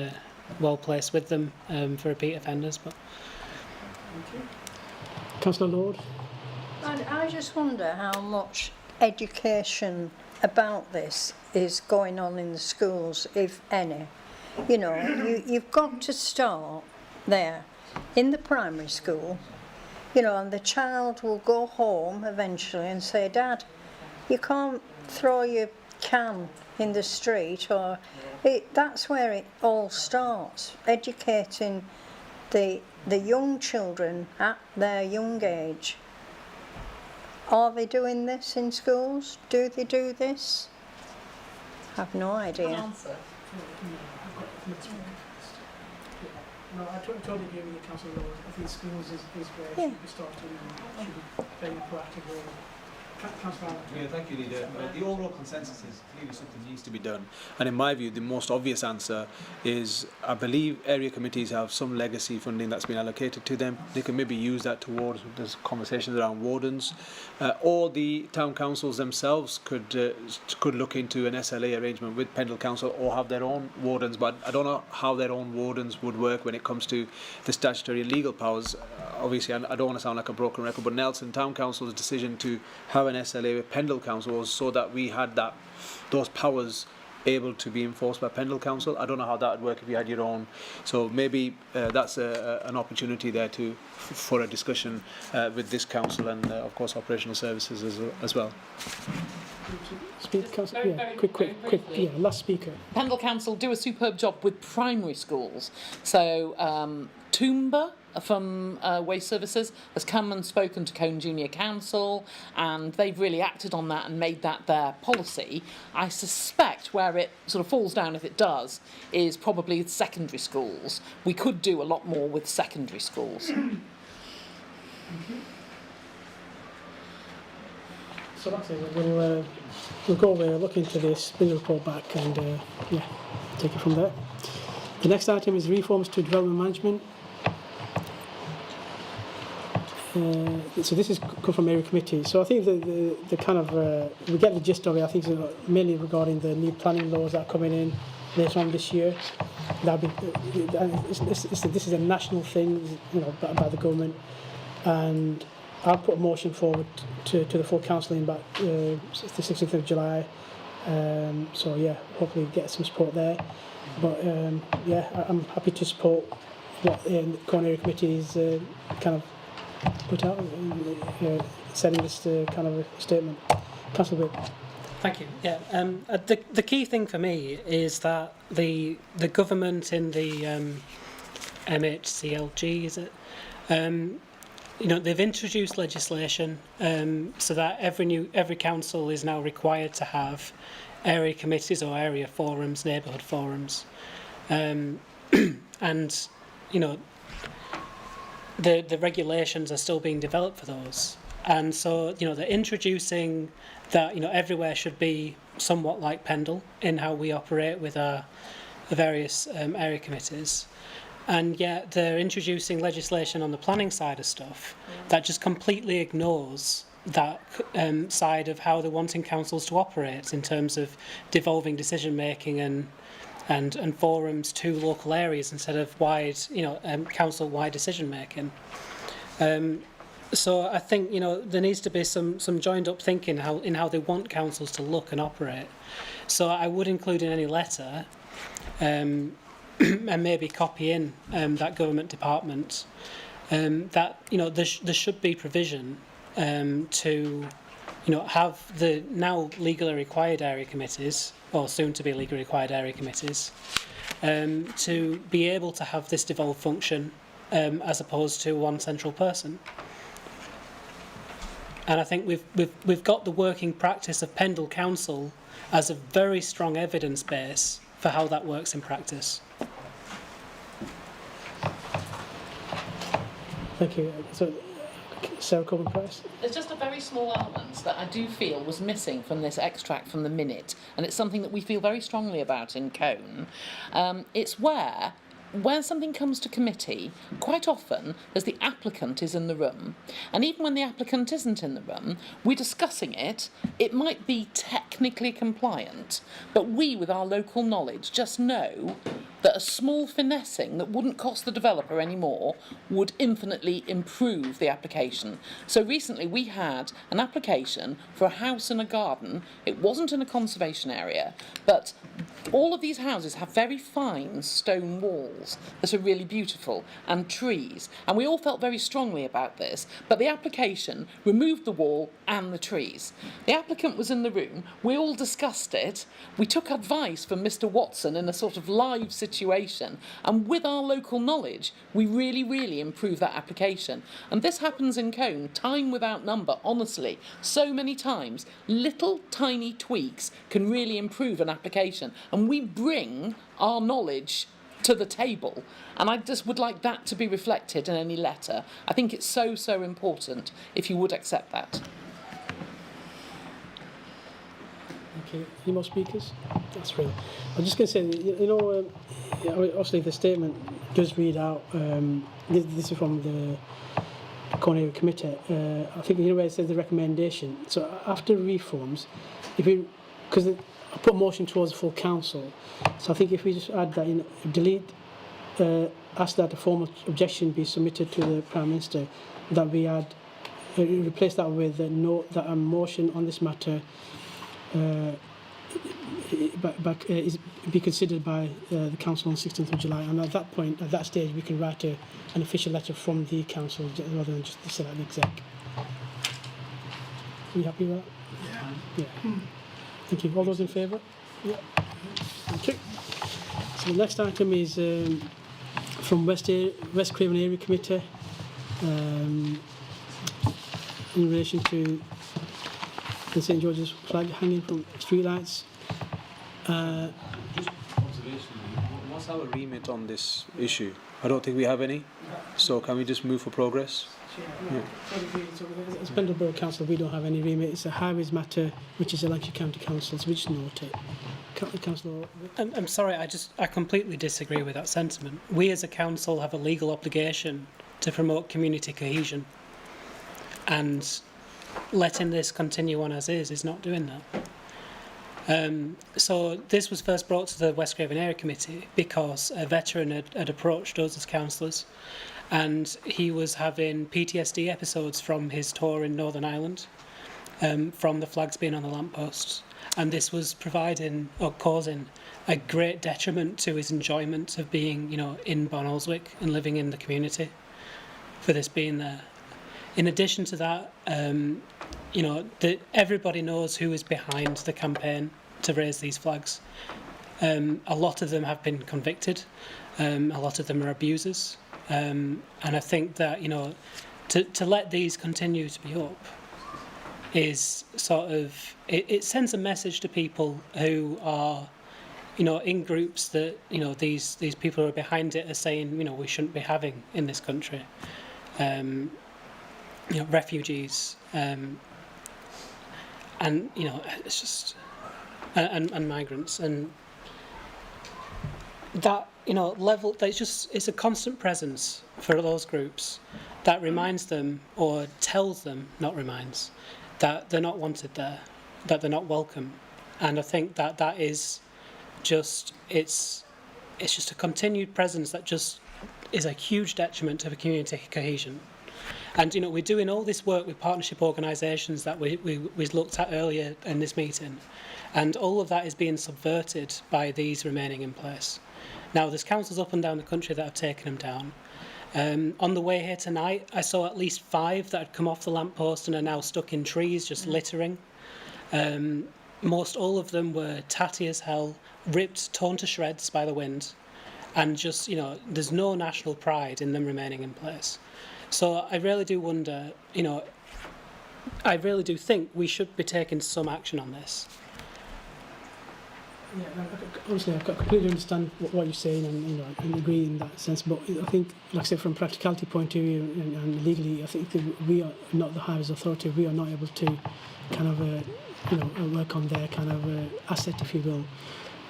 well placed with them for repeat offenders. But Councillor Lord. I just wonder how much education about this is going on in the schools, if any. You know, you've got to start there in the primary school, you know, and the child will go home eventually and say, Dad, you can't throw your can in the street, or that's where it all starts, educating the young children at their young age. Are they doing this in schools? Do they do this? I have no idea. No, I totally agree with you, Councillor Lord. I think schools is where it should be starting and should be very proactive role. Yeah, thank you, Leader. The overall consensus is clearly something needs to be done. And in my view, the most obvious answer is, I believe area committees have some legacy funding that's been allocated to them. They can maybe use that towards, there's conversations around wardens, or the town councils themselves could look into an SLA arrangement with Pendle Council or have their own wardens. But I don't know how their own wardens would work when it comes to the statutory and legal powers. Obviously, I don't want to sound like a broken record, but Nelson Town Council's decision to have an SLA with Pendle Council was so that we had those powers able to be enforced by Pendle Council. I don't know how that would work if you had your own. So maybe that's an opportunity there for a discussion with this council and of course operational services as well. Last speaker. Pendle Council do a superb job with primary schools. So Toomba from Waste Services has come and spoken to Cone Junior Council, and they've really acted on that and made that their policy. I suspect where it sort of falls down, if it does, is probably with secondary schools. We could do a lot more with secondary schools. So that's it. We'll go away, look into this, bring the report back, and take it from there. The next item is reforms to development management. So this is come from area committee. So I think the kind of we get the gist of it. I think it's mainly regarding the new planning laws that are coming in later on this year. This is a national thing, you know, by the government, and I'll put a motion forward to the full council in about the 16th of July. So yeah, hopefully get some support there. But I'm happy to support what the Corn Area Committee is kind of put out, sending this kind of a statement. Councillor Whip. Thank you. Yeah, the key thing for me is that the government in the MHCLG, is it, you know, they've introduced legislation so that every council is now required to have area committees or area forums, neighbourhood forums, and you know, the regulations are still being developed for those, and so you know they're introducing that you know everywhere should be somewhat like Pendle in how we operate with our various area committees. And yet they're introducing legislation on the planning side of stuff that just completely ignores that side of how they're wanting councils to operate in terms of devolving decision making and forums to local areas instead of wide, you know, council-wide decision making. So I think you know there needs to be some joined-up thinking in how they want councils to look and operate. So I would include in any letter. And maybe copy in that government department that you know there should be provision to you know have the now legally required area committees or soon to be legally required area committees to be able to have this devolved function as opposed to one central person. And I think we've got the working practice of Pendle Council as a very strong evidence base for how that works in practice. Thank you. So, Sarah Coburn-Price. There's just a very small element that I do feel was missing from this extract from the minute, and it's something that we feel very strongly about in Cone. It's where when something comes to committee, quite often, as the applicant is in the room, and even when the applicant isn't in the room, we're discussing it, it might be technically compliant, but we, with our local knowledge, just know that a small finessing that wouldn't cost the developer any more would infinitely improve the application. So recently we had an application for a house and a garden. It wasn't in a conservation area, but all of these houses have very fine stone walls that are really beautiful and trees. And we all felt very strongly about this, but the application removed the wall and the trees. The applicant was in the room. We all discussed it. We took advice from Mr. Watson in a sort of live situation. And with our local knowledge, we really, really improved that application. And this happens in Cone, time without number, honestly. So many times, little tiny tweaks can really improve an application. And we bring our knowledge to the table, and I just would like that to be reflected in any letter. I think it's so, so important if you would accept that. Okay, any more speakers? That's real. I'm just going to say, you know, obviously the statement does read out, this is from the Cone Area Committee, I think you know where it says the recommendation. So after reforms, if we, because I put motion towards the full council, so I think if we just add that in, delete, ask that a formal objection be submitted to the Prime Minister, that we add, replace that with a note that a motion on this matter is be considered by the council on 16th of July, and at that point, at that stage, we can write an official letter from the council rather than just send out the exec. Are you happy with that? Yeah. Thank you. All those in favour? Yeah. Thank you. So the next item is from West Craven Area Committee in relation to the St George's flag hanging from streetlights. Just observation. What's our remit on this issue? I don't think we have any. So can we just move for progress? Yeah. As Pendle Borough Council, we don't have any remit. It's a highways matter, which is a Lancashire County Council, so we just note it. Councillor, I'm sorry, I completely disagree with that sentiment. We as a council have a legal obligation to promote community cohesion, and letting this continue on as is not doing that. So this was first brought to the West Craven Area Committee because a veteran had approached us as councillors, and he was having PTSD episodes from his tour in Northern Ireland, from the flags being on the lampposts, and this was providing or causing a great detriment to his enjoyment of being, you know, in Bonalswick and living in the community for this being there. In addition to that, you know, everybody knows who is behind the campaign to raise these flags. A lot of them have been convicted. A lot of them are abusers. And I think that, you know, to let these continue to be up is sort of, it sends a message to people who are, in groups that, these people who are behind it are saying, we shouldn't be having in this country. Refugees, and, it's just, and migrants, and that, level, it's a constant presence for those groups that reminds them, or tells them, not reminds, that they're not wanted there, that they're not welcome. And I think that is just, it's just a continued presence that just is a huge detriment to the community cohesion. And we're doing all this work with partnership organisations that we looked at earlier in this meeting, and all of that is being subverted by these remaining in place. Now, there's councils up and down the country that have taken them down. On the way here tonight, I saw at least 5 that had come off the lamppost and are now stuck in trees, just littering. Most all of them were tatty as hell, ripped, torn to shreds by the wind, and just, there's no national pride in them remaining in place. So I really do wonder, I really do think we should be taking some action on this. Yeah, obviously I completely understand what you're saying, and and agree in that sense. But I think, like I said, from a practicality point of view and legally, I think that we are not the highest authority. We are not able to kind of work on their kind of asset, if you will.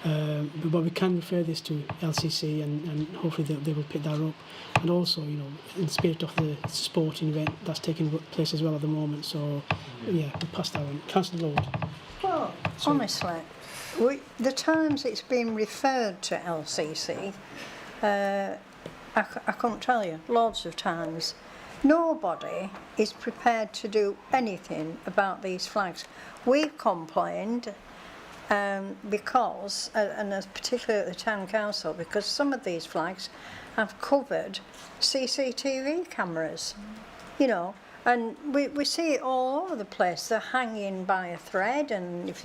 But we can refer this to LCC, and hopefully they will pick that up. And also, in the spirit of the sporting event that's taking place as well at the moment. So yeah, we'll pass that on. Councillor Lord. Well, honestly, the times it's been referred to LCC, I couldn't tell you, loads of times. Nobody is prepared to do anything about these flags. We've complained because, and particularly at the town council, because some of these flags have covered CCTV cameras, and we see it all over the place. They're hanging by a thread, and if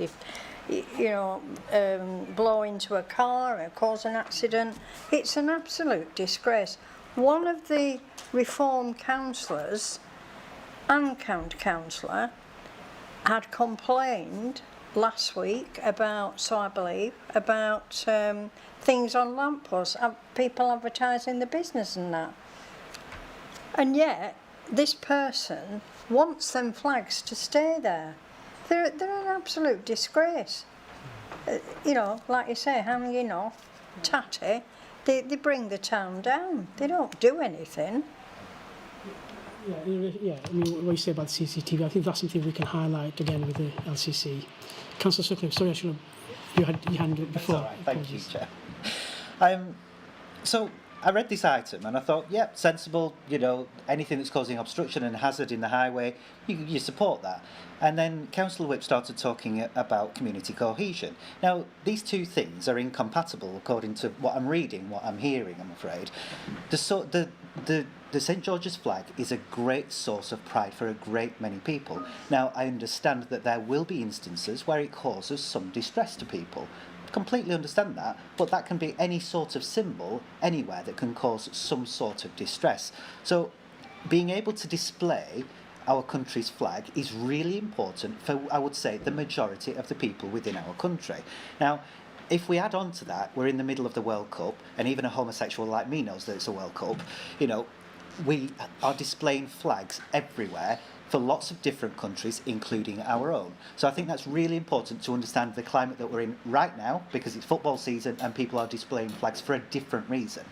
blow into a car and cause an accident, it's an absolute disgrace. One of the Reform councillors and county councillor had complained last week about, things on lampposts, people advertising the business and that. And yet, this person wants them flags to stay there. They're an absolute disgrace. Like you say, hanging off, tatty, they bring the town down. They don't do anything. Yeah, I mean, what you say about the CCTV, I think that's something we can highlight again with the LCC. Councillor Sutcliffe, sorry, I should have, you had your hand up before. That's all right. Thank you, Chair. So I read this item and I thought, yeah, sensible, anything that's causing obstruction and hazard in the highway, you support that. And then Councillor Whip started talking about community cohesion. Now, these two things are incompatible according to what I'm reading, what I'm hearing, I'm afraid. The St George's flag is a great source of pride for a great many people. Now, I understand that there will be instances where it causes some distress to people. Completely understand that, but that can be any sort of symbol anywhere that can cause some sort of distress. So being able to display our country's flag is really important for, I would say, the majority of the people within our country. Now, if we add on to that, we're in the middle of the World Cup, and even a homosexual like me knows that it's a World Cup, we are displaying flags everywhere for lots of different countries, including our own. So I think that's really important to understand the climate that we're in right now, because it's football season and people are displaying flags for a different reason.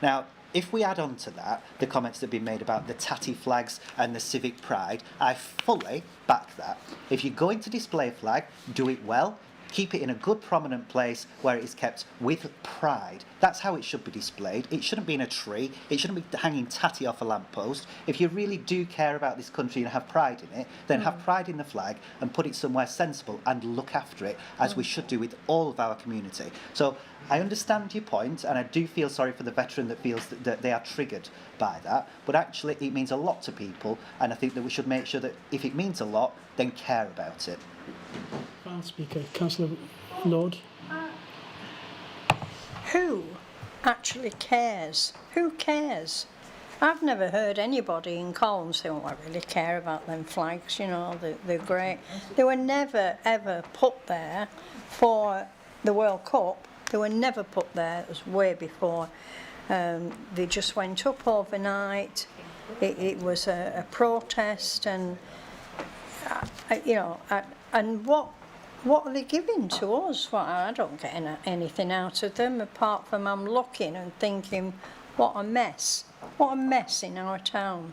Now, if we add on to that the comments that have been made about the tatty flags and the civic pride, I fully back that. If you're going to display a flag, do it well. Keep it in a good prominent place where it is kept with pride. That's how it should be displayed. It shouldn't be in a tree. It shouldn't be hanging tatty off a lamppost. If you really do care about this country and have pride in it, then have pride in the flag and put it somewhere sensible and look after it, as we should do with all of our community. So I understand your point, and I do feel sorry for the veteran that feels that they are triggered by that, but actually it means a lot to people, and I think that we should make sure that if it means a lot, then care about it. Final speaker, Councillor Lord. Who actually cares? Who cares? I've never heard anybody in Colne say, oh, I really care about them flags, you know, they're great. They were never, ever put there for the World Cup. They were never put there. It was way before. They just went up overnight. It was a protest, and, you know, and what are they giving to us? Well, I don't get anything out of them, apart from I'm looking and thinking, what a mess in our town.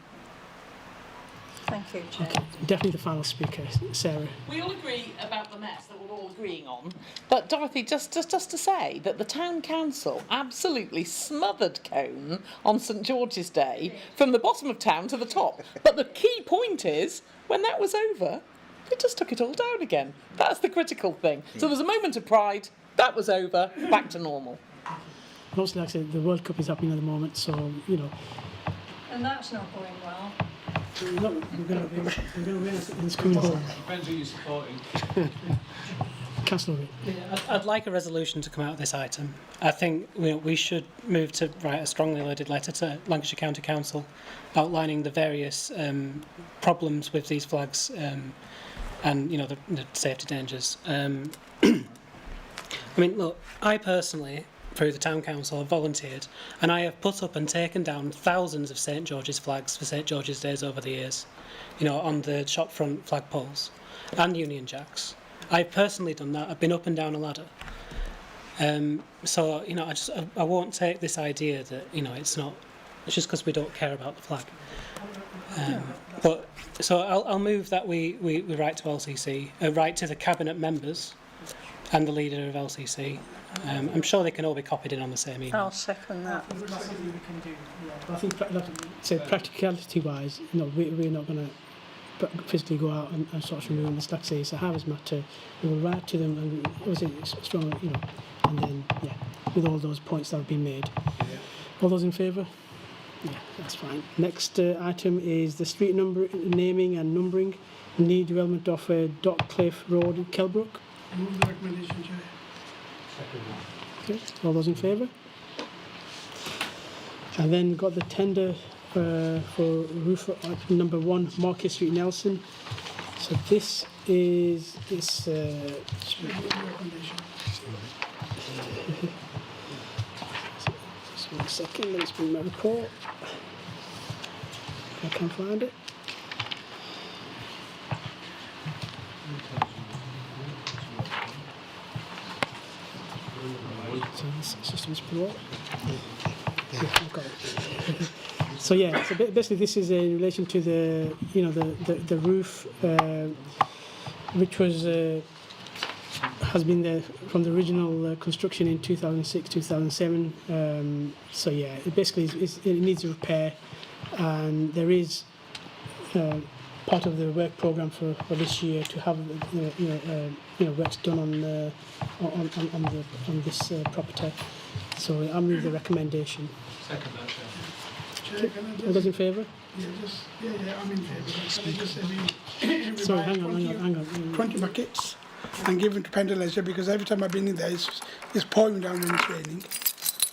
Thank you, Chair. Okay, definitely the final speaker, Sarah. We all agree about the mess that we're all agreeing on, but Dorothy, just to say that the town council absolutely smothered Cone on St George's Day from the bottom of town to the top. But the key point is, when that was over, they just took it all down again. That's the critical thing. So there's a moment of pride, that was over, back to normal. Mostly, like I said, the World Cup is happening at the moment, so, you know. And that's not going well. We're going to win it's coming home. Depends who you're supporting. Councillor. Yeah, I'd like a resolution to come out of this item. I think we should move to write a strongly worded letter to Lancashire County Council outlining the various problems with these flags and, you know, the safety dangers. I mean, look, I personally, through the Town Council, have volunteered, and I have put up and taken down thousands of St George's flags for St George's Days over the years, you know, on the shopfront flagpoles and Union Jacks. I've personally done that. I've been up and down a ladder. So, you know, I won't take this idea that, you know, it's just because we don't care about the flag. But so I'll move that we write to LCC, write to the cabinet members and the leader of LCC. I'm sure they can all be copied in on the same email. I'll second that. That's something we can do. Yeah. But I think, so practicality-wise, you know, we're not going to physically go out and sort of remove this. Like I say, it's a harvest matter. We will write to them and obviously it's strong, you know, and then, yeah, with all those points that have been made. Yeah. All those in favour? Yeah, that's fine. Next item is the street number naming and numbering. New development of Dockcliff Road in Kelbrook. Move the recommendation, Chair. Okay, all those in favour? And then we've got the tender for roof number 1, Market Street, Nelson. So this is just 1 second, let me bring my report. If I can find it. So this system's report. Yeah, I've got it. So yeah, so basically this is in relation to the, you know, the roof, which was has been there from the original construction in 2006, 2007. So yeah, it basically it needs a repair, and there is part of the work program for this year to have works done on this property. So I move the recommendation. Second that, Chair. Chair, can I just... All those in favour? Yeah, I'm in favour. Can I just Sorry, hang on. 20 buckets and give them to Pendle Leisure, because every time I've been in there, it's pouring down when it's raining.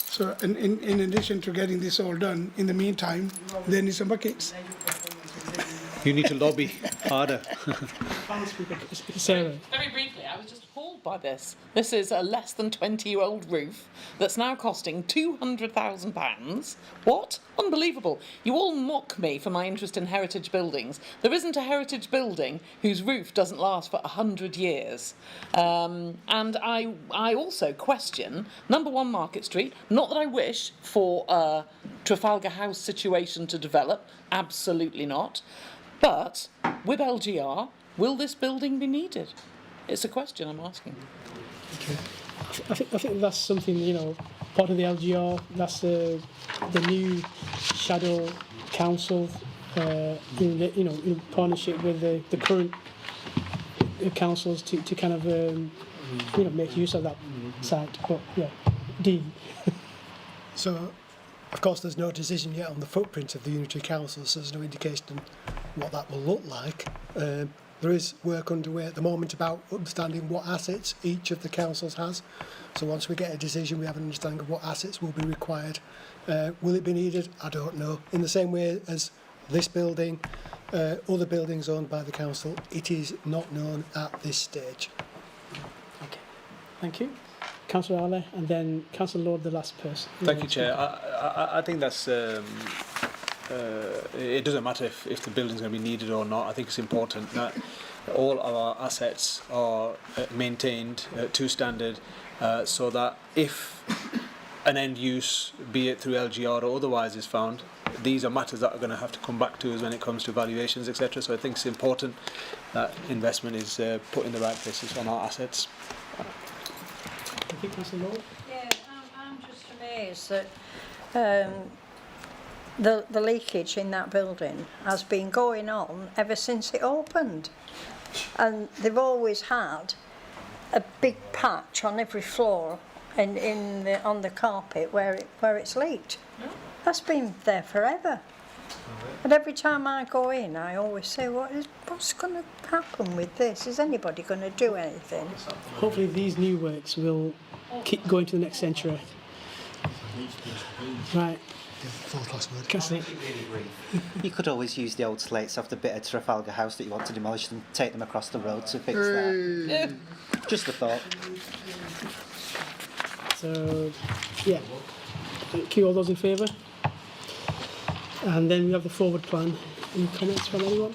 So in addition to getting this all done, in the meantime, they need some buckets. You need to lobby harder. Sarah. Very briefly, I was just appalled by this. This is a less than 20-year-old roof that's now costing £200,000. What? Unbelievable. You all mock me for my interest in heritage buildings. There isn't a heritage building whose roof doesn't last for 100 years. And I also question number 1 Market Street. Not that I wish for a Trafalgar House situation to develop. Absolutely not. But with LGR, will this building be needed? It's a question I'm asking. Okay. I think that's something, you know, part of the LGR. That's the new shadow council, in partnership with the current councils to kind of make use of that site. But yeah, D. So, of course, there's no decision yet on the footprint of the Unitary Council, so there's no indication on what that will look like. there is work underway at the moment about understanding what assets each of the councils has. So once we get a decision, we have an understanding of what assets will be required. Will it be needed? I don't know. In the same way as this building, other buildings owned by the council, it is not known at this stage. Okay, thank you. Councillor Ale, and then Councillor Lord, the last person. Thank you, Chair. I think that's it doesn't matter if the building's going to be needed or not. I think it's important that all of our assets are maintained to standard, so that if an end use, be it through LGR or otherwise, is found, these are matters that are going to have to come back to us when it comes to valuations, etc. So I think it's important that investment is put in the right places on our assets. Thank you, Councillor Lord. Yeah, I'm just amazed that the leakage in that building has been going on ever since it opened, and they've always had a big patch on every floor and on the carpet where it's leaked. That's been there forever. And every time I go in, I always say, what's going to happen with this? Is anybody going to do anything? Hopefully these new works will keep going to the next century. Right. Councillor. You could always use the old slates off the bit of Trafalgar House that you want to demolish and take them across the road to fix that. Just a thought. So, yeah. Thank you. All those in favour? And then we have the forward plan. Any comments from anyone?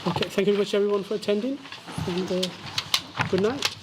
Okay, thank you very much everyone for attending, and good night.